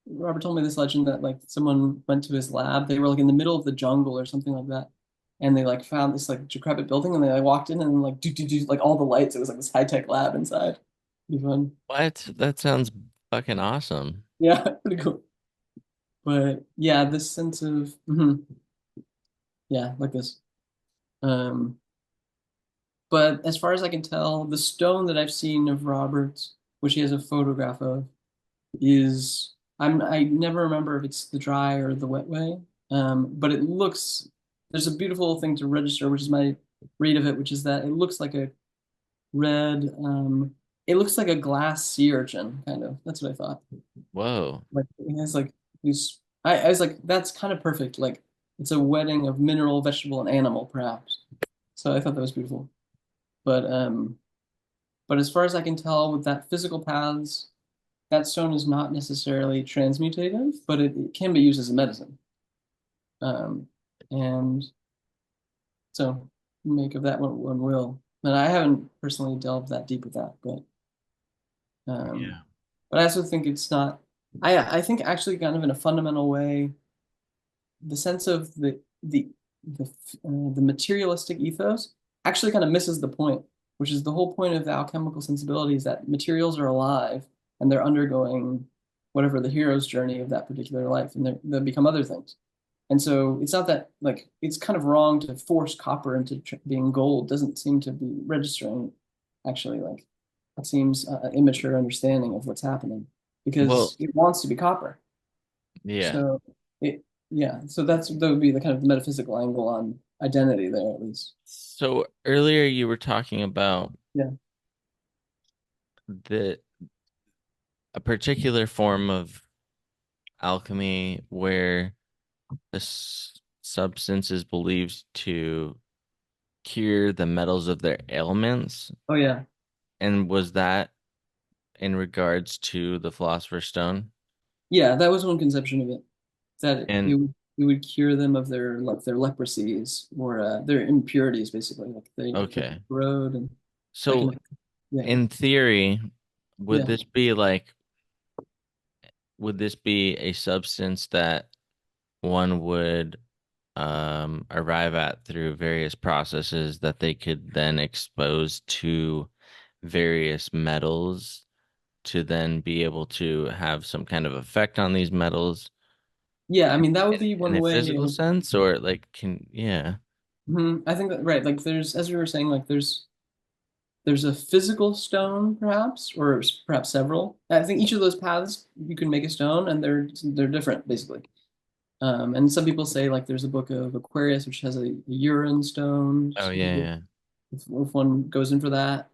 Robert told me this legend that like someone went to his lab. They were like in the middle of the jungle or something like that, and they like found this like decrepit building, and they like walked in and like do like all the lights. It was like this high tech lab inside. Pretty fun. What? That sounds fucking awesome. Yeah, pretty cool. But yeah, this sense of yeah, like this. Um, but as far as I can tell, the stone that I've seen of Robert's, which he has a photograph of, is I never remember if it's the dry or the wet way. But it looks there's a beautiful thing to register, which is my read of it, which is that it looks like a red it looks like a glass sea urchin, kind of. That's what I thought. Whoa. Like it has like these I was like, that's kind of perfect. Like it's a wedding of mineral, vegetable, and animal, perhaps. So I thought that was beautiful. But but as far as I can tell, with that physical paths, that stone is not necessarily transmutative, but it can be used as a medicine. Um, and so make of that what one will. But I haven't personally delved that deep with that, um, Yeah. but I also think it's not. I think actually kind of in a fundamental way, the sense of the the materialistic ethos actually kind of misses the point, which is the whole point of the alchemical sensibility is that materials are alive and they're undergoing whatever the hero's journey of that particular life, and they become other things. And so it's not that like it's kind of wrong to force copper into being gold. Doesn't seem to be registering actually like it seems an immature understanding of what's happening Well, because it wants to be copper. yeah. So it, yeah. So that would be the kind of metaphysical angle on identity there, at least. So earlier you were talking about Yeah. the a particular form of alchemy where a substance is believed to cure the metals of their ailments. Oh yeah. And was that in regards to the Philosopher's Stone? Yeah. That was one conception of it. That And it would cure them of their like their leprosies or their impurities, basically. Like they okay. corrode and that So can yeah in theory, would yeah this be like would this be a substance that one would arrive at through various processes that they could then expose to various metals to then be able to have some kind of effect on these metals yeah. I mean that would be in one a way. physical sense, or like can yeah. I think that right. Like there's as we were saying, like there's a physical stone perhaps or perhaps several. I think each of those paths you can make a stone and they're different basically. And some people say like there's a book of Aquarius which has a urine stone. Oh So yeah, yeah. if one goes in for that,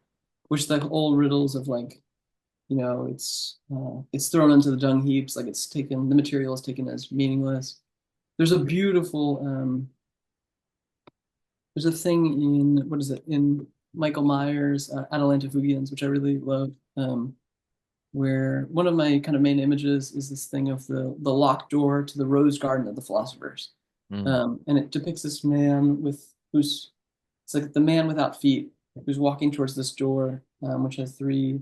which the old riddles of like it's thrown into the dung heaps, like it's taken the material is taken as meaningless. There's a beautiful there's a thing in what is it in Michael Myers' Atalantafugians, which I really love, where one of my kind of main images is this thing of the locked door to the rose garden of the philosophers, Mm. and it depicts this man with who's it's like the man without feet who's walking towards this door, which has three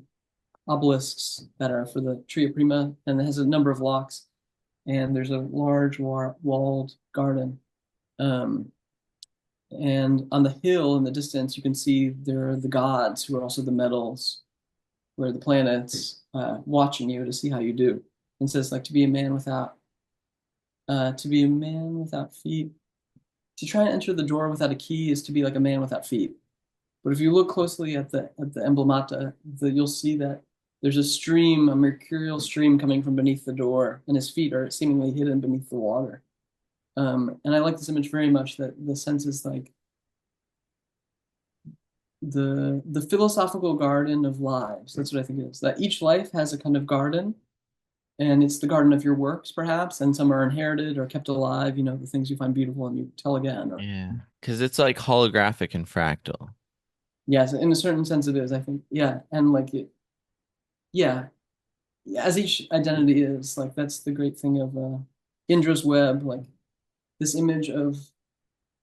obelisks that are for the Tria Prima, and it has a number of locks, and there's a large walled garden. Um, and on the hill in the distance, you can see there are the gods who are also the metals, where the planets watching you to see how you do. And says like to be a man without feet. To try and enter the door without a key is to be like a man without feet. But if you look closely at the emblemata, you'll see that there's a stream, a mercurial stream coming from beneath the door, and his feet are seemingly hidden beneath the water. And I like this image very much. That the sense is like the philosophical garden of lives. That's what I think it is. That each life has a kind of garden, and it's the garden of your works, perhaps, and some are inherited or kept alive. You know, the things you find beautiful and you tell again. Or Yeah, because it's like holographic and fractal. yes, in a certain sense, it is. I think, yeah, and like it, yeah, as each identity is, like that's the great thing of Indra's web, like this image of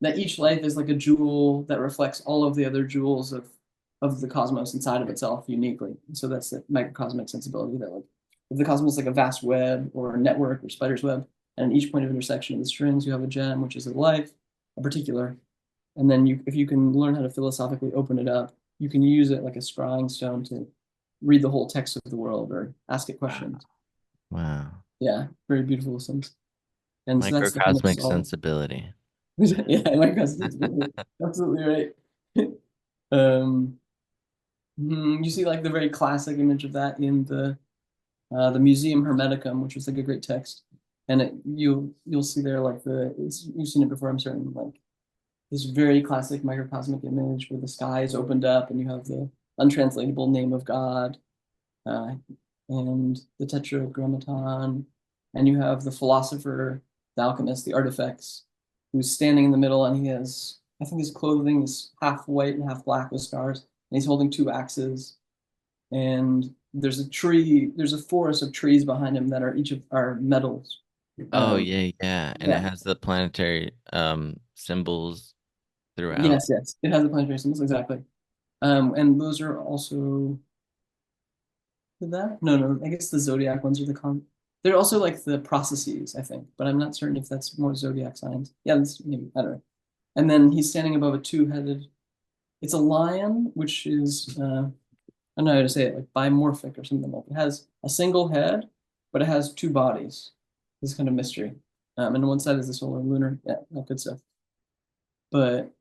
that each life is like a jewel that reflects all of the other jewels of the cosmos inside of itself uniquely. And so that's the microcosmic sensibility that like if the cosmos is like a vast web or a network or spider's web, and at each point of intersection of the strings, you have a gem, which is a life, a particular. And then you, if you can learn how to philosophically open it up, you can use it like a scrying stone to read the whole text of the world or ask it questions. Wow. Yeah, very beautiful things. And so that's the kind of Microcosmic solve. sensibility. Yeah, microcosmic. Absolutely right. Um, you see like the very classic image of that in the Museum Hermeticum, which is like a great text, and you'll see there like you've seen it before, I'm certain, like this very classic microcosmic image where the sky is opened up and you have the untranslatable name of God, uh, and the Tetragrammaton, and you have the philosopher, the alchemist, the artifacts, who's standing in the middle, and he has, I think his clothing is half white and half black with stars, and he's holding two axes, and there's a tree, there's a forest of trees behind him that are each of are metals. Oh Um, yeah, yeah. And it yeah, has the planetary symbols throughout. yes, it has the planetary symbols exactly. And those are also that? No, I guess the zodiac ones are the They're also like the processes, I think, but I'm not certain if that's more zodiac signs. Yeah, that's maybe I don't know. And then he's standing above a two-headed. It's a lion, which is I don't know how to say it, like bimorphic or something like it has a single head, but it has two bodies. This kind of mystery. And on one side is the solar and lunar, yeah, that good stuff. But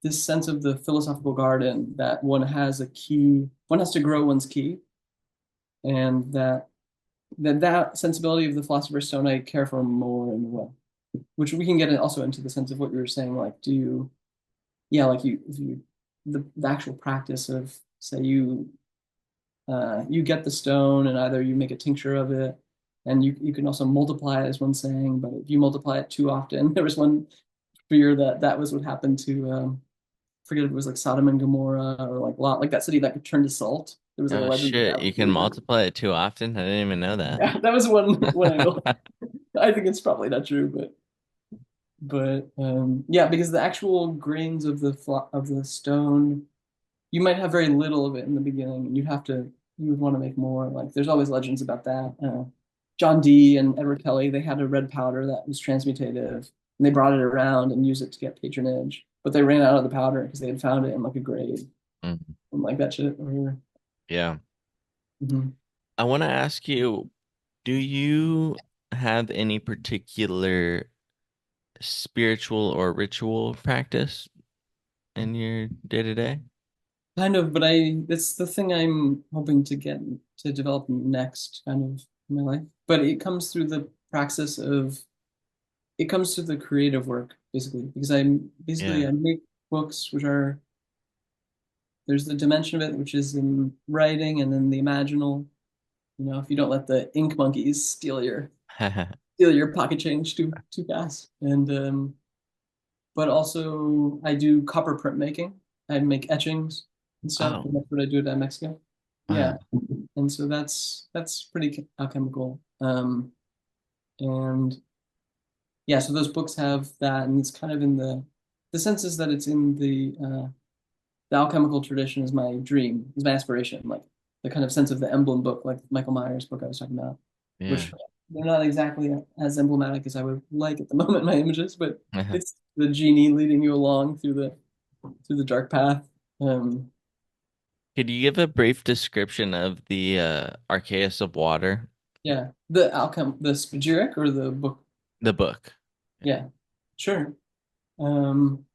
this sense of the philosophical garden that one has a key, one has to grow one's key, and that sensibility of the philosopher's stone I care for more and more, which we can get also into the sense of what you were saying, like do you, yeah, like you, if you, the actual practice of say you get the stone and either you make a tincture of it, and you can also multiply it as one saying, but if you multiply it too often, there was one fear that that was what happened to forget if it was like Sodom and Gomorrah or like Lot, like that city that could turn to salt. There was like a Oh legend shit, that you can multiply it too often? I didn't even know that. yeah, that was one angle. I think it's probably not true, but yeah, because the actual grains of the stone, you might have very little of it in the beginning, and you would want to make more. Like there's always legends about that. John Dee and Edward Kelly, they had a red powder that was transmutative, and they brought it around and used it to get patronage, but they ran out of the powder because they had found it in like a grave Mhm. and like that shit. Or, Yeah. mhm. I want to ask you, do you have any particular spiritual or ritual practice in your day to day? Kind of, but it's the thing I'm hoping to get to develop next, kind of in my life. But it comes through the praxis of it comes through the creative work, basically, because Yeah. I make books which are there's the dimension of it which is in writing and then the imaginal. You know, if you don't let the ink monkeys steal your pocket change too fast. And but also I do copper printmaking. I make etchings and stuff, Oh, and that's what I do at Mexico. wow. Yeah, and so that's pretty alchemical. And yeah, so those books have that, and it's kind of in the sense is that it's in the alchemical tradition is my dream, is my aspiration, like the kind of sense of the emblem book, like Michael Myers book I was talking about, Yeah. which they're not exactly as emblematic as I would like at the moment, my images, but it's the genie leading you along through the dark path. Um, Could you give a brief description of the Archaeus of Water, yeah, the spagyric or the book. the book? Yeah, sure. Um,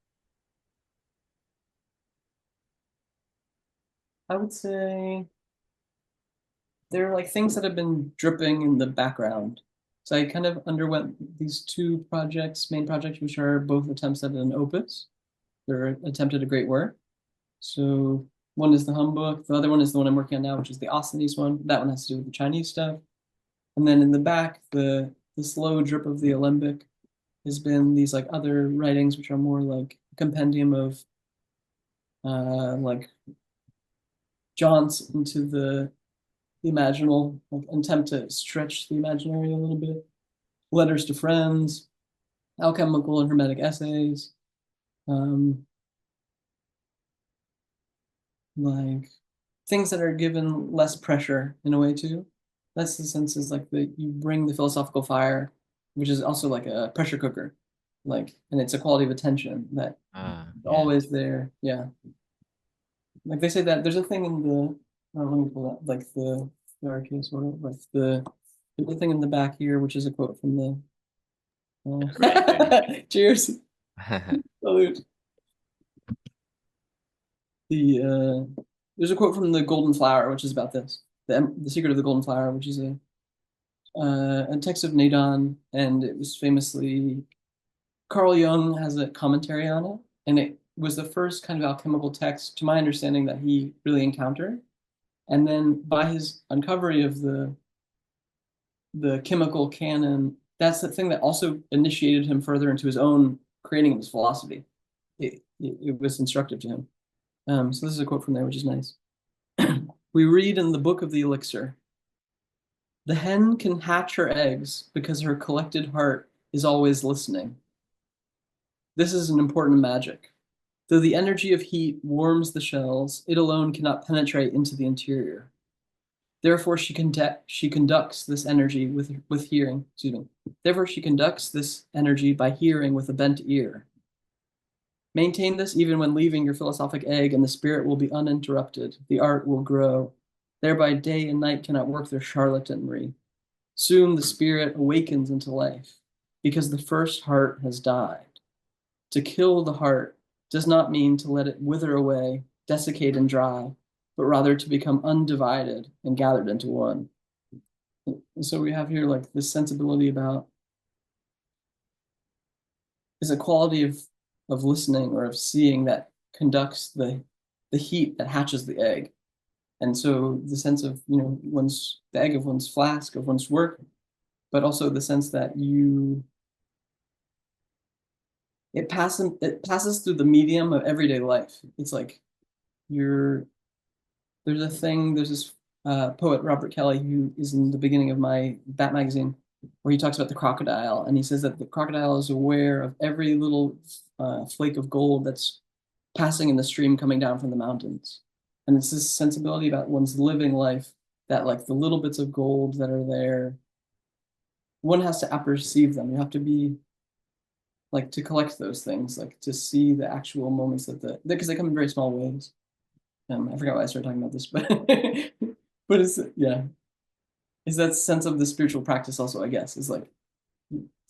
I would say they're like things that have been dripping in the background. So I kind of underwent these two projects, main projects, which are both attempts at an opus. They're attempt at a great work. So one is the hum book. The other one is the one I'm working on now, which is the Assamese one. That one has to do with the Chinese stuff. And then in the back, the slow drip of the alembic has been these like other writings, which are more like a compendium of like jaunts into the imaginal, like attempt to stretch the imaginary a little bit. Letters to friends, alchemical and hermetic essays, um, like things that are given less pressure in a way too. That's the sense is like that you bring the philosophical fire, which is also like a pressure cooker, like, and it's a quality of attention that Yeah. always there. Yeah, like they say that there's a thing in the let me pull up like the arcade sort of like the thing in the back here, which is a quote from the cheers salute. There's a quote from the Golden Flower, which is about this, the secret of the Golden Flower, which is a text of Nadon, and it was famously Carl Jung has a commentary on it, and it was the first kind of alchemical text, to my understanding, that he really encountered. And then by his uncovery of the chemical canon, that's the thing that also initiated him further into his own creating of his philosophy. It was instructive to him. So this is a quote from there, which is nice. We read in the Book of the Elixir, the hen can hatch her eggs because her collected heart is always listening. This is an important magic. Though the energy of heat warms the shells, it alone cannot penetrate into the interior. Therefore, she conducts this energy with hearing. Excuse me. Therefore, she conducts this energy by hearing with a bent ear. Maintain this even when leaving your philosophic egg, and the spirit will be uninterrupted. The art will grow. Thereby, day and night cannot work their charlatanry. Soon the spirit awakens into life, because the first heart has died. To kill the heart does not mean to let it wither away, desiccate and dry, but rather to become undivided and gathered into one. And so we have here like this sensibility about is a quality of listening or of seeing that conducts the heat that hatches the egg. And so the sense of, one's the egg of one's flask, of one's work, but also the sense that it passes through the medium of everyday life. It's like you're there's this poet Robert Kelly who is in the beginning of my Bat magazine, where he talks about the crocodile, and he says that the crocodile is aware of every little flake of gold that's passing in the stream coming down from the mountains. And it's this sensibility about one's living life, that like the little bits of gold that are there, one has to apperceive them. You have to be like to collect those things, like to see the actual moments because they come in very small ways. I forgot why I started talking about this, but but it's yeah, is that sense of the spiritual practice also, I guess, is like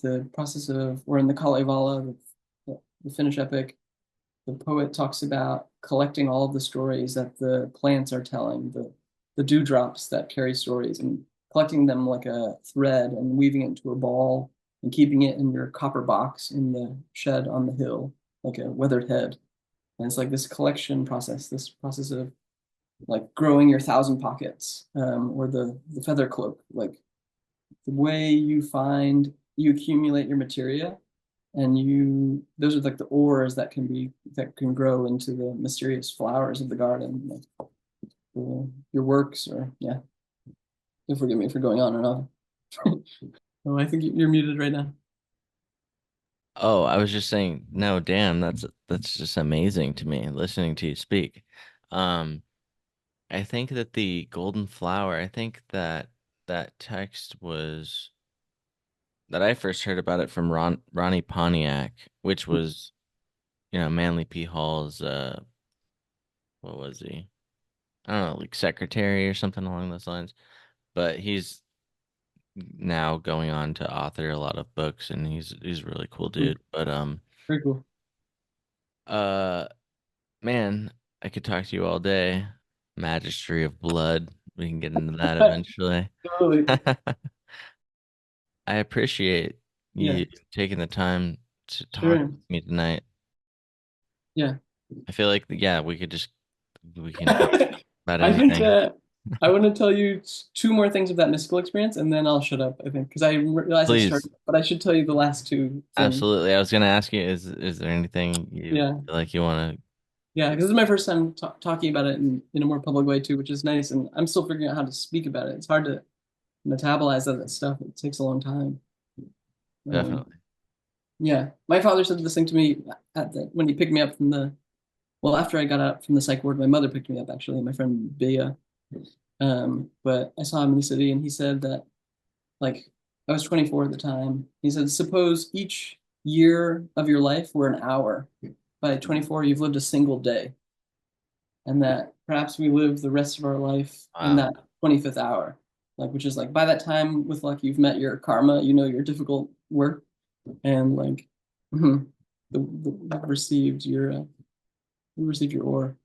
the process of, or in the Kalevala, the Finnish epic, the poet talks about collecting all of the stories that the plants are telling, the dewdrops that carry stories, and collecting them like a thread and weaving it into a ball and keeping it in your copper box in the shed on the hill, like a weathered head. And it's like this collection process, this process of like growing your thousand pockets, or the feather cloak, like the way you accumulate your materia, and those are like the ores that can grow into the mysterious flowers of the garden, like your works, or yeah. So forgive me for going on and on. Oh, I think you're muted right now. Oh, I was just saying, no, damn, that's just amazing to me listening to you speak. Um, I think that the Golden Flower, I think that that text was that I first heard about it from Ronnie Pontiac, which was, Manly P. Hall's what was he? I don't know, like secretary or something along those lines. But he's now going on to author a lot of books, and he's a really cool dude. But Very cool. uh man, I could talk to you all day. Magistry of Blood. We can get into that eventually. Totally. I appreciate Yeah, you taking the time to talk sure. with me tonight. Yeah. I feel like, yeah, we could just We can talk about I think anything. that I want to tell you two more things of that mystical experience, and then I'll shut up. I think because I realized I Please. started, but I should tell you the last two things. Absolutely. I was gonna ask you, is there anything you Yeah, feel like you want to? yeah, because this is my first time talking about it in a more public way too, which is nice, and I'm still figuring out how to speak about it. It's hard to metabolize that stuff. It takes a long time. Um, Definitely. yeah, my father said this thing to me when he picked me up from well, after I got out from the psych ward, my mother picked me up actually, my friend Bea. But I saw him in the city, and he said that like I was 24 at the time. He said, suppose each year of your life were an hour. By 24, you've lived a single day, and that perhaps we live the rest of our life in Wow. that 25th hour, like which is like by that time, with luck, you've met your karma, you know your difficult work, and like you've received your ore.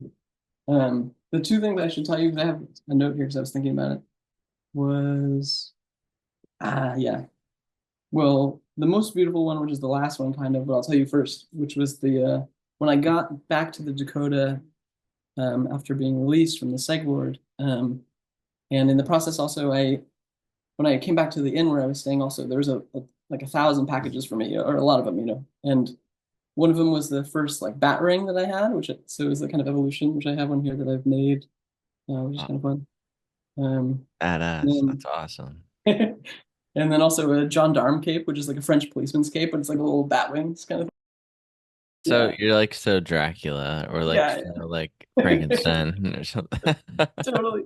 The two things I should tell you, because I have a note here because I was thinking about it, was yeah. Well, the most beautiful one, which is the last one, kind of, but I'll tell you first, which was the when I got back to the Dakota after being released from the psych ward, and in the process also, when I came back to the inn where I was staying, also there was like 1,000 packages for me, or a lot of them, and one of them was the first like bat ring that I had, so it was the kind of evolution which I have one here that I've made, which is Wow. kind of fun. Um, Badass. and That's awesome. and then also a gendarme cape, which is like a French policeman's cape, but it's like a little bat wings kind of. So Yeah, you're like so Dracula or like yeah, so like yeah. Frankenstein or something. Totally.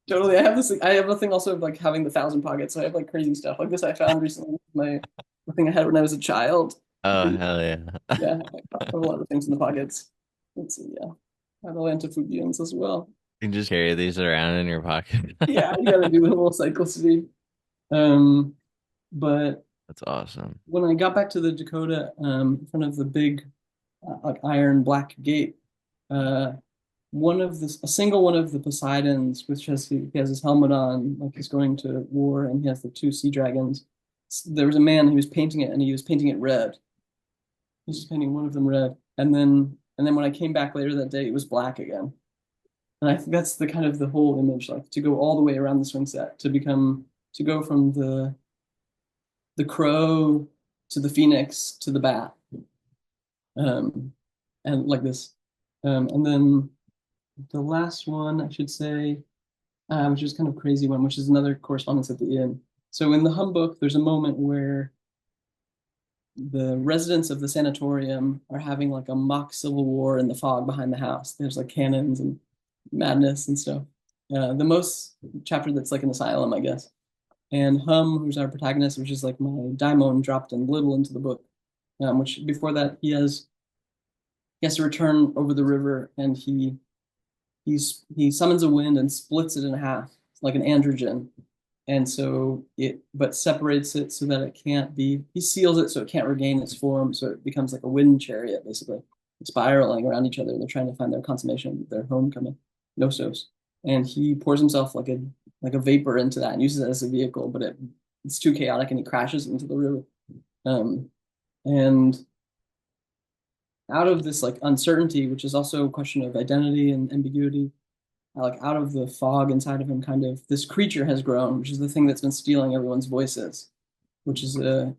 Totally. I have a thing also of like having the 1,000 pockets. So I have like crazy stuff like this I found recently. The thing I had when I was a child. Oh, hell yeah. Yeah, I have a lot of things in the pockets. Let's see. Yeah, I have Atlantophobia as well. You can just carry these around in your pocket. Yeah, you got to do the whole cyclicity. Um, but That's awesome. when I got back to the Dakota, in front of the big like iron black gate, uh, a single one of the Poseidons, which he has his helmet on, like he's going to war, and he has the two sea dragons. There was a man who was painting it, and he was painting it red. He was just painting one of them red, and then when I came back later that day, it was black again. And I think that's the kind of the whole image, like to go all the way around the swing set to go from the crow to the phoenix to the bat, um, and like this, and then the last one I should say, which is kind of crazy one, which is another correspondence at the inn. So in the hum book, there's a moment where the residents of the sanatorium are having like a mock civil war in the fog behind the house. There's like cannons and madness and stuff. The most chapter that's like an asylum, I guess. And Hum, who's our protagonist, which is like my daimon dropped in little into the book, which before that he has to return over the river, and he summons a wind and splits it in half like an androgen, and so it but separates it so that it can't be. He seals it so it can't regain its form, so it becomes like a wind chariot basically, spiraling around each other. They're trying to find their consummation, their homecoming, Knossos, and he pours himself like a vapor into that and uses it as a vehicle, but it's too chaotic and he crashes into the river. And out of this like uncertainty, which is also a question of identity and ambiguity, like out of the fog inside of him, kind of this creature has grown, which is the thing that's been stealing everyone's voices, which is a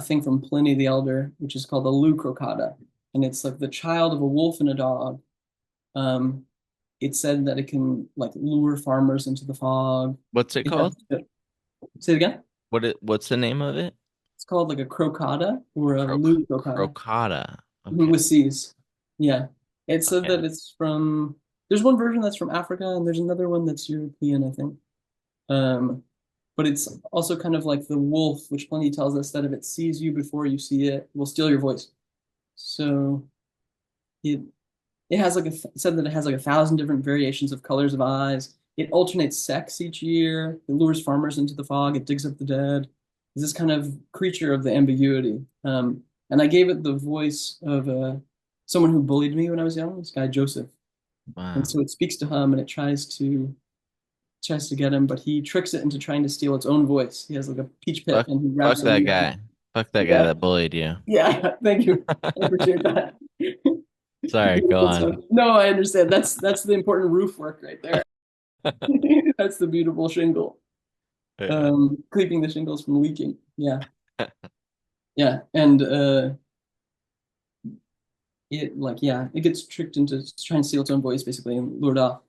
thing from Pliny the Elder, which is called the Lucrocata, and it's like the child of a wolf and a dog. It's said that it can like lure farmers into the fog. What's it It has, called? say it again. What's the name of it? It's called like a crocata or a lucrocata. Crocata. Okay. With C's. Yeah. It said Okay. that it's from, there's one version that's from Africa and there's another one that's European, I think. But it's also kind of like the wolf, which Pliny tells us that if it sees you before you see it, it will steal your voice. So it it has like it said that it has like 1,000 different variations of colors of eyes. It alternates sex each year. It lures farmers into the fog. It digs up the dead. It's this kind of creature of the ambiguity. And I gave it the voice of someone who bullied me when I was young, this guy Joseph. Wow. And so it speaks to him and it tries to get him, but he tricks it into trying to steal its own voice. He has like a peach pit Fuck, and he fuck wraps it that in. guy. Fuck that guy Yeah, that bullied you. yeah. Thank you. I appreciate that. Sorry, go That's on. fine. No, I understand. That's the important roof work right there. That's the beautiful shingle. Yeah. Keeping the shingles from leaking. Yeah. Yeah. And it gets tricked into trying to steal its own voice basically and lured off.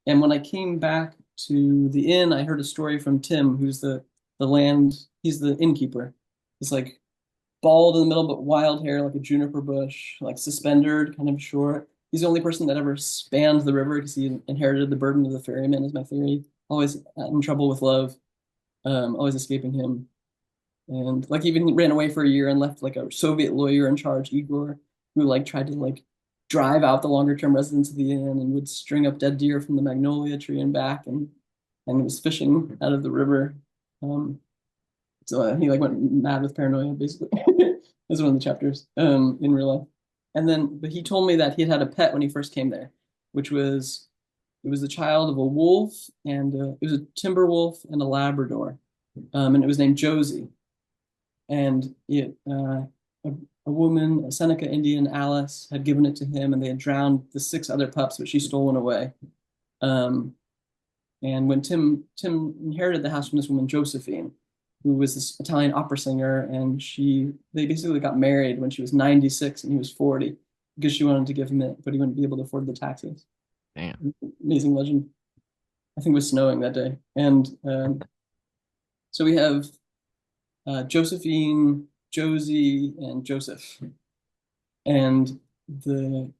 And when I came back to the inn, I heard a story from Tim, who's he's the innkeeper. He's like bald in the middle, but wild hair like a juniper bush, like suspendered, kind of short. He's the only person that ever spanned the river because he inherited the burden of the ferryman, is my theory. Always in trouble with love, always escaping him. And like even ran away for a year and left like a Soviet lawyer in charge, Igor, who like tried to like drive out the longer term residents of the inn and would string up dead deer from the magnolia tree and back and was fishing out of the river. So he like went mad with paranoia basically. That's one of the chapters in real life. And then but he told me that he had a pet when he first came there, which was it was the child of a wolf and it was a timber wolf and a Labrador. And it was named Josie and a woman, a Seneca Indian, Alice, had given it to him, and they had drowned the six other pups, but she stole one away. Um, and when Tim inherited the house from this woman, Josephine, who was this Italian opera singer, and they basically got married when she was 96 and he was 40 because she wanted to give him it, but he wouldn't be able to afford the taxes. Damn. Amazing legend. I think it was snowing that day, and so we have Josephine, Josie, and Joseph. And the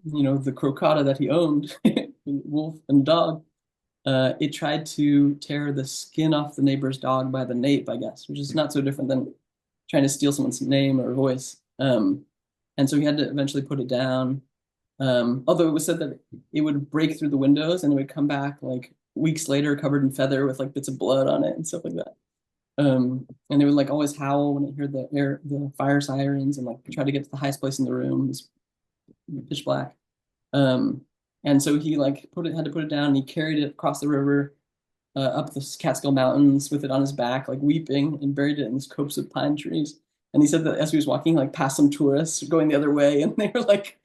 crocata that he owned, wolf and dog, it tried to tear the skin off the neighbor's dog by the nape, I guess, which is not so different than trying to steal someone's name or voice. And so he had to eventually put it down. Although it was said that it would break through the windows and it would come back like weeks later covered in feather with like bits of blood on it and stuff like that. And it would like always howl when it heard the fire sirens and like try to get to the highest place in the room. It was pitch black. And so he like had to put it down and he carried it across the river, up the Catskill Mountains with it on his back, like weeping, and buried it in this copse of pine trees. And he said that as he was walking, like past some tourists going the other way, and they were like,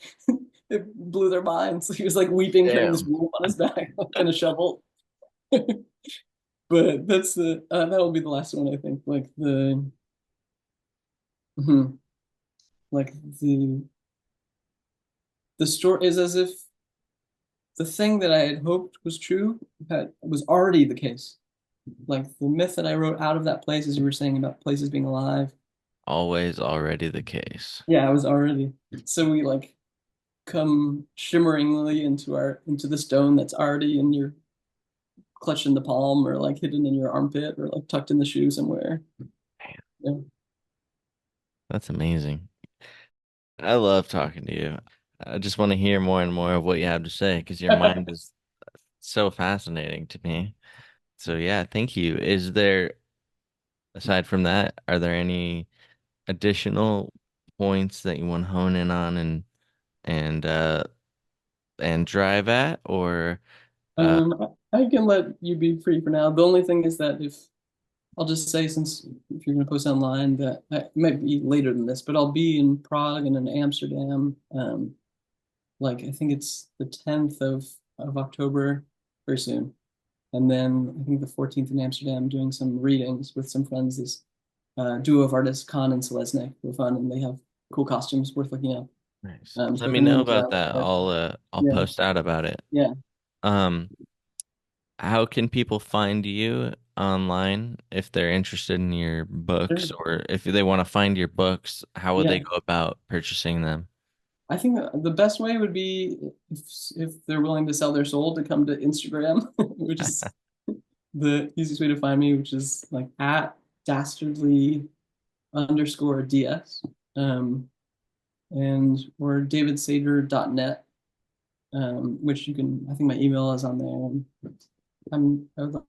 it blew their minds. So he was like weeping, carrying this wolf on his back, like, and a shovel. But that will be the last one, I think. Mhm. Like the story is as if the thing that I had hoped was true that was already the case. Like the myth that I wrote out of that place, as you were saying about places being alive. Always already the case. Yeah, I was already. So we like come shimmeringly into the stone that's already in your clutched in the palm or like hidden in your armpit or like tucked in the shoe somewhere. Yeah. That's amazing. I love talking to you. I just want to hear more and more of what you have to say because your mind is so fascinating to me. So yeah, thank you. Is there, aside from that, are there any additional points that you want to hone in on and uh and drive at or I can let you be free for now. The only thing is that if I'll just say, since if you're going to post online, that it might be later than this, but I'll be in Prague and in Amsterdam. Like I think it's the 10th of October, very soon, and then I think the 14th in Amsterdam, doing some readings with some friends. This duo of artists, Khan and Selesnik, who are fun, and they have cool costumes worth looking up. nice. So Let if me know anyone's about around, that. I'll yeah, post out about it. yeah. Um, how can people find you online if they're interested in your books Sure. or if they want to find your books, how would they Yeah. go about purchasing them? I think the best way would be if they're willing to sell their soul to come to Instagram, which is the easiest way to find me, which is like at dastardly underscore DS, and or davidsader.net, which you can, I think my email is on there. And I would,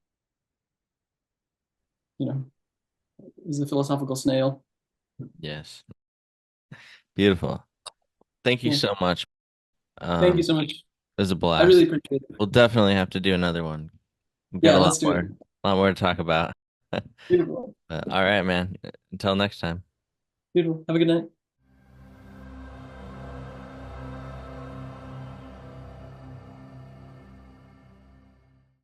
is a philosophical snail. Yes. Beautiful. Thank you Yeah. so much. Thank you so much. It was a I really blast. appreciate it. We'll definitely have to do another one. We've got Yeah, let's do it. a lot more to talk about. Beautiful. All right, man. Until next time. Beautiful. Have a good night.